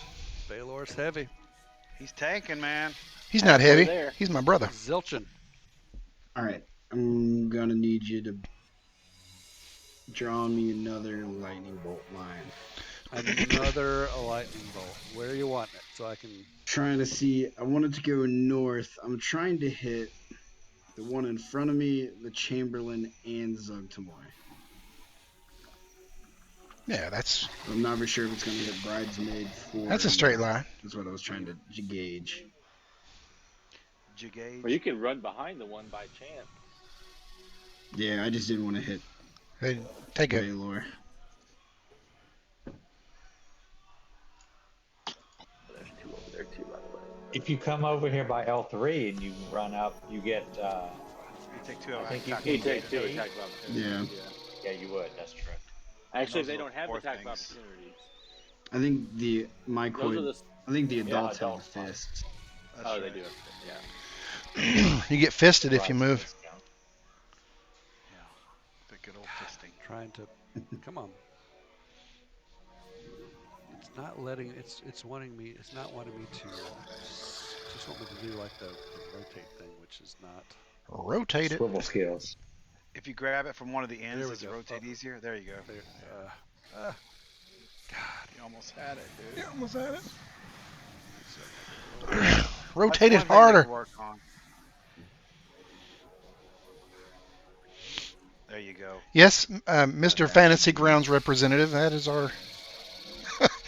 Vaylor's heavy. He's tanking, man. He's not Halfway heavy. there. He's my brother. Zilchin. All right, I'm gonna need you to draw me another lightning bolt line. Another lightning bolt. Where are you wanting it? So I can. Trying to see. I wanted to go north. I'm trying to hit the one in front of me, the Chamberlain, and Zuggtmoy. Yeah, that's I'm not for sure if it's gonna hit Bridesmaid 4. a straight line. That's what I was trying to gauge. Jigage. Well, you can run behind the one by chance. Yeah, I just didn't want to hit Hey, take it. Vaylor. There's two over there too, by the way. If you come over here by L3 and you run up, you get. You take 2 I of think you attack. He can takes get two 8. attack of opportunity. Yeah. Yeah, you would. That's true. Actually, Those they are don't have four attack of things. opportunities. I think the Those are the. I think the adults have the adults have. fists. That's Oh, they right. do. Yeah. You get fisted if you move. Discount. Yeah. The good old fisting. Trying to. Come on. It's not letting. It's wanting me. It's not wanting me to. Just want me to do like the rotate thing, which is not. Rotate it. Swivel skills. If you grab it from one of the ends, There we does it go. rotate easier? There you go. There, God, you almost had it, dude. Almost had it. That's Rotate it one thing to harder. work on. There you go. Yes, Mr. Fantasy Grounds representative. That is our.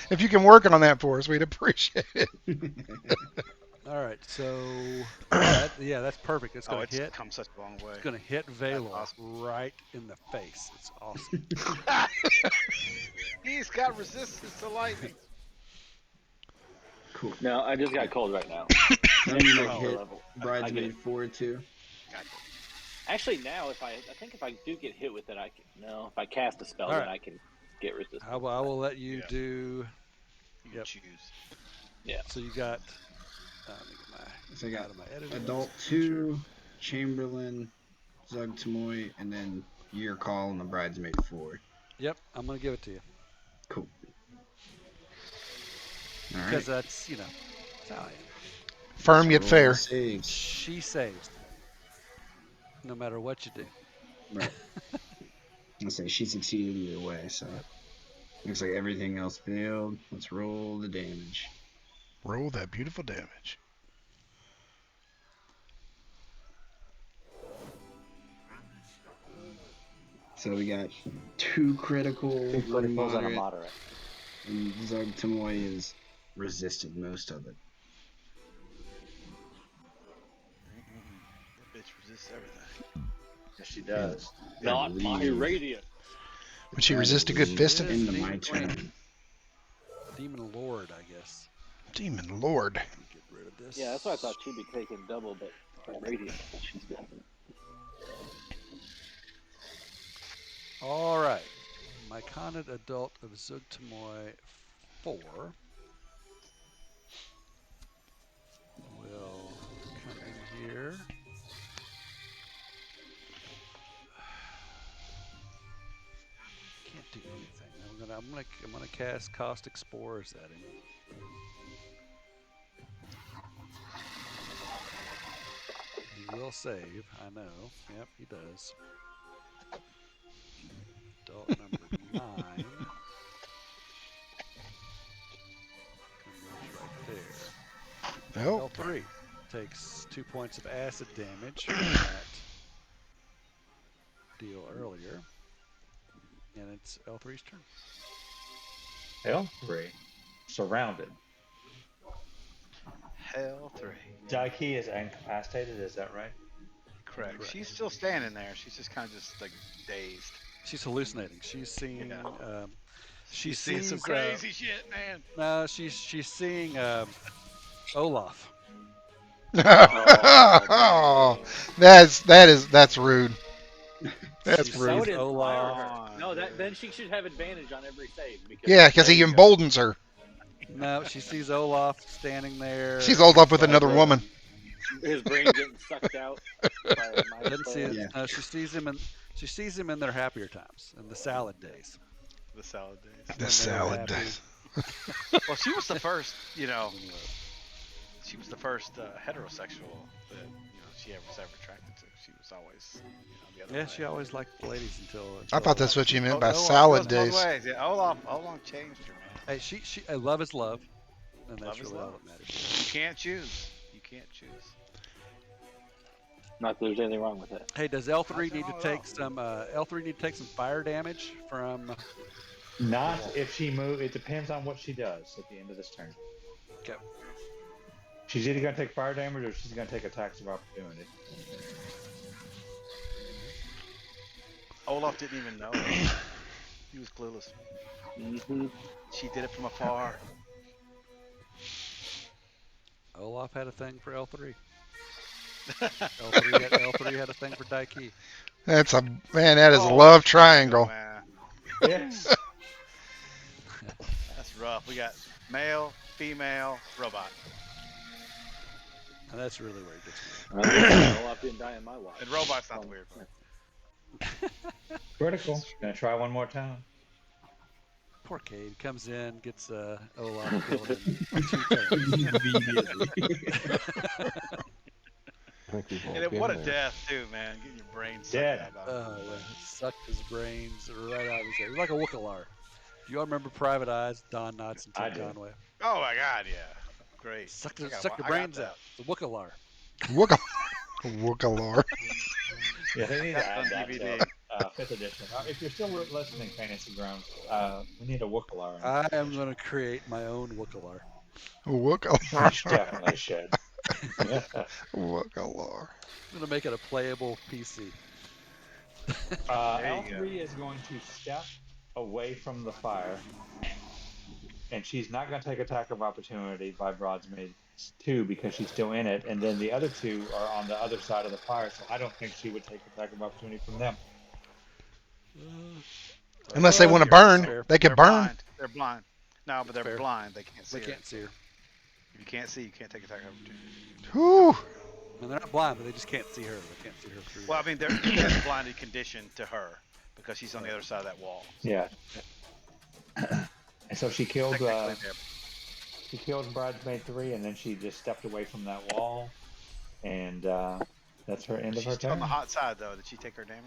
If you can work on that for us, we'd appreciate it. All right, so yeah, that's perfect. It's Oh, gonna it's hit. come such a long way. It's gonna hit Vaylor awesome. right in the face. It's awesome. He's got resistance to lightning. Cool. No, I just got cold right now. That means I Power hit level. Bridesmaid 4 too. Actually, now I think if I do get hit with it, I can. No, if I cast a spell, All then right. I can get resistance. I will let you Yeah. do. You Yep. choose. Yeah. So you got. Let me get my. So I got out of my editor. Adult 2, Chamberlain, Zuggtmoy, and then your call and the Bridesmaid 4. Yep, I'm gonna give it to you Cool. All right. because that's that's how I am. Firm yet Roll fair. Saves. She saves. No matter what you do. Right. I say she succeeded either way, so looks like everything else failed. Let's roll the damage. Roll that beautiful damage. So we got 2 critical, 1 Criticals and a moderate, moderate. and Zuggtmoy is resisted most of it. That bitch resists everything. Yes, she does. Not my Leave. radiant. Would she resist a good fisting? Into my turn. Demon Lord, I guess. Demon Lord. Get rid of this. Yeah, that's why I thought she'd be taking double, but her radiant, she's definitely. All right. Myconid adult of Zuggtmoy 4 will come in here. Can't do anything. I'm gonna cast Caustic Spores at him. He will save, I know. Yep, he does. Adult number 9. Comes right there. Oh, L3 takes 2 points of acid damage from that deal earlier. And it's L3's turn. L3. Surrounded. Hell 3. Daiki is incapacitated, is that right? Correct. Correct. She's still standing there. She's just kind of just like dazed. She's hallucinating. She's seeing Yeah. She seeing sees some crazy shit, man. No, she's seeing Olaf. Oh, that's rude. That's She That rude. would sees inspire Olaf. her. on, No, dude. then she should have advantage on every save because Yeah, because There he you go. emboldens her. No, she sees Olaf standing there. She's old up with Like another woman. his brain getting sucked out by a mind Doesn't see flayer. it. Yeah. No, she sees him in their happier times, in the salad days. The salad days. The When they were salad happy. days. Well, she was the first, she was the first heterosexual that she was ever attracted to. She was always, the other Yeah, way. she always liked the ladies until. I thought that's what you meant by Olaf salad goes both days. ways. Yeah, Olaf changed her, man. Hey, love is love, and Love that's is really all love. that matters. You can't choose. You can't choose. Not that there's anything wrong with that. Hey, does L3 Nothing need to wrong at take all. some fire damage from? Not if she move. It depends on what she does at the end of this turn. Okay. She's either going to take fire damage or she's going to take attacks of opportunity. Olaf didn't even know. He was clueless. Mm-hmm. She did it from afar. Olaf had a thing for L3. L3 had a thing for Daiki. That's that is a Oh, love triangle. man. Yes. That's rough. We got male, female, robot. And that's really where it gets Olaf didn't die in my watch. And robot's not the weird part. Critical. Gonna try one more time. Poor Cade comes in, gets Olaf killed in 2 turns. I think we've all And been what a there. death, too, man. Getting your brain sucked Dead. out of it. Sucked his brains right out of his head. He's like a Wookalar. Do you all remember Private Eyes, Don Knotts, and I Tim do. Conway? Oh, my God, yeah. Great. Sucked I your got brains that. out. It's a Wookalar. Wookalor. Yeah, they need to That's add on that DVD. to 5th edition. If you're still listening, Fantasy Grounds, we need a Wookalar. I am going to create my own Wookalar. You Wookalor. definitely should. Wookalor. I'm going to make it a playable PC. There you L3 is going to step away from the fire, and she's not going to take attack of opportunity by Broadsmaid 2 because she's still in it, and then the other 2 are on the other side of the fire, so I don't think she would take attack of opportunity from them. Unless they want to Fair. burn, they They're could burn. blind. They're blind. No, but they're Fair. blind. They can't see They her. can't see her. If you can't see, you can't take attack opportunity. Whew. I mean, they're not blind, but they just can't see her. They can't see her through. Well, I mean, there's a blinded condition to her because she's on the other side of that wall. Yeah. And so she killed Technically, they're- she killed Bridesmaid 3, and then she just stepped away from that wall, and that's her end of her She's still on turn. the hot side, though. Did she take her damage?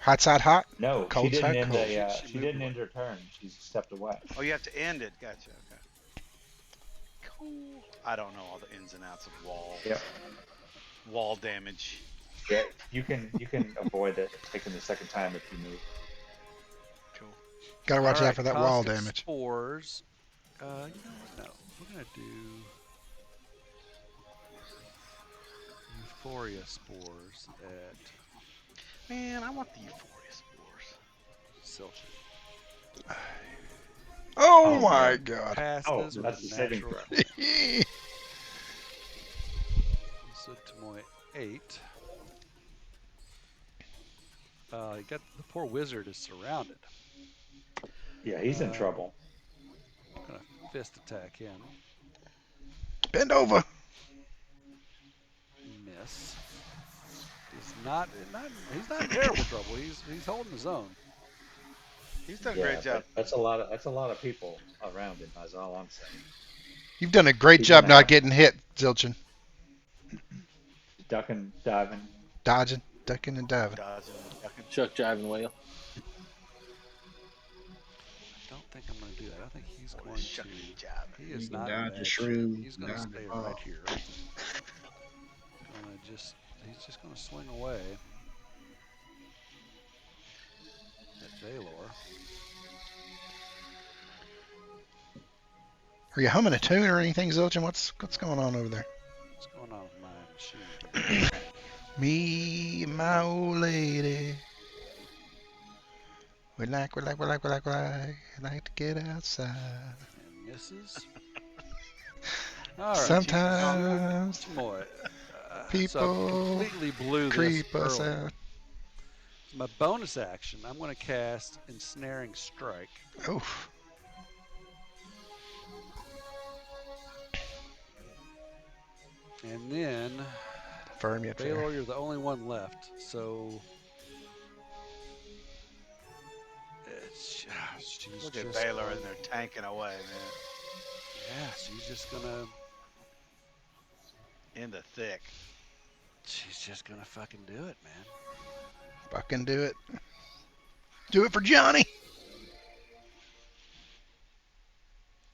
Hot side hot. No, Cold she didn't side end cold. she didn't end her turn. She stepped away. Oh, you have to end it. Gotcha. Okay. Cool. I don't know all the ins and outs of Yep. wall damage. Yeah, you can avoid it taking the second time if you move. Cool. Gotta watch All out for that wall caustic damage. Spores. You know what? No, we're gonna do Euphoria spores at Man, I want the Euphoria spores. Silky. Oh Oh, my man. God. Passes Oh, with that's a the saving natural. throw. Zuggtmoy 8. You got the poor wizard is surrounded. Yeah, he's in trouble. Gonna fist attack him. Bend over. Miss. He's not in terrible trouble. He's holding his own. He's done a Yeah, great job. but that's a lot of people around him. That's all I'm saying. You've done a great He's job gonna not have- getting hit, Zilchin. Ducking, diving. Dodging, ducking, and diving. Dodging, ducking. Chuck, jive, and whale. I don't think I'm gonna do that. I think he's Boy, going to. shucking and jiving. He is You can not. dodge an a edge. shroom, He's gonna dodge stay a ball. right here. He's just gonna swing away at Vaylor. Are you humming a tune or anything, Zilchin? What's going on over there? What's going on with my machine? Me and my old lady. We like to like it outside. And misses. All right. Sometimes Zuggtmoy. So I people completely blew this creep us early. out. So my bonus action, I'm going to cast Ensnaring Strike. Oof. And then, Firm yet fair. Vaylor, you're the only one left. So, she's Look at just Vaylor going- in there tanking away, man. Yeah, she's just gonna. In the thick. She's just gonna fucking do it, man. Fucking do it. Do it for Johnny.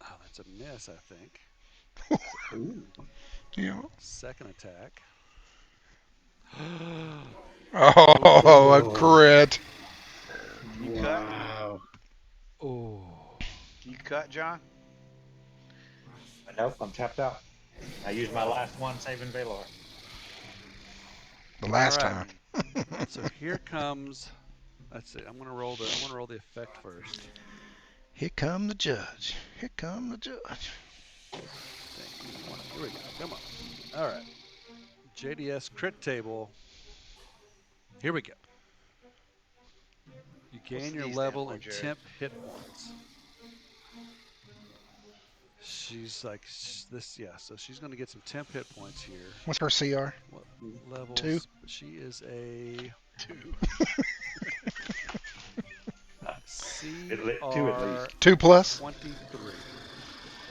Oh, that's a miss, I think. Ooh. Yeah. Second attack. Oh, a crit. You cut? Wow. Oh. You cut, John? Nope, I'm tapped out. I used my last one saving Vaylor. The last All right. time. So here comes. Let's see. I'm gonna roll the effect first. Here come the judge. Here come the judge. Here we go. Come on. All right. JDS crit table. Here we go. You gain What's your the level stand and for, Jared? temp hit points. She's like this, yeah. So she's going to get some temp hit points here. What's her CR? What levels? 2? She is a 2. CR 2 at least. 2 plus? 23.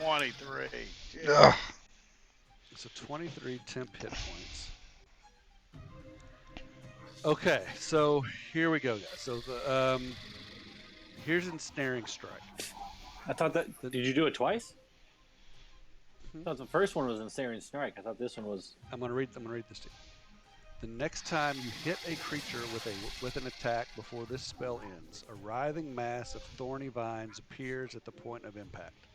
23. Jeez. Ugh. So 23 temp hit points. Okay, so here we go, guys. So the here's Ensnaring Strike. I thought that. Did you do it twice? Mhm. I thought the first one was Ensnaring Strike. I thought this one was. I'm gonna read this to you. The next time you hit a creature with an attack before this spell ends, a writhing mass of thorny vines appears at the point of impact.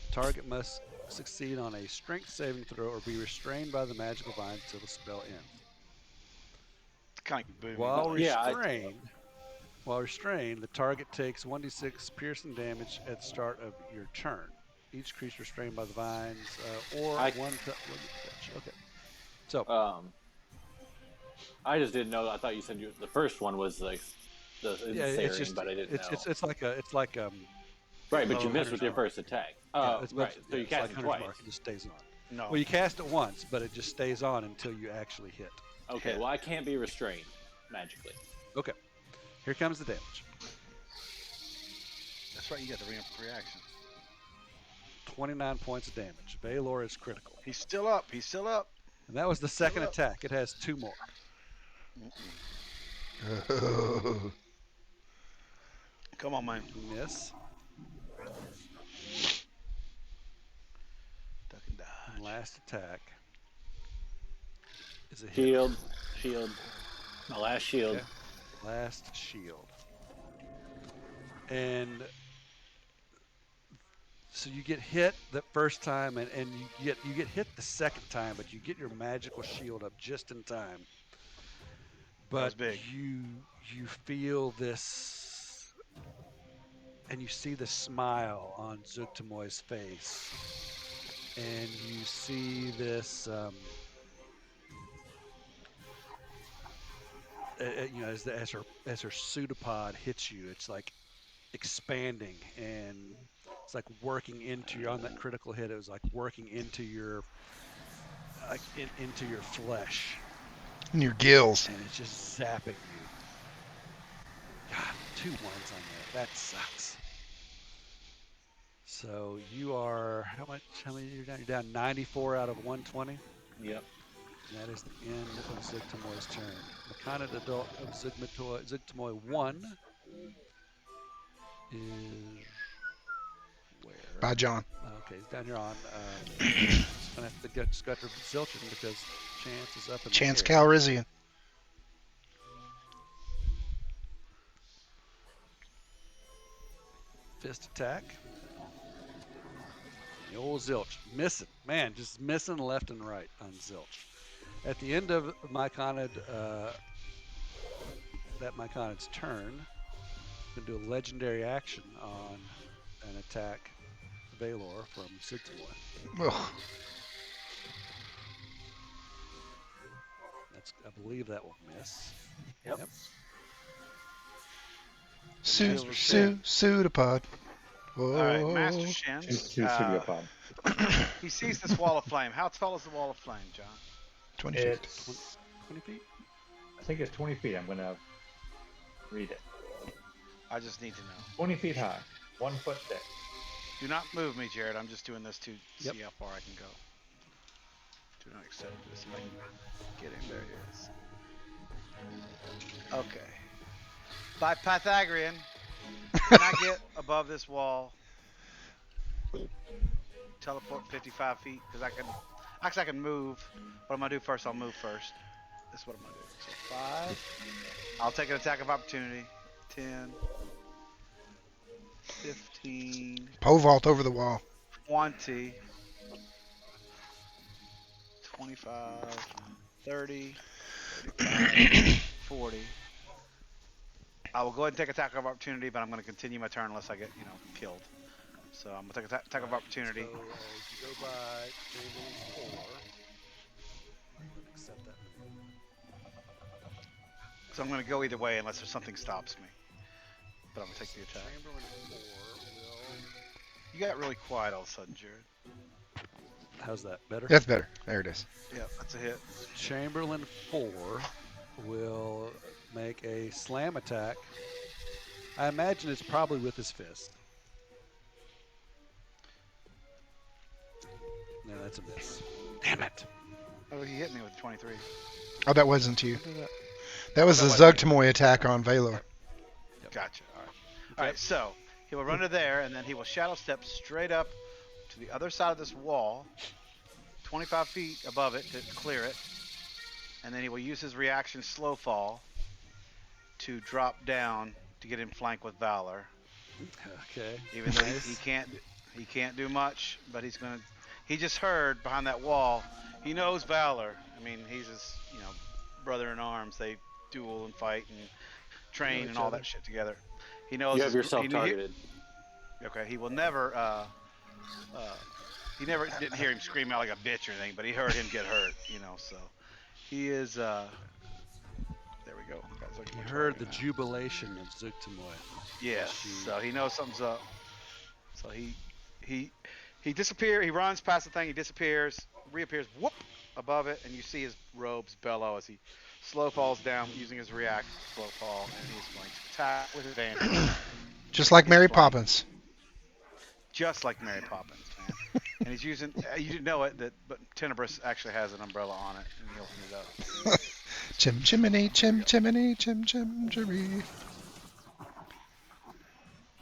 The target must succeed on a strength saving throw or be restrained by the magical vines until the spell ends. It's kind of booming. While Yeah, restrained, the target takes 1d6 piercing damage at the start of your turn. Each creature restrained by the vines, or one touch. Okay. So I just didn't know. I thought you said the first one was like the Ensnaring, but I didn't know. it's like Right, but you Oh, missed with your Hunter's first attack. yeah, Right. So you it's cast like it Hunter's twice. Mark. It just stays on. No. Well, you cast it once, but it just stays on until you actually hit. Okay. Well, I can't be restrained magically. Okay. Here comes the damage. That's right, you got the reaction. 29 points of damage. Vaylor is critical. He's still up. He's still up. And that was the second attack. It has 2 more. Come on, man. Miss. Duck and dodge. And last attack is a hit. Shield. My last shield. Okay. Last shield. And so you get hit the first time, and you get hit the second time, but you get your magical shield up just in time. was But big. you feel this, and you see the smile on Zuggtmoy's face, and you see this. As her pseudopod hits you, it's like expanding, and it's like working into your on that critical hit. It was like working into your into your flesh, In your gills. and it's just zapping you. God, 2 ones on that. That sucks. So you are how much? How many you're down? You're down 94 out of 120. Yep. And that is the end of Zuggtmoy's turn. Mechanic adult of Zuggtmoy 1 is where? By John. Okay, he's down here on. He's gonna have to get Scudder Zilchin because Chance is up in Chance the air. Calrissian. Fist attack. The old Zilch. Missing. Man, just missing left and right on Zilch. At the end of Myconid, Myconid's turn, I'm going to do a legendary action on and attack Vaylor from Zuggtmoy. Ugh. I believe that will miss. Yep. Pseudopod. Whoa. All right, Master Shin. Two pseudopod. He sees this wall of flame. How tall is the wall of flame, John? 20 feet. It's 20 feet? I think it's 20 feet. I'm gonna read it. I just need to know. 20 feet high, 1 foot thick. Do not move me, Jared. I'm just doing this to Yep. see how far I can go. Do not accept this. If I can get in, there it is. Okay. By Pythagorean, can I get above this wall? Teleport 55 feet, because I can. Actually, I can move. What I'm gonna do first? I'll move first. This is what I'm gonna do. So 5. I'll take an attack of opportunity. 10. 15. Pole vault over the wall. 20. 25. 30. 35. 40. I will go ahead and take attack of opportunity, but I'm going to continue my turn unless I get, killed. So I'm going to take attack of opportunity. So as you go by Chamberlain 4, accept that. So I'm going to go either way unless there's something stops me. But I'm going to take the attack. Chamberlain 4 will. You got really quiet all of a sudden, Jared. How's that? Better? That's better. There it is. Yeah, that's a hit. Chamberlain 4 will make a slam attack. I imagine it's probably with his fist. No, that's a miss. Damn it. Oh, he hit me with 23. Oh, that wasn't you. Do that. That was the Zuggtmoy attack on Vaylor. Gotcha. All right. All right, so he will run to there, and then he will shadow step straight up to the other side of this wall, 25 feet above it to clear it, and then he will use his reaction slow fall to drop down to get in flank with Vaylor. Okay. Even though he can't do much, but he's gonna. He just heard behind that wall. He knows Vaylor. I mean, he's his brother in arms. They duel and fight and train and all that shit together. He knows. You have yourself targeted. Okay, he will never. He never didn't hear him scream out like a bitch or anything, but he heard him get hurt. So he is. There we go. He heard the jubilation of Zuggtmoy. Yes. So he knows something's up. So he disappears. He runs past the thing. He disappears. Reappears. Whoop! Above it, and you see his robes bellow as he slow falls down using his react slow fall, and he's going to attack with advantage. Just like Mary Poppins. Just like Mary Poppins, man. And he's using. You didn't know it, but Tenebris actually has an umbrella on it, and he opens it up. Chim chimney, chim chimney, chim chim chimney.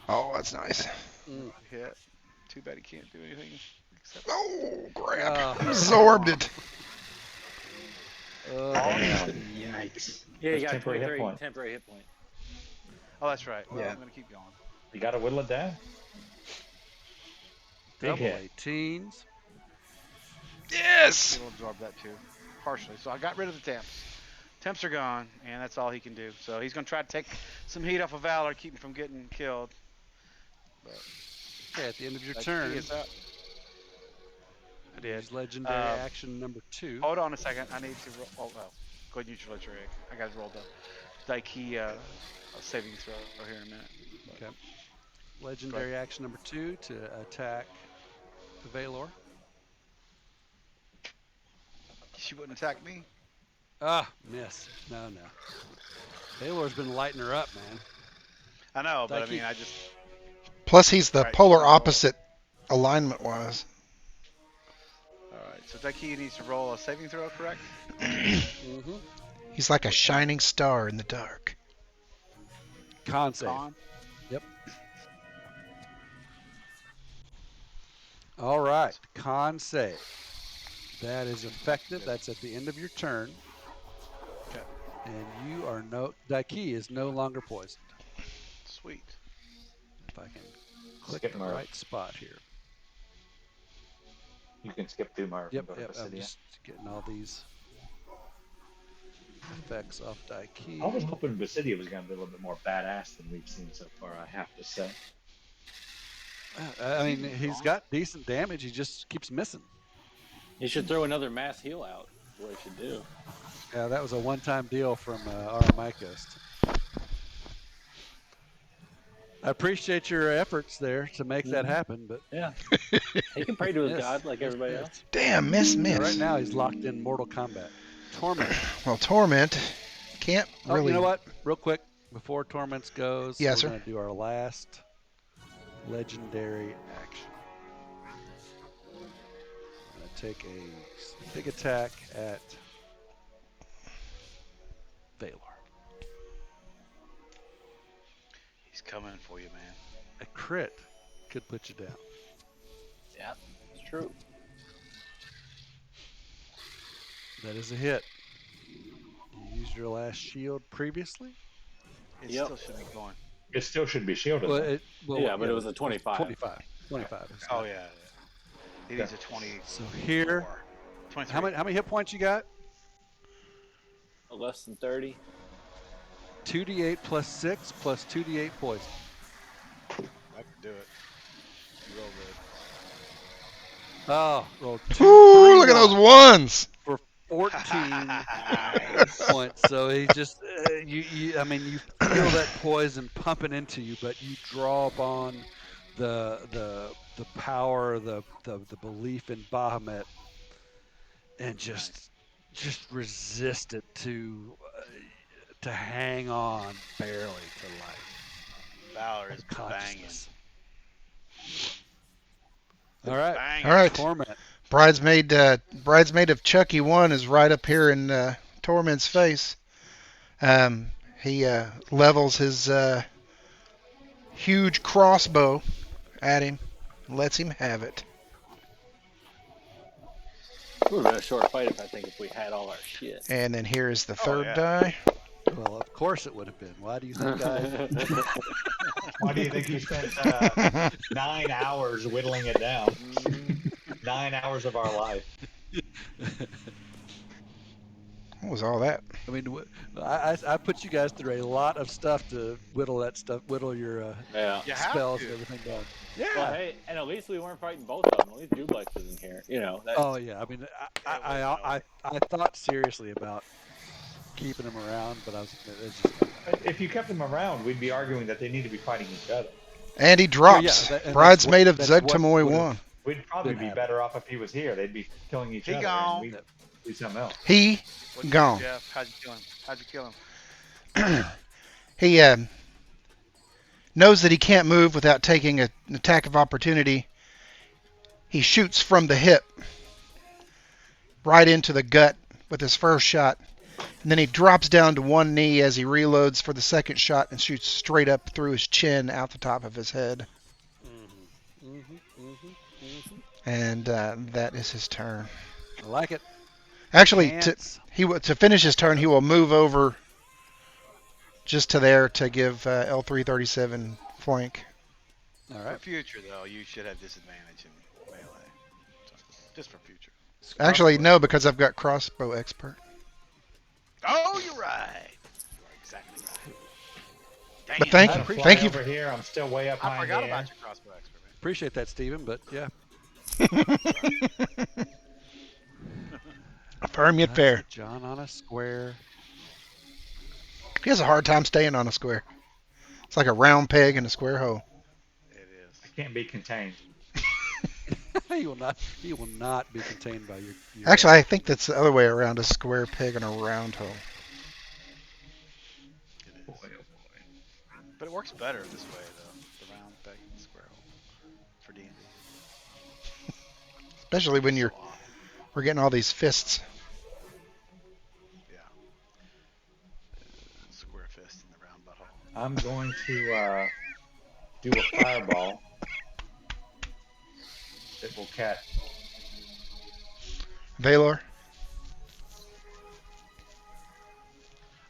Oh, that's nice. Hit. Too bad he can't do anything except. Oh, crap. Absorbed it. Yikes. Yeah, you got temporary hit 23 point. temporary hit point. Oh, that's right. Well, Yeah. I'm gonna keep going. You gotta whittle it down. Big Double hit. 18s. Yes. He'll absorb that too, partially. So I got rid of the temps. Temps are gone, and that's all he can do. So he's gonna try to take some heat off of Vaylor, keep him from getting killed. But Okay, at the end of your that turn, key is up. I did. use legendary action number 2. Hold on a second. I need to roll. Oh, well. Go ahead and use your legendary. I got to roll the Daiki saving throw here in a minute. But Okay. Legendary action number 2 to attack Vaylor. she wouldn't attack me. Ah, miss. No. Vaylor's been lighting her up, man. I know, but I Daiki. mean, I just. Plus, he's the Alright, polar so- opposite alignment-wise. All right. So Daiki needs to roll a saving throw, correct? Mm-hmm. He's like a shining star in the dark. Con save. Con. Yep. All right. Con save. That is effective. That's at the end of your turn. Okay. And you are Daiki is no longer poisoned. Sweet. If I can click Skip the Murph. right spot here. You can skip through Murph and Yep. go to I'm Basidia. just getting all these effects off Daiki. I was hoping Basidia was going to be a little bit more badass than we've seen so far, I have to say. I mean, he's got decent damage. He just keeps missing. You should throw another mass heal out. That's what you should do. Yeah, that was a one-time deal from Aramicos. I appreciate your efforts there to make that happen, but Yeah. He can pray to his Yes, God like yes, everybody yes. else. Damn, miss. Right now he's locked in Mortal Kombat. Torment. Well, Torment can't Oh, really. you know what? Real quick, before Torments goes, Yes, we're sir. going to do our last legendary action. I'm going to take a big attack at Vaylor. He's coming for you, man. A crit could put you down. Yeah, it's true. That is a hit. You used your last shield previously? It Yep. still should be going. It still should be shielded. Well, though. Yeah, but it was a 25. 25. 25. It's Oh not- yeah. He needs a 20. So here, 23. how many hit points you got? Less than 30. 2d8 plus 6 plus 2d8 poison. I can do it. You roll good. Oh, rolled Ooh, look at those ones. for 14 points. So he just, I mean, you feel that poison pumping into you, but you draw upon the power, the belief in Bahamut, and just resist it to hang on barely to life. Valor is banging. Consciousness. All right. Banging. All right. Torment. Bridesmaid of Chucky 1 is right up here in Torment's face. He levels his huge crossbow at him, lets him have it. It would have been a short fight if we had all our shit. And then here is the third yeah. die. Well, of course it would have been. Why do you think I? Why do you think you spent 9 hours whittling it down? 9 hours of our life. What was all that? I mean, I put you guys through a lot of stuff to whittle your Yeah. You have spells to. and everything down. Yeah. Well, hey, and at least we weren't fighting both of them. At least Duplex was in here. You know. That, Oh yeah. I mean, I thought seriously about keeping him around, but I was. It's just, If you kept them around, we'd be arguing that they need to be fighting each other. And he drops. and that's Bridesmaid what- of that's what Zuggtmoy would've- 1. We'd probably Didn't be happen. better off if he was here. They'd be killing each He other. gone. And we'd do something else. He What'd you gone. do, Jeff? How'd you kill him? He knows that he can't move without taking an attack of opportunity. He shoots from the hip right into the gut with his first shot. And then he drops down to one knee as he reloads for the second shot and shoots straight up through his chin out the top of his head. And that is his turn. I like it. Actually, Chance. to finish his turn, he will move over just to there to give L337 flank. All For right. future, though, you should have disadvantage in melee. Just for future. Actually, no, because I've got crossbow expert. Oh, you're right. You are exactly right. Damn. But thank I'm you, flying thank you. over here. I'm still way up high I forgot in the air. about your crossbow expert, man. Appreciate that, Steven, but yeah. Firm yet That's fair. a John on a square. He has a hard time staying on a square. It's like a round peg in a square hole. It is. I can't be contained. He will not be contained by your Actually, I think that's the other way around, a square peg in a round hole. It is. But it works better this way, though. The round peg and square hole for D&D. Especially when we're getting all these fists. Yeah. Square fist in the round butthole. I'm going to do a fireball that will catch. Vaylor?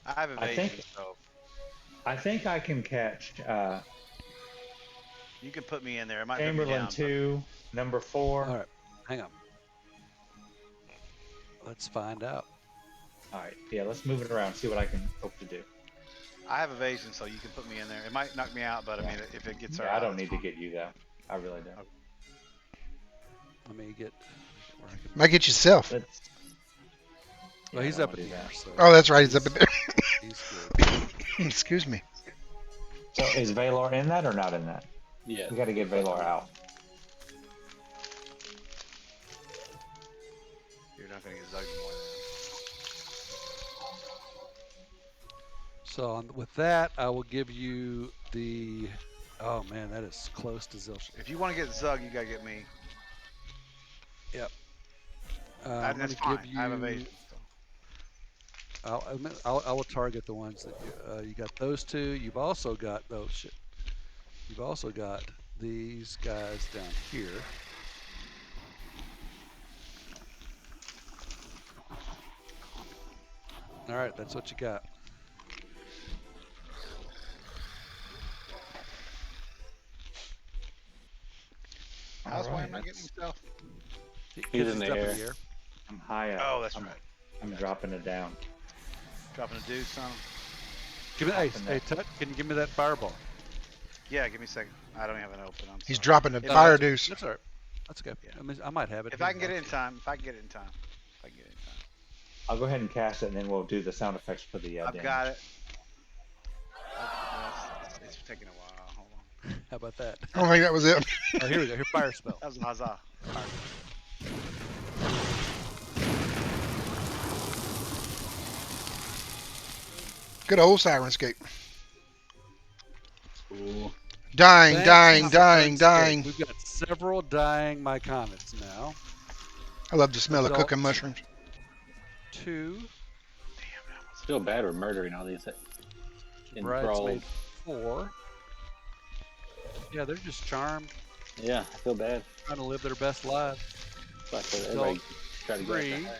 I have evasion, think- so I think I can catch you can put me in there. It might put me Chamberlain down, 2, number 4. All right, hang on. Let's find out. All right, yeah, let's move it around, see what I can hope to do. but I have evasion, so you can put me in there. It might knock me out, but I mean, if it gets Yeah, I don't need to get you that. I really don't. Let me get where I can. Might get yourself. Let's. Well, Yeah, he's I up don't in the wanna air, do so Oh, that's right. He's up in there. he's good. Excuse me. that. So is Vaylor in that or not in that? Yeah. We got to get Vaylor out. You're not going to get Zuggtmoy then. So with that, I will give you the. Oh man, that is close to zilch. If you want to get Zug, you got to get me. I'm That's going to fine. give you. I have evasion. So. I will target the ones that you got. Those two. You've also got those. Shit. You've also got these guys down here. All right, that's what you got. How's All Wayne right, not getting himself? He's in the up air. I'm high up. Oh, that's I'm, right. I'm dropping it down. Dropping a dude, son. Give me, hey, Tut, can you give me that fireball? Yeah, give me a second. I don't have it open. I'm He's sorry. dropping a If fire I- deuce. That's all right. That's okay. Yeah. I mean, I might have it. If here. I can get it in Okay. time. If I can get it in time. If I can get it in time. I'll go ahead and cast it, and then we'll do the sound effects for the I've damage. got it. It's taking a while. Hold on. How about that? I don't think that was it. Oh, here we go. Here, fire spell. That was a huzzah. Fire. Good old Sirenscape. Cool. Dying, Thanks, dying, dying, Sirenscape. dying. We've got several dying myconids now. I love the smell of Adult. cooking mushrooms. 2. Feel bad we're murdering all these enthralled. Bridesmaid 4. Yeah, they're just charmed, Yeah, I feel bad. trying to live their best lives. Like everybody try to go 3. after her.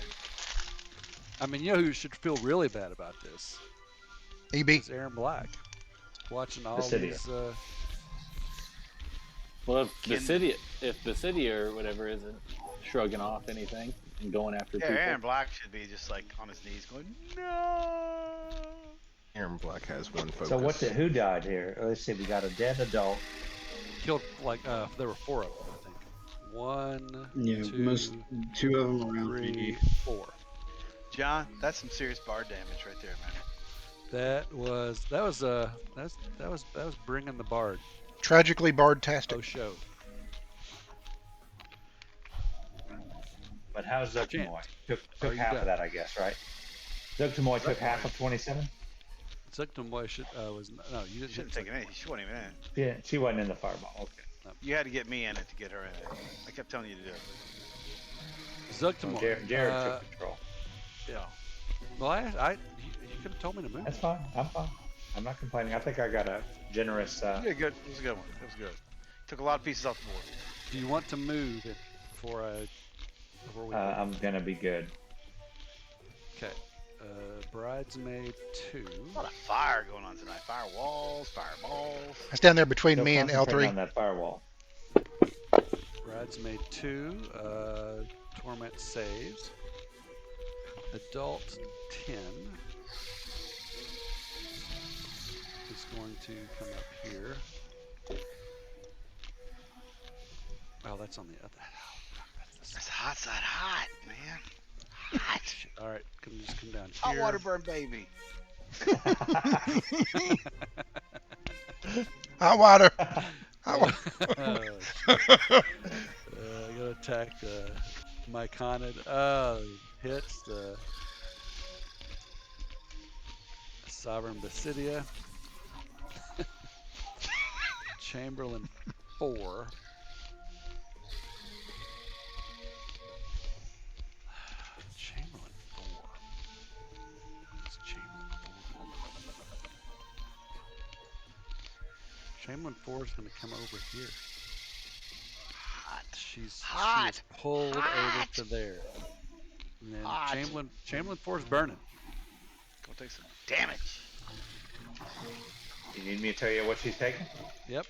I mean, you know who should feel really bad about this? EB. Is Aaron Black. Watching all Basidia. these. Well, if the city or whatever isn't shrugging off anything and going after Yeah, people. Aaron Black should be just like on his knees going, no. Aaron Black has one focus. So who died here? Let's see. We got a dead adult. Killed like there were 4 of them, I think. 1, Yeah, 2, 2 of them around 3, 3D. 4. John, that's some serious bar damage right there, man. That was bringing the bard. Tragically bard-tastic. Oh show. But how's Zuggtmoy? Chance. Took Oh, you half got of that, I guess, right? Zuggtmoy took Zuggtmoy. half of 27. Zuggtmoy should was no, you didn't Shouldn't hit take it in. She wasn't even in it. Yeah, she wasn't in the fireball. Okay. You had to get me in it to get her in it. I kept telling you to do it. Zuggtmoy. Jared took control. Yeah. Well, you could have told me to move. That's fine. I'm fine. I'm not complaining. I think I got a generous. Yeah, good. It was a good one. It was good. Took a lot of pieces off the board. Do you want to move it before we I'm gonna be good. Okay. Bridesmaid 2. A lot of fire going on tonight. Fire walls, fireballs. I stand there between Still me and concentrating L3. on that firewall. Bridesmaid 2. Torment saves. Adult 10 is going to come up here. Oh, that's on the other. It's hot side hot, man. Hot. Shit. All right, just come down Hot here. water burn baby. Hot water. Hot water. I gotta attack the myconid. Hits the Sovereign Basidia. Chamberlain 4. Chamberlain 4. What's Chamberlain 4? Chamberlain 4 is going to come over here. Hot. She's pulled Hot. over to there. And then Hot. Chamberlain 4 is burning. Gonna take some damage. You need me to tell you what she's taking? Yep.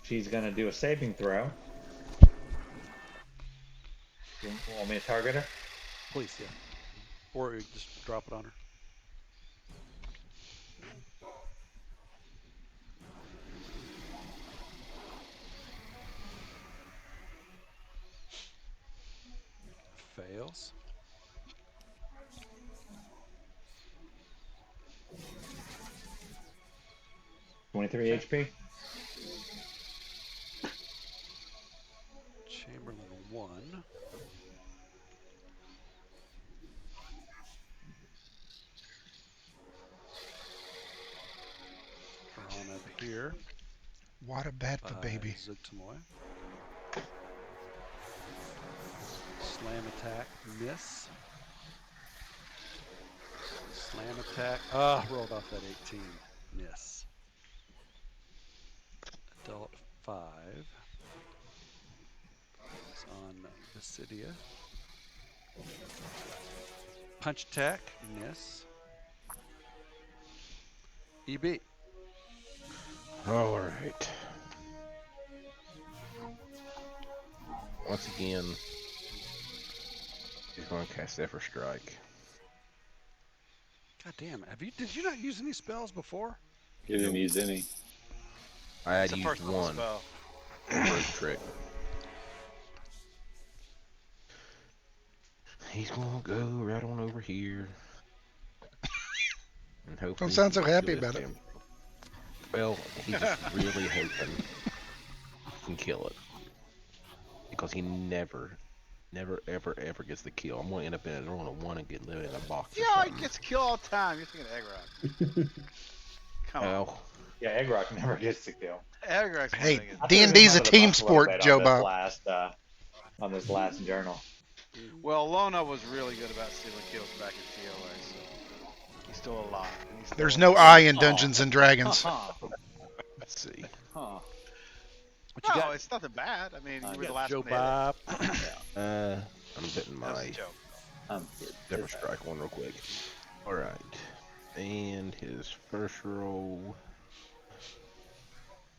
She's gonna do a saving throw. You want me to target her? Please, yeah. Or you just drop it on her. Fails. $23 HP. Chamberlain 1. Drawn up here What a bad for by baby. Zuggtmoy. Slam attack, miss. Slam attack. Rolled off that 18. Miss. Adult 5. Is on Visidia. Punch attack, miss. EB. All right. Once again, he's going to cast Zephyr Strike. God damn! Did you not use any spells before? You didn't use any. I had It's a used first level one spell. first trick. He's gonna go right on over here. And hopefully Don't sound he so can happy kill this about it. damn- Well, he's just really hoping he can kill it. Because he never, ever gets the kill. I'm gonna end up in a roll of 1 and get living in a box. Yeah, or he something. gets killed all the time. You're thinking of Egg Rock. Come on. Oh, Yeah, Egg Rock never gets to kill. Egg Rock's Hey, one thing. I D&D's threw him a under the team bus a little sport, bit Joe on this Bob. on this last journal. Well, Lona was really good about stealing kills back in TOA, so he stole a lot. And he stole There's a no lot. I in Dungeons and Dragons. Huh. let's see. Huh. What you No, got? it's nothing bad. I mean, you were the got last Joe one to hit it. Bob. I'm betting That was my a joke. Zephyr Strike one real quick. Alright. And his first roll.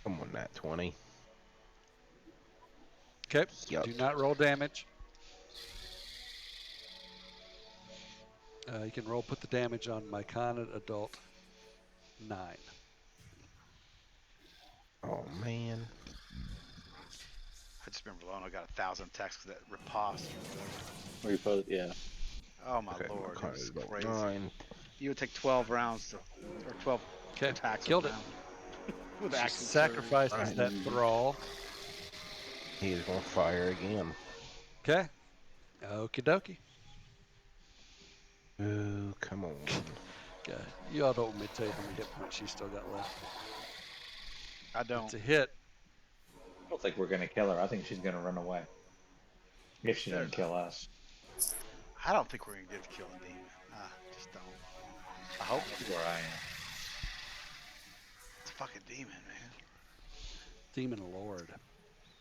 Come on, that 20. Okay. Yup. Do not roll damage. You can roll. Put the damage on Myconid Adult 9. Oh, man. I just remember Lona got 1,000 attacks because that riposte. Yeah. Oh my Okay, lord, Myconid it was Adult crazy. 9. You would take 12 rounds to, or 12 Okay. attacks. Killed a it. round. With She action sacrifices Right. that thrall. He is going to fire again. Okay. Okie dokie. Oh, come on. Okay. You all don't want me to tell you how many hit points she's still got left. I don't. It's a hit. I don't think we're gonna kill her. I think she's gonna run away. If she doesn't kill us. I don't think we're gonna get to kill the demon. Just don't. I hope That's where I am. it's a fucking demon, man. Demon Lord.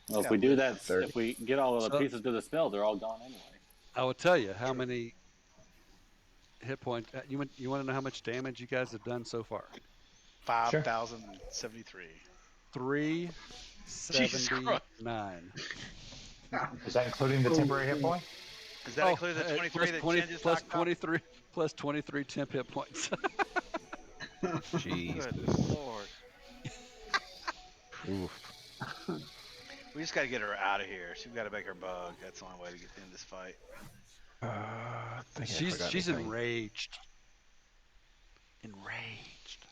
Well, if we do that, 30. if we get all of the So- pieces to the spell, they're all gone anyway. I will tell you how many hit points. You want to know how much damage you guys have done so far? 5,073. 379. Is that including the temporary hit point? Does that include the 23 plus that 20 Jen just plus knocked out? 23 plus 23 temp hit points. Jeez. Good lord. Oof. We just gotta get her out of here. She's gotta make her bug. That's the only way to get in this fight. I think I she's forgot she's anything. enraged. Enraged.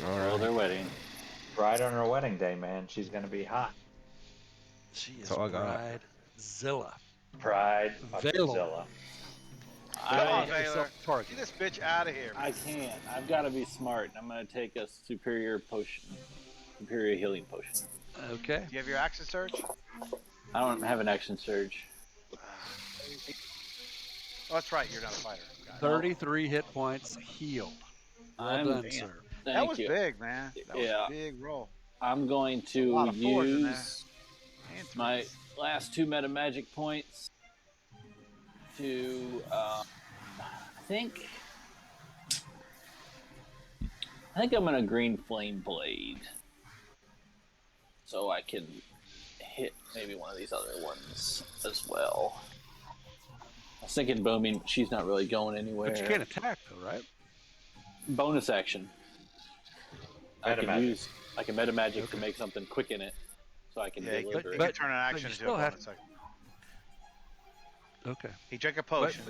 All Well, right. they're wedding. Right on her wedding day, man. She's gonna be hot. She is That's all I got. Bride Zilla. Pride. Vaylor. Zilla. Come on, I, Vaylor. Target. Get this bitch out of here. I can't. I've got to be smart. I'm going to take a superior potion. Superior healing potion. Okay. Do you have your action surge? I don't have an action surge. Oh, that's right. You're not a fighter. Got it. 33 hit points healed. Well I'm done, damn. sir. That Thank was you. big, man. That was Yeah. a big roll. I'm going A lot to of fours in there. use And my threes. last 2 meta magic points to, I think I'm gonna green flame blade, so I can hit maybe one of these other ones as well. I was thinking booming. She's not really going anywhere. But you can't attack though, right? Bonus action. I Meta can magic. use like a meta magic to make something quick in it, so I can Yeah, you deliver can, it. you can turn an action you into still a have- bonus action. Okay. He drank a But, potion.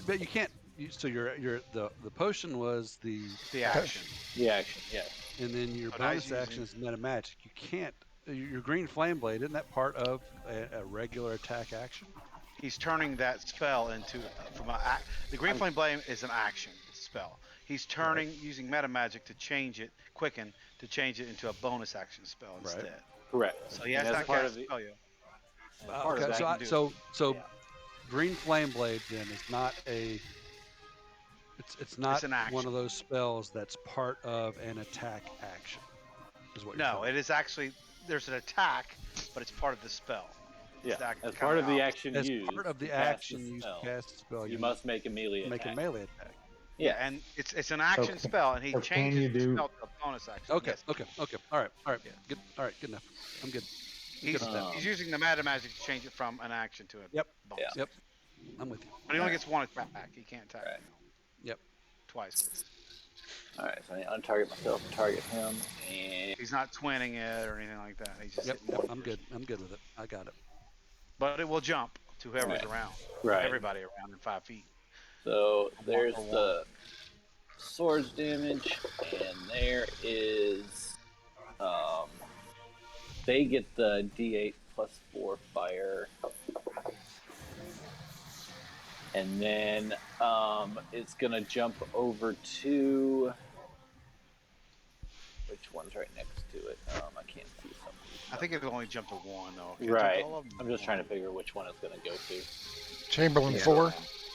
but you can't. So the potion was the The action. The action, yes. and then your Oh, now bonus he's action using- is meta magic. You can't. Your green flame blade isn't that part of a regular attack action? He's turning that spell into the green flame blade is an action. It's a spell. He's turning using meta magic to change it, quicken to change it into a bonus action spell instead. Correct. So he And has that's not part cast of the- spell yet. part of Okay, that can so Yeah. green flame blade then is not a. It's not an action. one of those spells that's part of an attack action. Is what you're No, telling it is actually there's an attack, but it's part of the spell. Yeah. That As kind part of the opposite. action As used. part of the to cast action the used to spell, cast a spell, you must make a melee make a attack. melee attack. Yeah, and it's an action Okay. spell, and he So can changes you the do- spell to a bonus action. Okay, Yes. okay. All right, Yeah. good. All right, good enough. I'm good. He's, good with that. he's using the meta magic to change it from an action to a Yep. bonus. Yeah. Yep, I'm with you. But he only gets one attack. He can't attack Right. Yep. twice. All right, so I untarget myself and target him, and He's not twinning it or anything like that. He's just Yep, hitting one I'm person. good. I'm good with it. I got it. But it will jump to whoever's Right. around. right. Everybody around in 5 feet. So there's or one. the swords damage, and there is they get the D8 plus 4 fire, and then it's gonna jump over to which one's right next to it. I can't see something. I think it'll only jump to one, though. It can jump Right. to all of them. I'm just trying to figure which one it's gonna go to. Chamberlain Yeah. 4.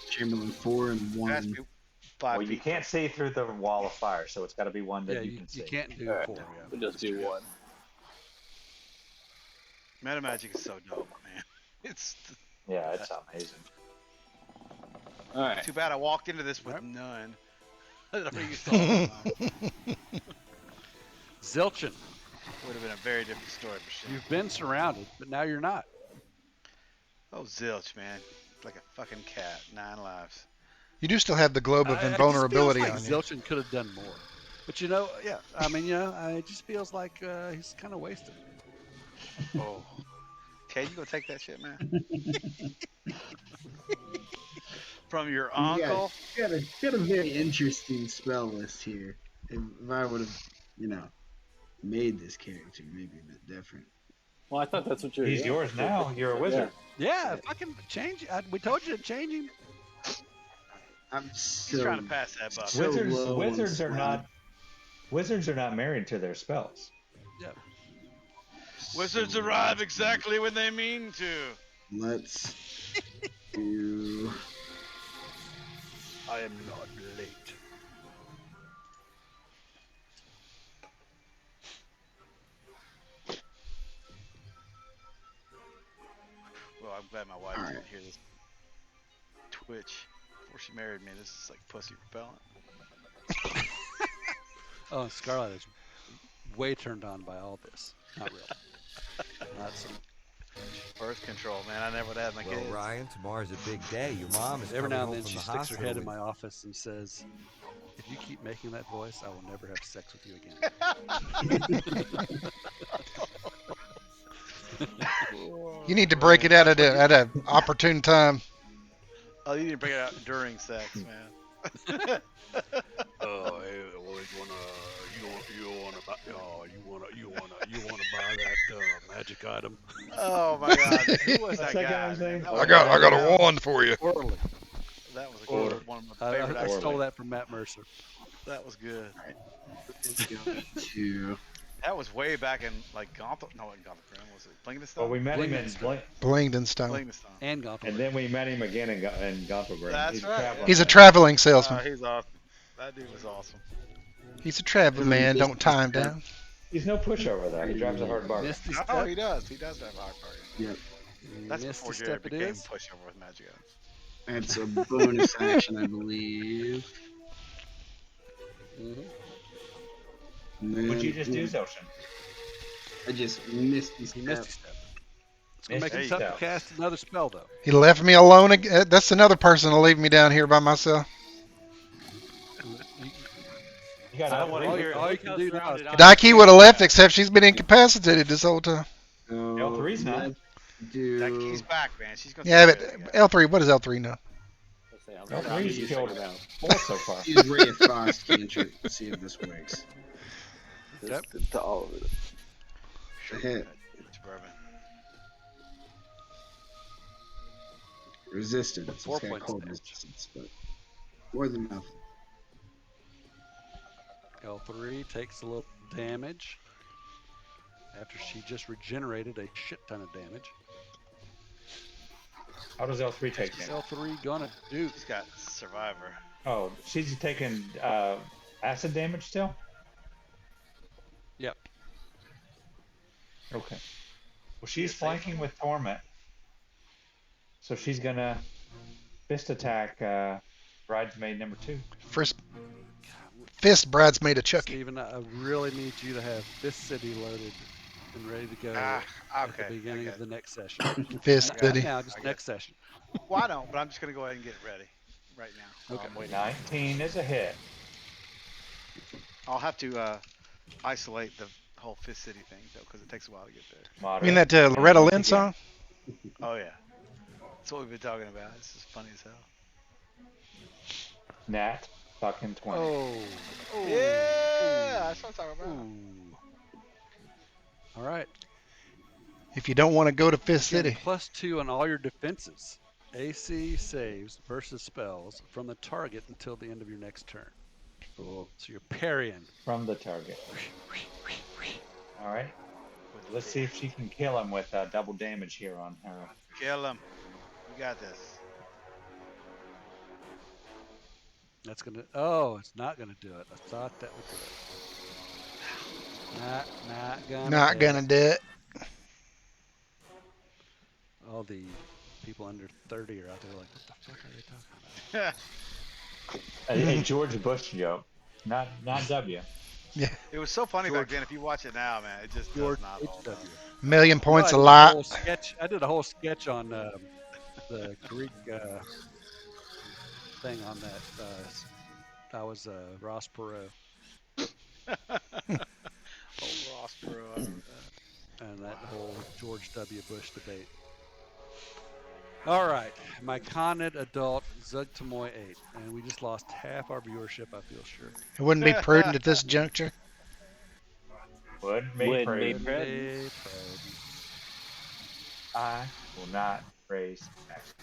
Chamberlain 4 and It has 1. to be 5 Well, you feet. can't see through the wall of fire, so it's got to be one that Yeah, you you can see. can't do All right. 4. Yeah. We'll just do one. Meta magic is so dope, man. It's Yeah, it's amazing. All right. too bad I walked into this with Yep. none. I never used all of them. Zilchin, Would have been a very different story for sure. you've been surrounded, but now you're not. Oh, zilch, man. It's like a fucking cat. 9 lives. You do still have the globe of It just invulnerability feels on like you. Zilchin could have done more. But it just feels like he's kind of wasted. Oh. Okay, you gonna take that shit, man? From your uncle? Got a very interesting spell list here. If I would have, made this character maybe a bit different. Well, I thought that's what you're. He's yours now. You're a wizard. Yeah, fucking change. We told you to change him. I'm He's so trying to pass that buck. So Wizards, low on wizards are slime. not. Wizards are not married to their spells. Wizards arrive exactly when they mean to. Let's do. I am not late. Well, I'm glad my wife All didn't right. hear this twitch before she married me. This is like pussy repellent. Oh, Scarlet is way turned on by all this. Not really. Not some. Birth control, man. I never would have my Well, kids. Ryan, tomorrow's a big day. Your mom is Every coming now and home then from she the sticks her hospital head in with- my office and says, "If you keep making that voice, I will never have sex with you again." You need to break it out at a opportune time. Oh, you need to bring it out during sex, man. Oh, hey, always you wanna buy that magic item? Oh my God, who was that What's that guy? guy's man? name? That was I got a a wand for you. Orally. That was a Or- good one of my I favorite. stole that from Matt Mercer. That was good. Let's go to. That was way back in like Gotham. No, in Gotham. Was it Blingenstone? Well, we met him in Blingenstone. Blingdenstone. Blingenstone. And Gotham. and then we met him again in Gotham. That's right. He's a traveling salesman. He's awesome. That dude was awesome. He's a traveling man. Don't tie him down. He's no pushover though. He drives a hard bargain. Misty Oh, Step. he does. He does have a hard part. Yep. That's Misty before Jared Step it became is. pushover with magic items. That's a bonus action, I believe. Mhm. And What'd you then just do, Zoshin? I just missed He these Misty Step. It's gonna make Misty it tough Step. to cast another spell though. He left me alone again. That's another person to leave me down here by myself. You got I don't to want to all hear you- all you can do now is- Dike would have left except she's been incapacitated this whole time. L3's not. do. He's back, man. She's gonna. Yeah, take but care of the guy. L3. What does L3 know? Let's see, I'm Well, trying to three's use killed it now. 4 so far. Use Ray of Frost cantrip. Let's see if this works. This to all of it. A hit. It's bourbon. Resistance. 4 It's got points cold damage. resistance, but more than enough. L3 takes a little damage after she just regenerated a shit ton of damage. How does L3 take damage? L3 gonna do. She's got survivor. Oh, she's taking acid damage still? Yep. Okay. Well, she's flanking with Torment. So she's gonna fist attack bridesmaid number 2. First fist bridesmaid of Chucky. Steven, I really need you to have Fist City loaded and ready to go at Okay. the beginning okay. of the next session. Fist Not City. now, just I next session. Well, I don't, but I'm just gonna go ahead and get it ready right now. Okay. 19 is a hit. I'll have to isolate the whole Fist City thing though, because it takes a while to get there. You Moderate. mean that Loretta Lynn song? Oh yeah, that's what we've been talking about. This is funny as hell. Nat, fucking 20. Oh. Yeah, that's what I'm talking about. Ooh. All right. If you don't want to go to Fist Again, City. +2 on all your defenses. AC saves versus spells from the target until the end of your next turn. Cool. So you're parrying. From the target. All right. Let's see if she can kill him with double damage here on her. Kill him. We got this. That's gonna. Oh, it's not gonna do it. I thought that would do it. Not gonna do it. All the people under 30 are out there like, what the fuck are they talking about? A George Bush joke. Not W. It was so funny George- back then. If you watch it now, man, it just George does not hold up. H.W. Million points I a did lot. whole sketch. I did a whole sketch on the Greek thing on that. I was Ross Perot Oh, Ross Perot. and that whole George W. Bush debate. All right, my Connet adult Zuggtmoy 8, and we just lost half our viewership. I feel sure. It wouldn't be prudent at this juncture. Would Would me me pray. pray. Prayed. I will not raise taxes.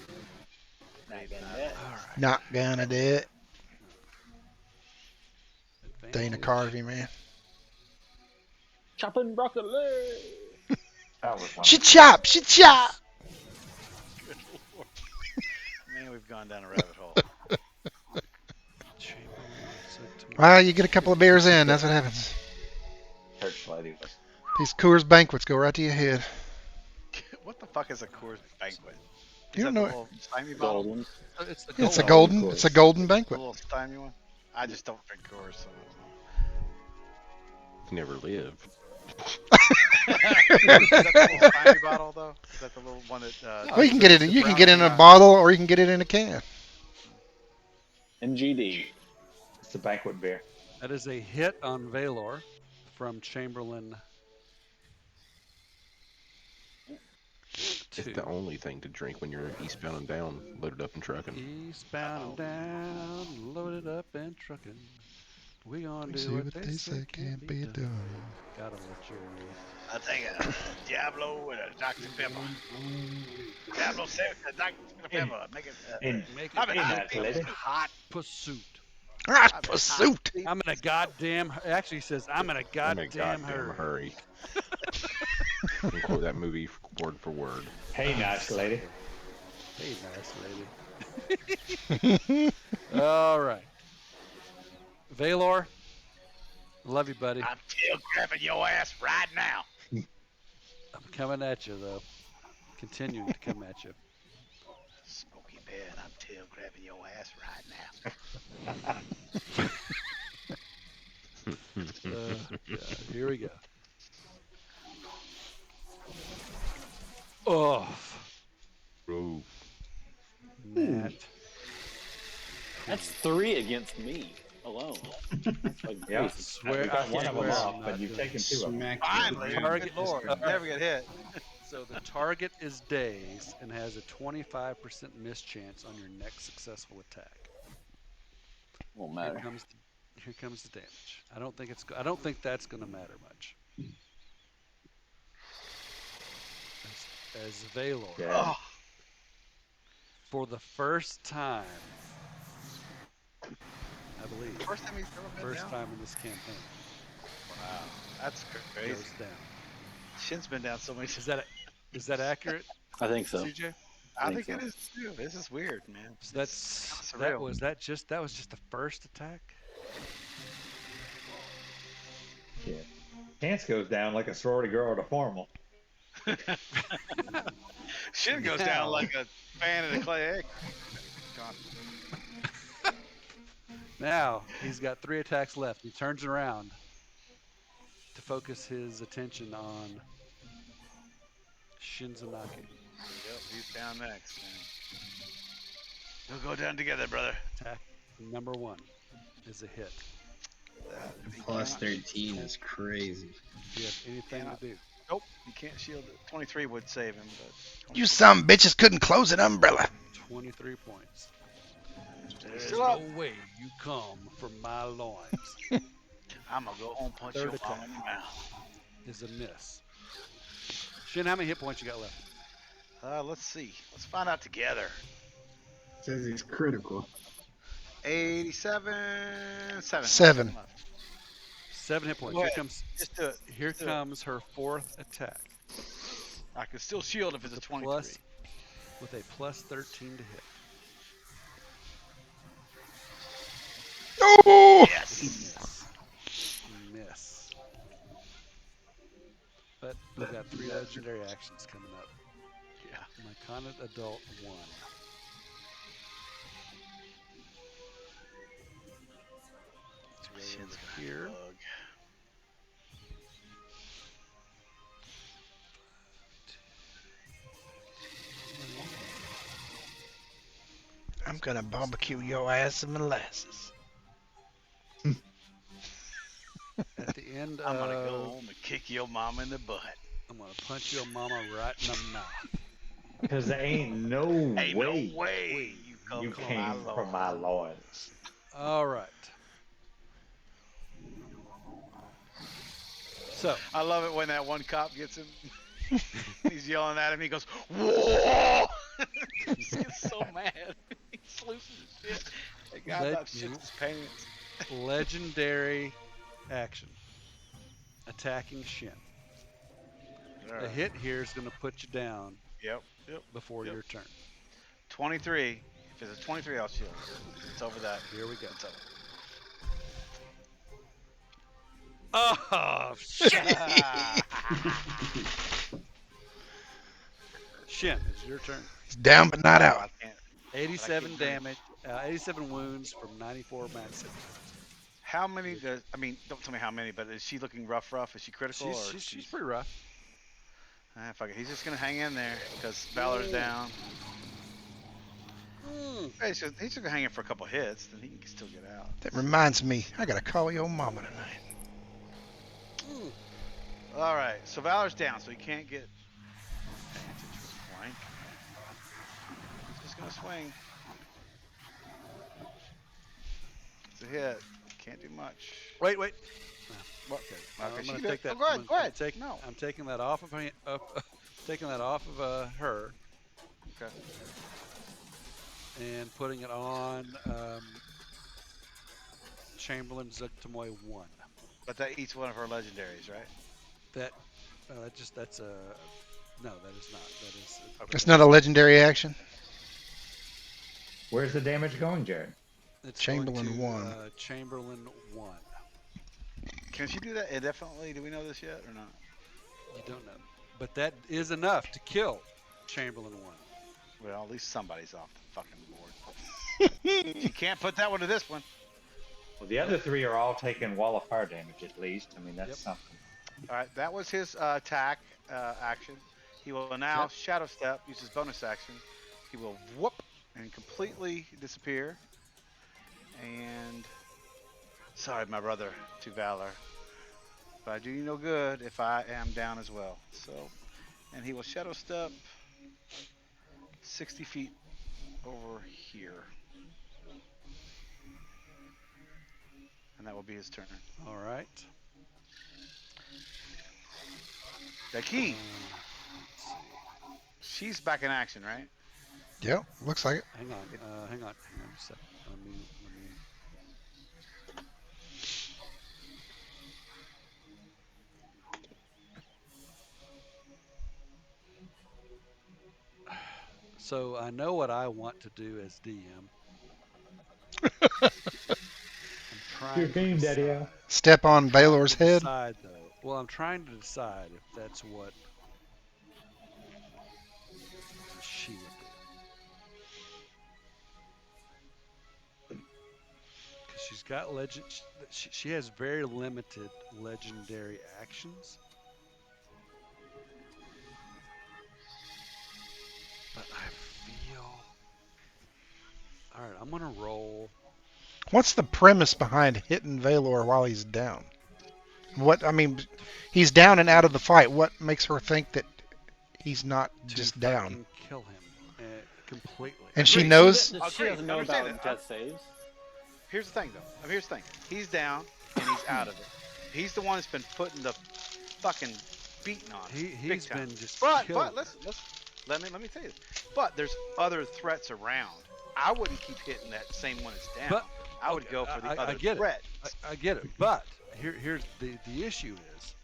Not gonna do it. All right. Not gonna do it. Dana Advantage. Carvey, man. Chopping broccoli. That was one. She chop. Good Lord. Man, we've gone down a rabbit hole. Well, you get a couple of beers in. That's what happens. Church lady. These Coors Banquets go right to your head. What the fuck is a Coors Banquet? You Is don't that know the little stymie bottle? Golden. It's the It's a golden. golden. It's a golden The banquet. little stymie one? I just don't drink Coors, so Never live. Is that the little stymie bottle, though? Is that the little one that... Well, you can get it. the You can brown get it in a one? bottle, or you can get it in a can. NGD. It's a banquet beer. That is a hit on Vaylor from Chamberlain. It's the only thing to drink when you're eastbound and down, loaded up and trucking. Eastbound and down, loaded up and trucking. We gonna do See what they say can't be done. Gotta let you read. I'll take a Diablo with a Dr. Pepper. Diablo 7 with a Dr. Pepper. Make it... Make I'm it in that lady. hot pursuit. Hot pursuit. I'm in a goddamn. Actually, he says I'm in a I'm in a goddamn hurry. hurry. You can quote that movie word for word. Hey, nice lady. Hey, nice lady. All right, Vaylor. Love you, buddy. I'm tail grabbing your ass right now. I'm coming at you though. Continuing to come at you. Smoky Bear, and I'm tail grabbing your ass right now. Yeah, here we go. Oh, Ooh. Nat. That's 3 against me alone. That's like Yeah. crazy. Swear, You got one of them swear off, I'm but not you've doing taken 2 of them. Smack Finally, Target good Lord, is- never get hit. So the target is dazed and has a 25% miss chance on your next successful attack. Won't Here matter. comes the damage. I don't think that's going to matter much. As Vaylor, Yeah. for the first time, I believe, First time he's ever been first down. time in this campaign, Wow, that's crazy. goes down. Shin's been down so many times. Is that accurate, I think so. CJ? I think think so. it is too. This is weird, man. So It's kinda surreal. that was just the first attack. Yeah. Chance goes down like a sorority girl at a formal. Shin goes Now- down like a fan of the clay egg. God. Now he's got 3 attacks left. He turns around to focus his attention on Shinzanake. Yep, he's down next, man. We'll go down together, brother. Attack number 1 is a hit. Plus 13 is crazy. Do you have anything to do? Nope, you can't shield it. 23 would save him, but You some bitches couldn't close an umbrella. 23 points. There's still no up. way you come from my loins. I'm gonna go home and punch Third your mom attack. in the mouth. Is a miss. Shin, how many hit points you got left? Let's see. Let's find out together. Says he's critical. 87, 7. 7. Left. 7 hit points. Go Here ahead. comes Just do it. here Just do it. comes her 4th attack. I can still shield if it's a 23. With a plus 13 to hit. Oh! Yes. Miss. But we've got 3 legendary actions coming up. Yeah. Myconid Adult 1. It's right Shin's over gonna here. bug. I'm gonna barbecue your ass in molasses. At the end I'm gonna go of, home and kick your mom in the butt. I'm gonna punch your mama right in the mouth. Because there ain't no Ain't way no way you come you from came my from my loins. All right. So I love it when that one cop gets him. He's yelling at him. He goes, "Whoa!" He gets so mad. He's losing his shit. The guy Let about shits you- his pants. legendary action. Attacking Shin. A hit here is going to put you down Yep. Yep. before Yep. your turn. 23. If it's a 23, I'll shield. It's over that. Here we go. It's over. Oh, shit. Shin, it's your turn. He's down but not I out. can't. 87 keep damage, 87 wounds from 94 max hit. How many does? I mean, don't tell me how many. But is she looking rough? Is she critical? Or She's pretty rough. Fuck it. He's just gonna hang in there because Valor's down. Hey, he's just gonna hang in for a couple hits, then he can still get out. That reminds me, I gotta call your mama tonight. All right, so Valor's down, so he can't get advantage with flank. He's just gonna swing. It's a hit. Can't do much. Wait. What? Okay, Okay, I'm she gonna did. take that. Oh, go ahead. I'm Go ahead. Take, No. I'm taking that off of taking that off of her Okay. and putting it on Chamberlain Zuggtmoy 1. But that eats one of her legendaries, right? That's a no. That is not. That is. It's not a legendary action. Where's the damage going, Jared? It's Chamberlain going to, 1. Chamberlain 1. Can she do that indefinitely? Do we know this yet or not? You don't know, but that is enough to kill Chamberlain 1. Well, at least somebody's off the fucking board. You can't put that one to this one. Well, the other 3 are all taking wall of fire damage at least. I mean, that's Yep. something. All right, that was his attack action. He will now Yep. shadow step, use his bonus action. He will whoop and completely disappear. And sorry, my brother, to Valor, but I do you no good if I am down as well. So And he will shadow step 60 feet over here. And that will be his turn. All right. Daki, Let's see. she's back in action, right? Yep, looks like it. Hang on. Hang on a second. Let me. So I know what I want to do as DM. I'm trying Your to theme, decide. Daddy. Step on Trying Vaylor's to head. decide, though. Well, I'm trying to decide if that's what she would do. Because she's got legend. She has very limited legendary actions. But I feel. All right, I'm gonna roll. What's the premise behind hitting Vaylor while he's down? What I mean, he's down and out of the fight. What makes her think that he's not To just down? fucking kill him completely. And she Agreed. knows. She Agreed. doesn't know Understand about that. death saves. Here's the thing, though. Here's the thing. He's down and he's out of it. He's the one that's been putting the fucking beating on him. Big He's time. been just But killing. listen, let me tell you this. But there's other threats around. I wouldn't keep hitting that same one that's down. But I would go for the I other get threat. it. I get it. But here's the issue is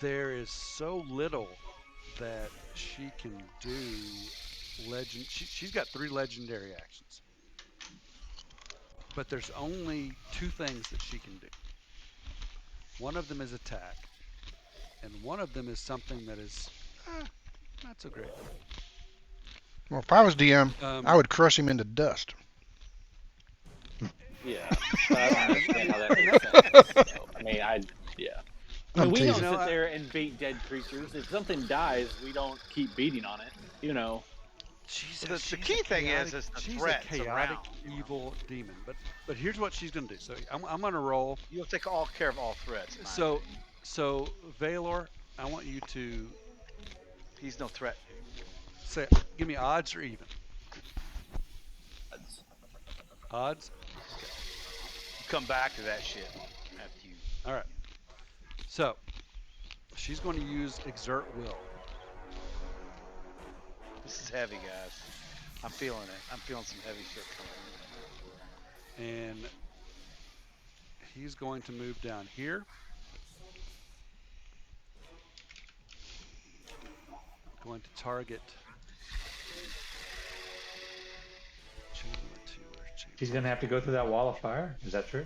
there is so little that she can do. She's got 3 legendary actions, but there's only 2 things that she can do. One of them is attack, and one of them is something that is not so great. Well, if I was DM, I would crush him into dust. Yeah, but I don't understand how that makes sense. So, I mean, yeah. I mean, I'm we don't teasing. sit there and beat dead creatures. If something dies, we don't keep beating on it. You know. The key thing is the she's threats a chaotic, around. evil demon. But here's what she's gonna do. So I'm gonna roll. You'll take all care of all threats. So Vaylor, I want you to He's no threat. say, give me odds or even. Odds. Come back to that shit after you. All right. So she's going to use exert will. This is heavy, guys. I'm feeling it. I'm feeling some heavy shit coming. And he's going to move down here. Going to target. She's gonna have to go through that wall of fire. Is that true?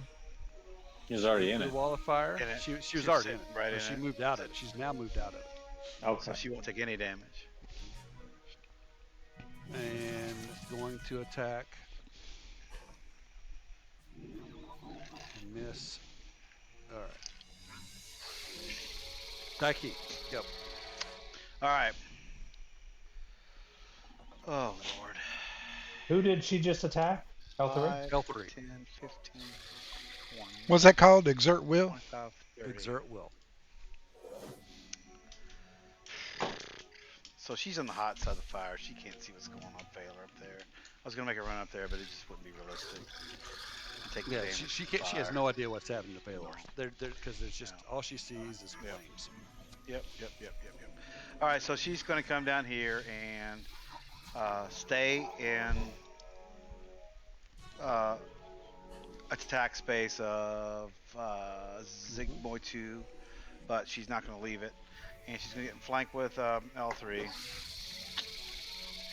He was already in The it. wall of fire. She was already in it. Right in She it. moved out of it. She's now moved out of it. Okay. So she won't take any damage. And going to attack. And miss. All right. Daki, go. All right. Oh, Lord. Who did she just attack? L3? 5, L3. 10, 15, 20. What's that called? Exert will? 25, 30. Exert will. So she's on the hot side of the fire. She can't see what's going on Vaylor up there. I was going to make her run up there, but it just wouldn't be realistic. Take the Yeah, damage she from can't. She has fire. no idea what's happening to Vaylor. Because there's just all she sees is Yep. flames. Yep. All right, so she's going to come down here and stay in attack space of Zuggtmoy 2, but she's not going to leave it. And she's going to get flanked with L3.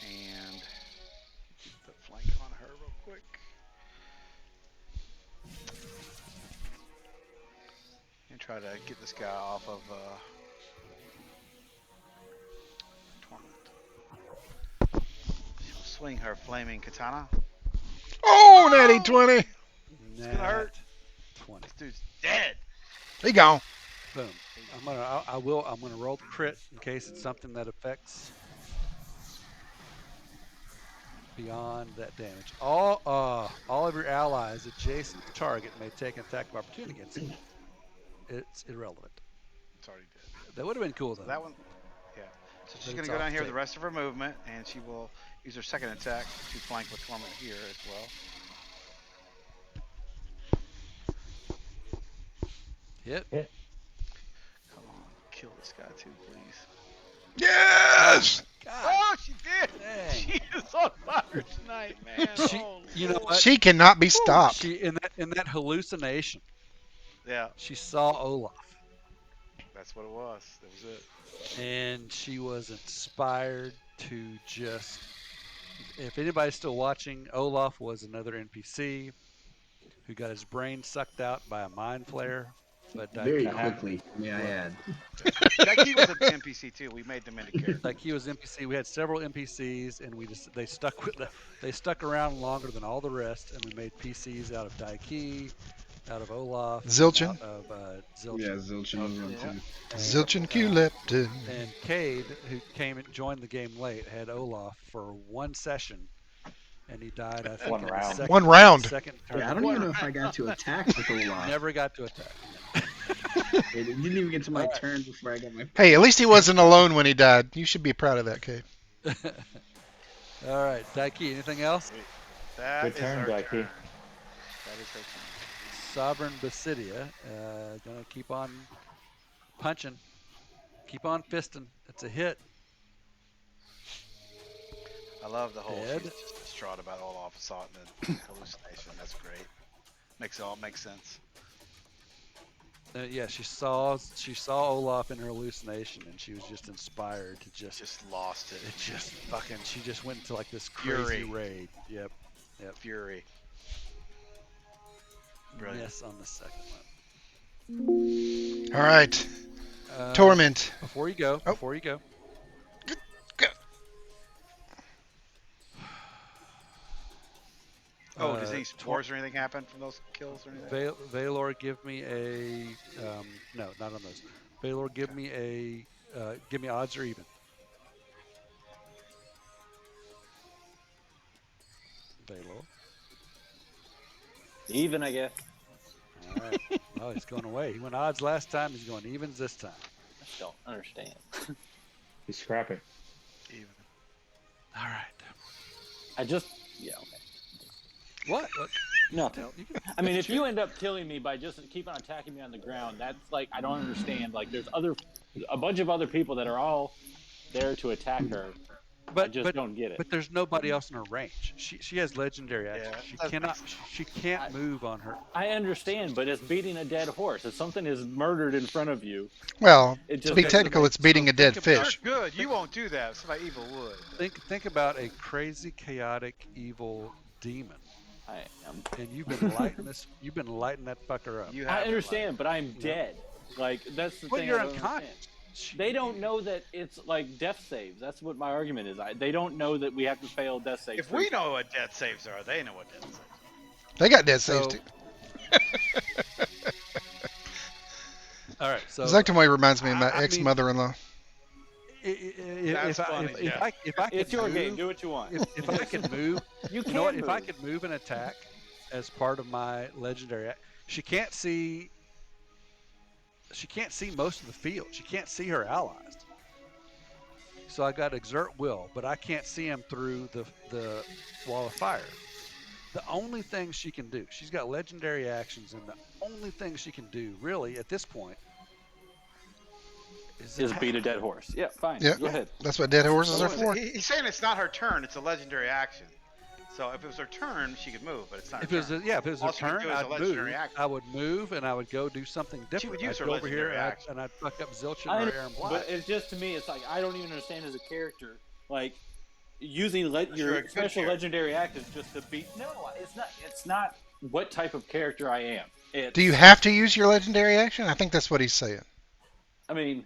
And the flank on her real quick. And try to get this guy off of Torment. She'll swing her flaming katana. Oh, natty 20. It's gonna hurt. 20. This dude's dead. He gone. Boom. I'm gonna roll the crit in case it's something that affects beyond that damage. All of your allies adjacent to the target may take an attack of opportunity against it. It's irrelevant. It's already dead. That would have been cool So though. that one, yeah. So she's But going it's to go off down the here with the table. rest of her movement, and she will use her second attack to flank with Torment here as well. Hit. Come on, kill this guy too, please. Yes! God. Oh, she did! Dang. She is on fire tonight, man. She, Oh, you know Lord. what? She cannot be stopped. She in that hallucination, Yeah, she saw Olaf, that's what it was. That was it. and she was inspired to just. If anybody's still watching, Olaf was another NPC who got his brain sucked out by a mind flare. But Very Uh-huh. quickly, may I add. Jackie was an NPC too. We made them into characters. like he was NPC. We had several NPCs, and they stuck around longer than all the rest, and we made PCs out of Daiki, out of Olaf, and Zilchin. out of Zilchin. Yeah, Zilchin was on Yeah. too. Zilchin Q Leptin. And Cade, who came and joined the game late, had Olaf for one session, and he died. I think One in the round. second, One round. Second turn. Yeah, I don't even know if I got to attack with Olaf. Never got to attack. It didn't even get to my turn before I got my. Hey, at least he wasn't alone when he died. You should be proud of that, Kate. All right, Daiki. Anything else? That Good is turn, her Jackie. turn. That is her turn. Sovereign Basidia, gonna keep on punching, keep on fisting. It's a hit. I love the whole Dead. she's just distraught about Olaf saw it in the hallucination. That's great. Makes it all make sense. Yeah, she saw Olaf in her hallucination, and she was just inspired to just. Just lost it. It just fucking. She just went into like this crazy Fury. raid. Yep. Fury. Brilliant. Yes, on the second one. All right. Uh, Torment. Before you go. Oh. Before you go. Go. Oh, does any spores or anything happen from those kills or anything? Vaylor, give me a. No, not on those. Vaylor, give me a. Give me odds or even. Vaylor. Even, I guess. All right. Oh, he's going away. He went odds last time. He's going evens this time. I just don't understand. He's scrapping. Even. All right. Yeah, okay. What? No. You can, I mean, if you end up killing me by just keep on attacking me on the ground, that's like, I don't understand. Like, there's a bunch of other people that are all there to attack her. I just don't get it. But there's nobody else in her range. She has legendary action. Yeah, She can't move on her. I understand, but it's beating a dead horse. If something is murdered in front of you, Well, It to just be doesn't technical, make- it's beating so a dead think about- fish. You're good. You won't do that. Somebody evil would. Think about a crazy, chaotic, evil demon, I am. and you've been lighting this. You've been lighting that fucker up. You I have understand, but I'm dead. Like, that's the Well, thing. you're I don't unconscious. understand. They don't know that it's like death saves. That's what my argument is. They don't know that we have to fail death saves. If we know what death saves are, they know what death saves are. They got dead saves So- too. All right. So Zuggtmoy reminds me of my I mean- ex-mother-in-law. That's funny, if I could It's your move, game. Do what you want. if I could move, You you know what? can If I move. could move and attack as part of my legendary, she can't see. She can't see most of the field. She can't see her allies. So I got to exert will, but I can't see them through the wall of fire. The only thing she can do, she's got legendary actions, and the only thing she can do, really, at this point, is Is attack. beat a dead horse. Yeah, fine. Yeah. Go ahead. That's what dead horses are for. He's saying it's not her turn. It's a legendary action. So if it was her turn, she could move, but it's not If her it was turn. if it was All a she can turn, do is a I'd move. legendary action. I would move and I would go do something different. would use I'd her go over here legendary action. and I'd fuck up Zilchin I or know, Aaron but Black. it's just to me, it's like I don't even understand as a character, like using You're a your good special character. legendary actions just to beat. No, it's not. It's not what type of character I am. It's, Do you have to use your legendary action? I think that's what he's saying. I mean,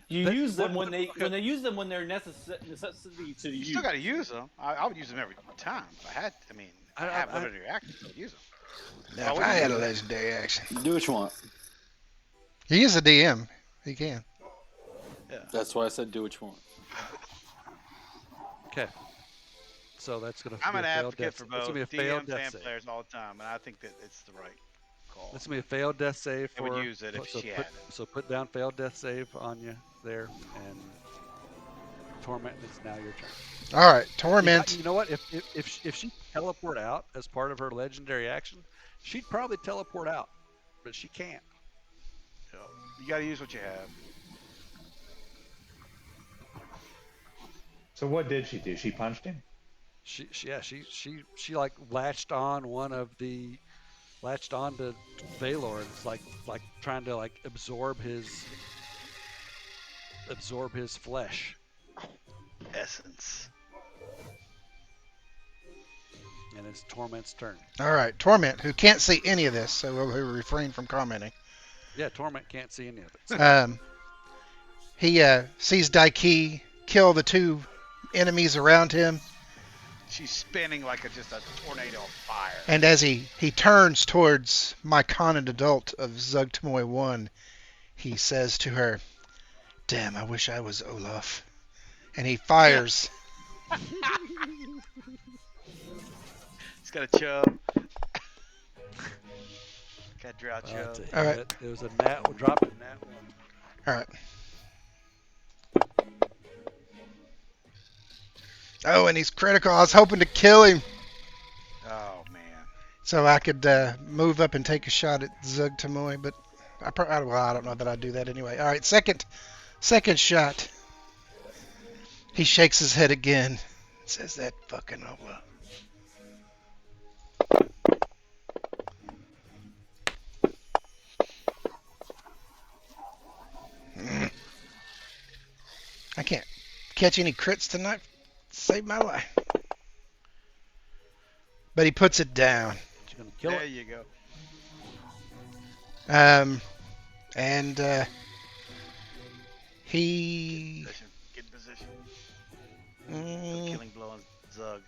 you That- use them what- when they okay. use them when they're necessity to You use. still got to use them. I would use them every time. If I had, I have I- legendary actions. I would use them. Now, if what I do you had do a then? legendary action. Do what you want. He is a DM. He can. That's why I said do what you want. Okay. So that's gonna. I'm be an a failed advocate death for save. It's both gonna be a failed DMs death and save. players all the time, and I think that it's the right call. That's gonna be a failed death save I would for. use it if so she put, had it. So put down failed death save on you there, and Torment. It's now your turn. All right, torment. You know what? If she teleport out as part of her legendary action, she'd probably teleport out, but she can't. You got to use what you have. So what did she do? She punched him? She like latched on to Vaylor, and it's like trying to like absorb his flesh. Essence. And it's Torment's turn. All right, torment, who can't see any of this, so we'll refrain from commenting. Yeah, Torment can't see any of it. He sees Daiki kill the two enemies around him, She's spinning like just a tornado of fire. and as he turns towards my Myconid adult of Zuggtmoy 1, he says to her, "Damn, I wish I was Olaf." And he fires. He's got a chub. Got drought chub. All right. It was a nat. We'll drop it nat one. All right. Oh, and he's critical. I was hoping to kill him Oh, man. so I could move up and take a shot at Zuggtmoy, but I don't know that I'd do that anyway. All right, second shot. He shakes his head again. Says that fucking Olaf. I can't catch any crits tonight. Save my life. But he puts it down. She's gonna kill There it. you go. And he. Get in position. Mm, Killing blow on Zug.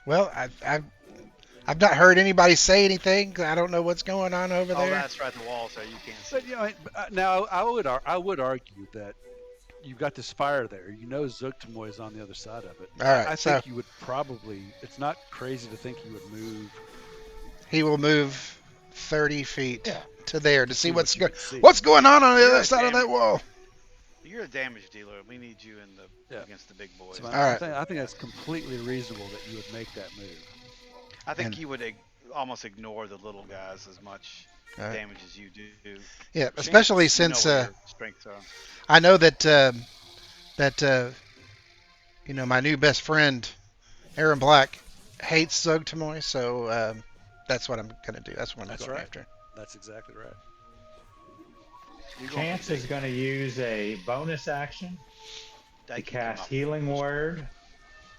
well, I've not heard anybody say anything. I don't know what's going on over Oh, there. that's right. The wall, so you can't see. But you know, now I would argue that you've got this fire there. You know, Zuggtmoy is on the other side of it. All right, I so think you would probably. It's not crazy to think you would move. he will move 30 feet to there to see what what's you going. can see. What's going on the You're other a side of that wall? You're a damage dealer. We need you in the against the big boys. So All right. I think that's completely reasonable that you would make that move. I think And- you would almost ignore the little guys as much All right. damage as you do. Yeah, especially You know since what your strengths are. I know that my new best friend, Aaron Black, hates Zuggtmoy, so that's what I'm gonna do. That's what I'm That's going right. after. That's exactly right. You're going Chance for is going to use a bonus action to Daiki came cast up. Healing Word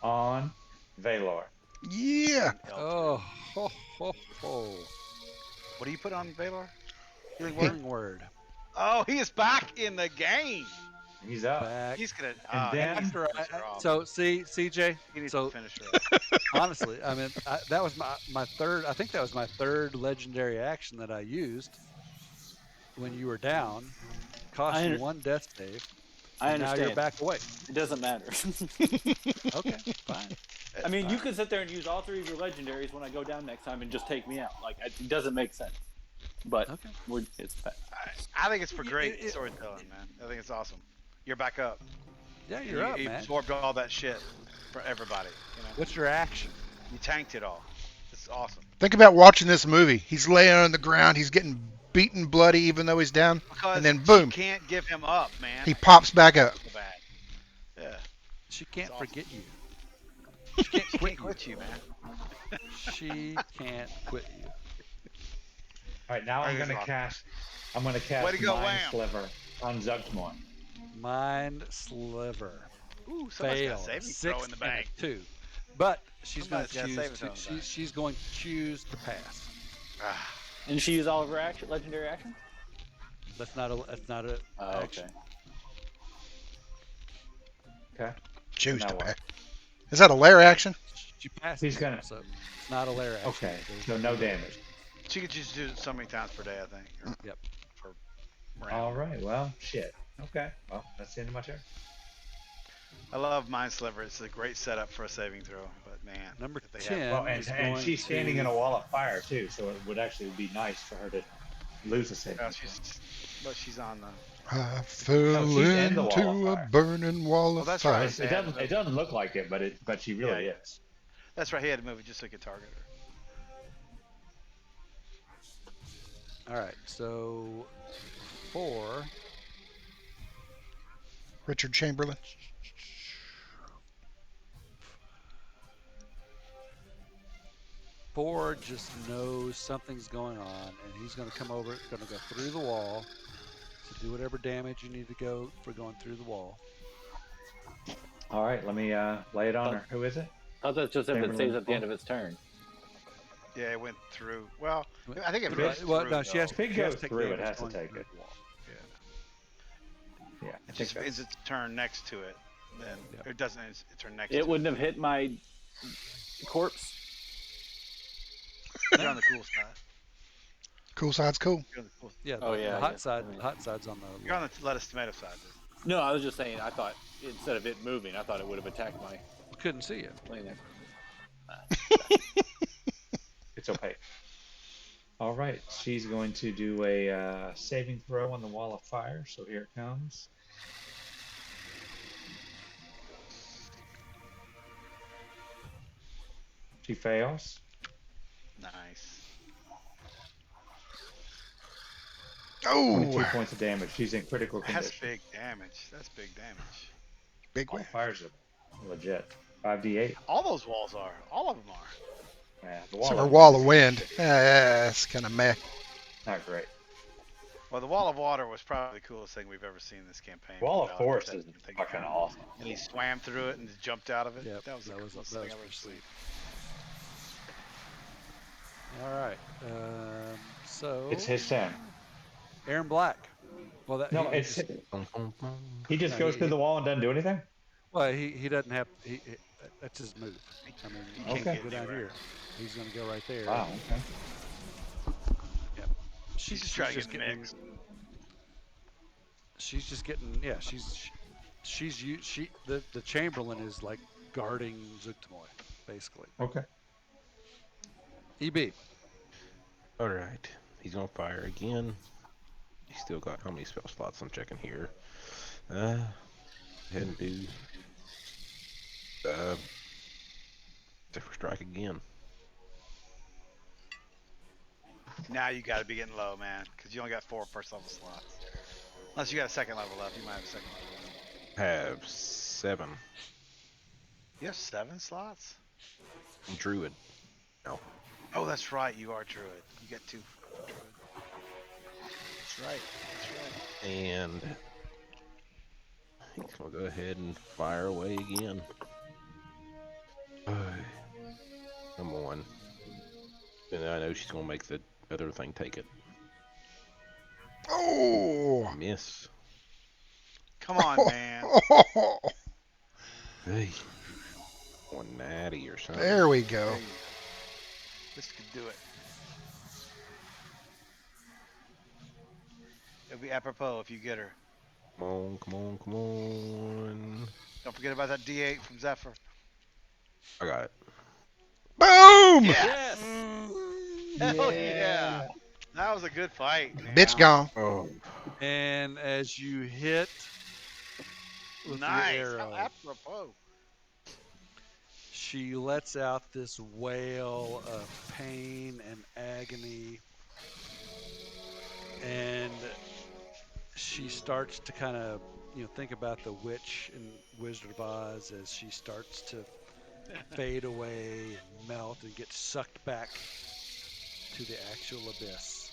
on Vaylor. Yeah. Oh, ho, ho, ho. What do you put on Vaylor? Healing word? Healing word. Oh, he is back in the game. He's up. Back. He's gonna. then- he needs to After finish her off. so see CJ. He needs So to finish her off. honestly, I mean that was my third. I think that was my third legendary action that I used when you were down. Cost you one death save. I and now understand. you're back away. It doesn't matter. Okay, fine. I mean, you could sit there and use all three of your legendaries when I go down next time and just take me out. Like, it doesn't make sense. But Okay. it's I think it's for great It- storytelling, man. I think it's awesome. You're back up. Yeah, you're up, you man. absorbed all that shit for everybody. You know, What's your action? you tanked it all. It's awesome. Think about watching this movie. He's laying on the ground. He's getting beaten bloody even though he's down. Because And then boom, she can't give him up, man. he pops back up. So bad. Yeah. She can't awesome. forget you. She can't quit you, man. She can't quit you. All right, now I I'm think going it's to awesome. cast Way to go, Mind Wham. Sliver on Zuggtmoy. Mind sliver. Ooh, somebody's Fail. got a saving 6 throw in the and a bank. 2. But she's going Somebody's to got a choose. saving throw in the bank. She's going to choose to pass. Ah, And she used all of her legendary action? That's not a. Oh, action. Okay. Choose Now to what? pack. Is that a lair action? She passes. He's gonna- So it's not a lair action. Okay, There's- so no damage. she could just do it so many times per day, I think. or Yep. Per round. All right, well, shit. Okay, well, that's the end of my turn. I love Mind Sliver. It's a great setup for a saving throw, but man. Number if they have- 10. Well, is and going she's standing to- in a wall of fire, too, so it would actually be nice for her to lose a saving Yeah, throw. she's on the. I fell she's in the wall of into a fire. burning wall Oh, of that's fire. right. It doesn't look like it, but she really Yeah. is. That's right. He had to move it just so he could target her. All right, so 4. Richard Chamberlain. Four just knows something's going on, and he's going to come over, going to go through the wall. So do whatever damage you need to go for going through the wall. All right, let me lay it on her. Who is it? I thought that's just if it Chamberlain saves at the end four? of its turn. Yeah, it went through. Well, I think it Well, goes well, through. no, she has, If it she has goes to take through, it damage has to going take through it. the wall. Yeah, I It think just that's- ends its turn next to it. Then Yep. it doesn't end its turn next to It wouldn't have hit my corpse. You're on the cool side. Cool side's cool. You're on the cool. Yeah, Oh, the yeah, hot yeah. side. I mean- The hot side's on the. You're on the lettuce tomato side. Dude. No, I was just saying. I thought instead of it moving, I thought it would have attacked my Couldn't see it. plane there. It's opaque. All right, she's going to do a saving throw on the wall of fire. So here it comes. She fails. Nice. 22 Oh, points of damage. She's in critical That's condition. big damage. That's big damage. big All win. fires are legit. 5d8. All those walls are. All of them are. Yeah, the So wall her of wall of wind. That's kind of meh. not great. Well, the wall of water was probably the coolest thing we've ever seen in this campaign. Wall of Without forest that is thing. fucking awesome. And he swam through it and just jumped out of it. Yep, that was the that was coolest that thing was I've ever pretty seen. sweet. All right. So It's his turn. Aaron Black. Well, that No, he it's just, he just No, goes he- through the wall and doesn't do anything. well, he doesn't have. That's his move. I mean, you can't Okay. go down here. He's going to go right there. Wow. Okay. She's just trying to get in the getting. mix. She's just getting. Yeah, the Chamberlain is like guarding Zuggtmoy, basically. Okay. EB. All right, he's gonna fire again. He's still got how many spell slots? I'm checking here. Go ahead and do Zephyr Strike again. Now you got to be getting low, man, because you only got 4 first level slots. Unless you got a second level left, you might have a second level. Have 7. You have 7 slots? Druid. No. Oh, that's right. You are druid. You get 2 druid. That's right. That's right. And he's gonna go ahead and fire away again. Come on. And I know she's gonna make the other thing take it. Oh. Miss. Come on, man. Hey. One natty or something. There we go. Hey, this could do it. It'll be apropos if you get her. Come on, come on, come on. Don't forget about that D8 from Zephyr. I got it. Boom! Yes. Hell yeah. That was a good fight. Man. Bitch gone. Oh. And as you hit with Nice. the arrow, How apropos. she lets out this wail of pain and agony, and she starts to kind of, think about the witch in Wizard of Oz as she starts to fade away and melt and get sucked back to the actual abyss.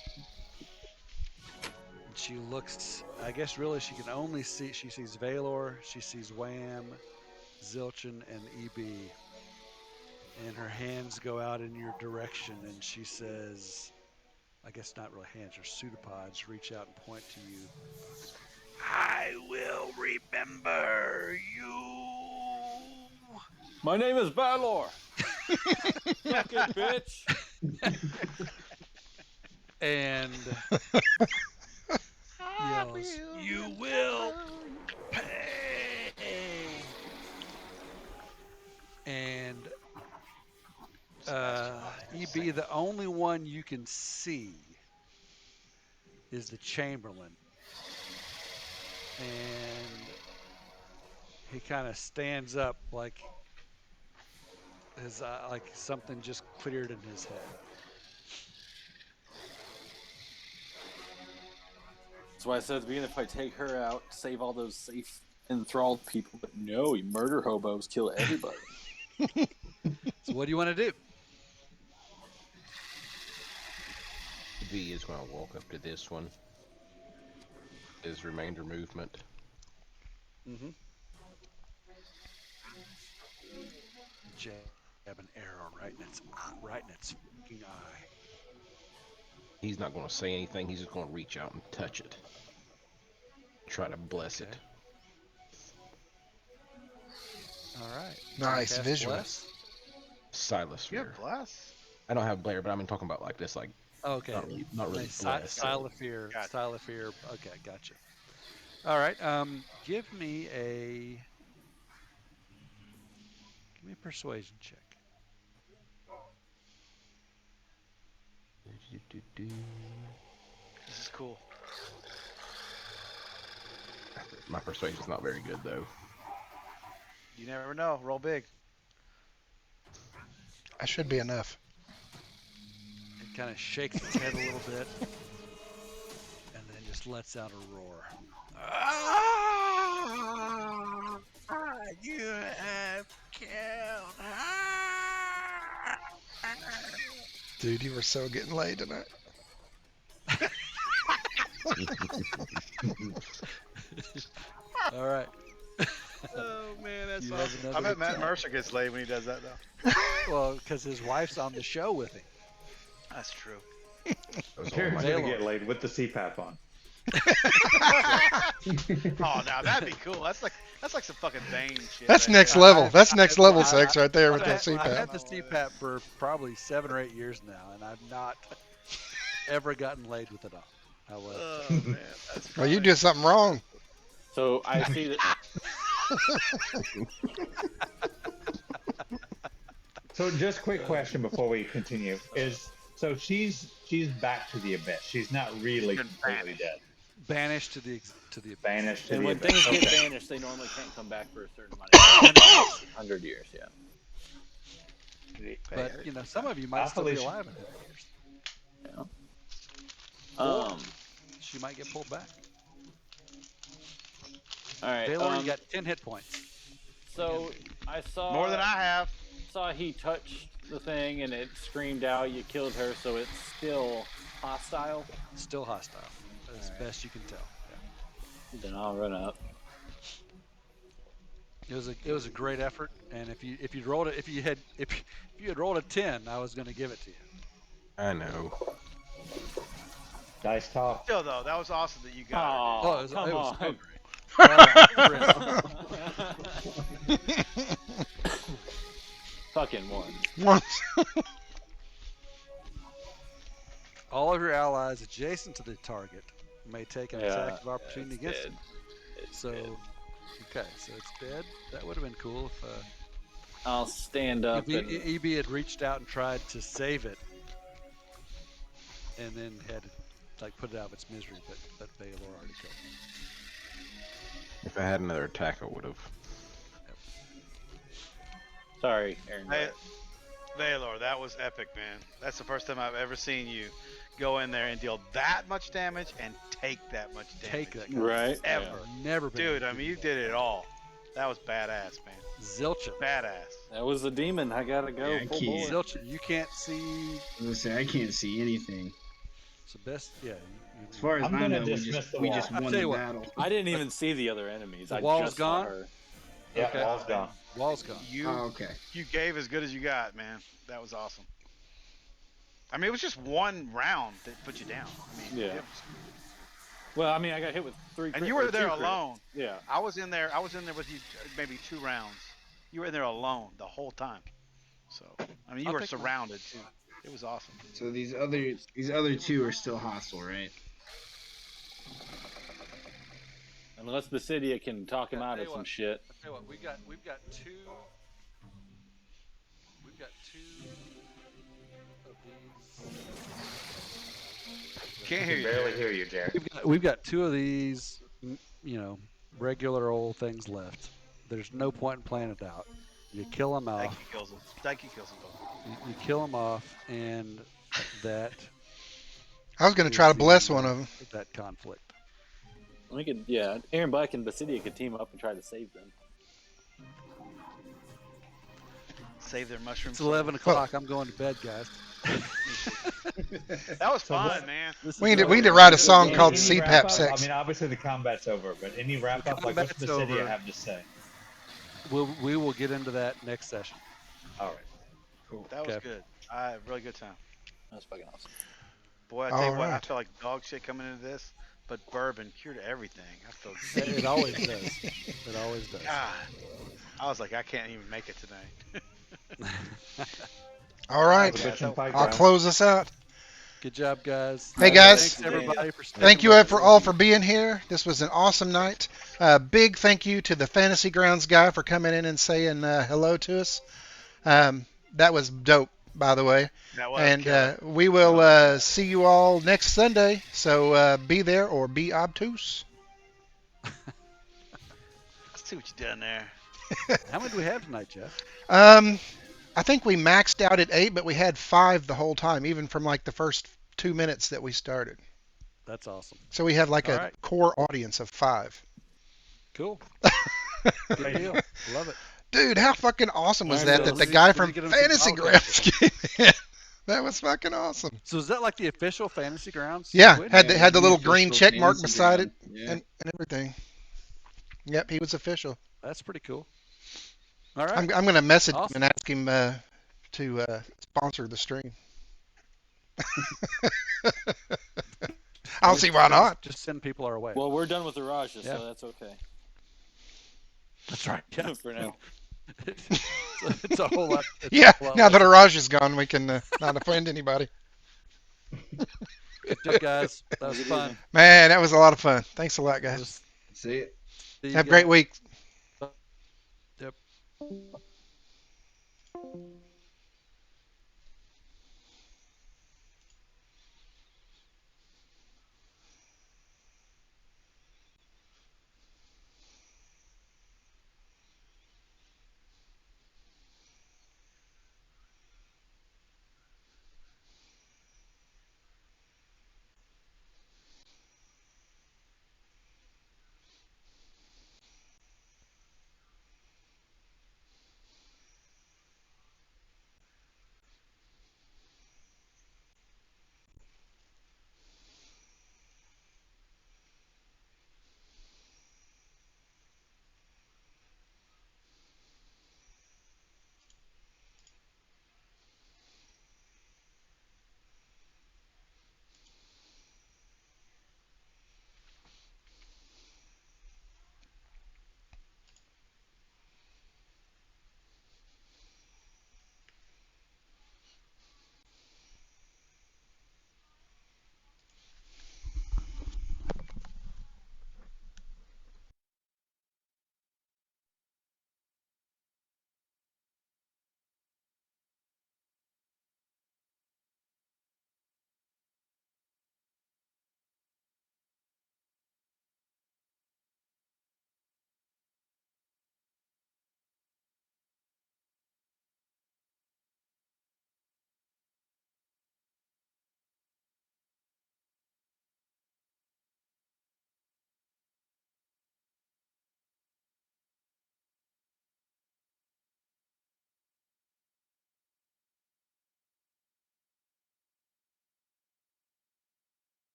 And she looks, I guess really she can only see, she sees Vaylor, she sees Wham, Zilchin, and EB. And her hands go out in your direction and she says, I guess not really hands, her pseudopods reach out and point to you. I will remember you. My name is Vaylor. Fucking bitch. And yells, you will pay. And EB, the only one you can see is the Chamberlain. And he kind of stands up like his like something just cleared in his head. That's why I said at the beginning, if I take her out, save all those safe enthralled people. But no, you murder hobos, kill everybody. So what do you want to do? V is going to walk up to this one. His remainder movement. Mm-hmm. Jab an arrow right in its fucking eye. He's not going to say anything. He's just going to reach out and touch it. Try to bless it. All right. Nice Cast visual. Bless. Silas You fear. have bless? I don't have Blair, but I'm talking about like this, like Okay. not really bless. Style of fear. Gotcha. Style of fear. Okay, gotcha. All right. Give me a persuasion check. This is cool. My persuasion's not very good though. You never know. Roll big. I should be enough. It kind of shakes its head a little bit, and then just lets out a roar. You have killed her. Dude, you were so getting laid tonight. All right. Oh man, that's You have awesome. I another bet Matt attack. Mercer gets laid when he does that though. Well, because his wife's on the show with him. That's true. Jared's Vaylor. gonna get laid with the CPAP on. Oh, now that'd be cool. That's like some fucking Bane shit. That's right next there. level. That's next level I- sex right there with I've that had CPAP. the CPAP for probably 7 or 8 years now, and I've not ever gotten laid with it on. I was. Oh man, that's Well, you funny. did something wrong. So I see that. So just quick question before we continue is so she's back to the abyss. She's not really Been completely banished. dead. Banished to the Banished to And the when abyss. things Okay. get banished, they normally can't come back for a certain amount of years. 100 years, yeah. But you know, some of you might still be alive in 100 years. She might get pulled back. All right. Vaylor, you got 10 hit points. So I saw More than I have. Saw he touched the thing and it screamed out. You killed her, so it's still hostile. Still hostile, as best you can tell. Yeah. Then I'll run up. It was a great effort, and if you rolled it, if you had rolled a 10, I was going to give it to you. I know. Dice talk. Still though, that was awesome that you got her. Oh, it was come so on. great. Fucking one. All of your allies adjacent to the target may take an attack of opportunity it's against dead. it. It's So, dead. okay, so it's dead. That would have been cool if I'll stand up and EB had reached out and tried to save it, and then had to like put it out of its misery, but Vaylor already killed it. If I had another attack, I would have. sorry, Aaron. Hey, Vaylor, that was epic, man. That's the first time I've ever seen you go in there and deal that much damage and take that much damage. Take that. Right? Ever. Never been. Dude, able I to mean, do you that. did it all. That was badass, man. Zilchin. Badass. That was the demon. I gotta go. Yeah, I full can't. bore. Zilchin, you can't see. Listen, I can't see anything. It's the best. Yeah. As far as I'm I gonna know, dismiss the we wall. just I'll won tell the you what. battle. I didn't even see the other enemies. The I wall's just saw gone? her. Yeah, Okay. wall's gone. Wall's gone. You Oh, okay. you gave as good as you got, man. That was awesome. I mean, it was just one round that put you down. I mean, Yeah. it was- Well, I mean, I got hit with 3 and crits, you or were there 2 crits. alone. Yeah. I was in there with you maybe 2 rounds. You were in there alone the whole time. So, I mean, you I'll were take mine. surrounded too. It was awesome. So these other two are still hostile, right? Unless Basidia can talk him Yeah, out tell of you some what. shit. I'll tell you what, we've got two of these Can't I hear can you. barely Jared. hear you, Jared. We've got two of these, regular old things left. There's no point in playing it out. You kill them off. Stanky kills them. Stanky kills them both. You kill them off, and that I was going to is try to the bless end one of them. that conflict. We could, yeah. Aaron Black and Basidia could team up and try to save them. Save their mushroom. It's 11 o'clock. I'm going to bed, guys. That was So fun, what- man. We need to write a song Any- called any CPAP wrap up? sex. I mean, obviously the combat's over, but any wrap up? Like, what's combat's Basidia over. have to say? We will get into that next session. All right. Cool. That was Okay. good. Really good time. That was fucking awesome. Boy, I tell you what, I Alright. feel like dog shit coming into this, but bourbon cured everything. I feel It always does. It always does. God. I was like, I can't even make it tonight. All right. The bitch and pike I'll round. close us out. Good job, guys. Hey, guys. Thanks, everybody, for Thank sticking you with for us. all for being here. This was an awesome night. Big thank you to the Fantasy Grounds guy for coming in and saying hello to us. That was dope, by the way. That was And killer. we will see you all next Sunday. So be there or be obtuse. Let's see what you done there. How many do we have tonight, Jeff? I think we maxed out at 8, but we had 5 the whole time, even from like the first 2 minutes that we started. That's awesome. So we have like All a right. core audience of 5. Cool. Good deal. Love it. Dude, how fucking awesome was All that? right, That so the we guy need to from get him some Fantasy bottle Grounds came in. That was fucking awesome. So is that like the official Fantasy Grounds? Yeah, Squid? had the little Official green check mark fantasy beside it ground. Yeah. and everything. Yep, he was official. That's pretty cool. All right. I'm going to message Awesome. him and ask him to sponsor the stream. I don't see why not. Just send people our way. Well, we're done with the Rajas, Yeah. so that's okay. That's right. Yeah. For now. It's a whole lot. it's a Yeah, whole lot now that less. Araj is gone, we can not offend anybody. Good job, guys. That was fun. Man, that was a lot of fun. Thanks a lot, guys. Just See it. see you Have a great guys. week. Yep.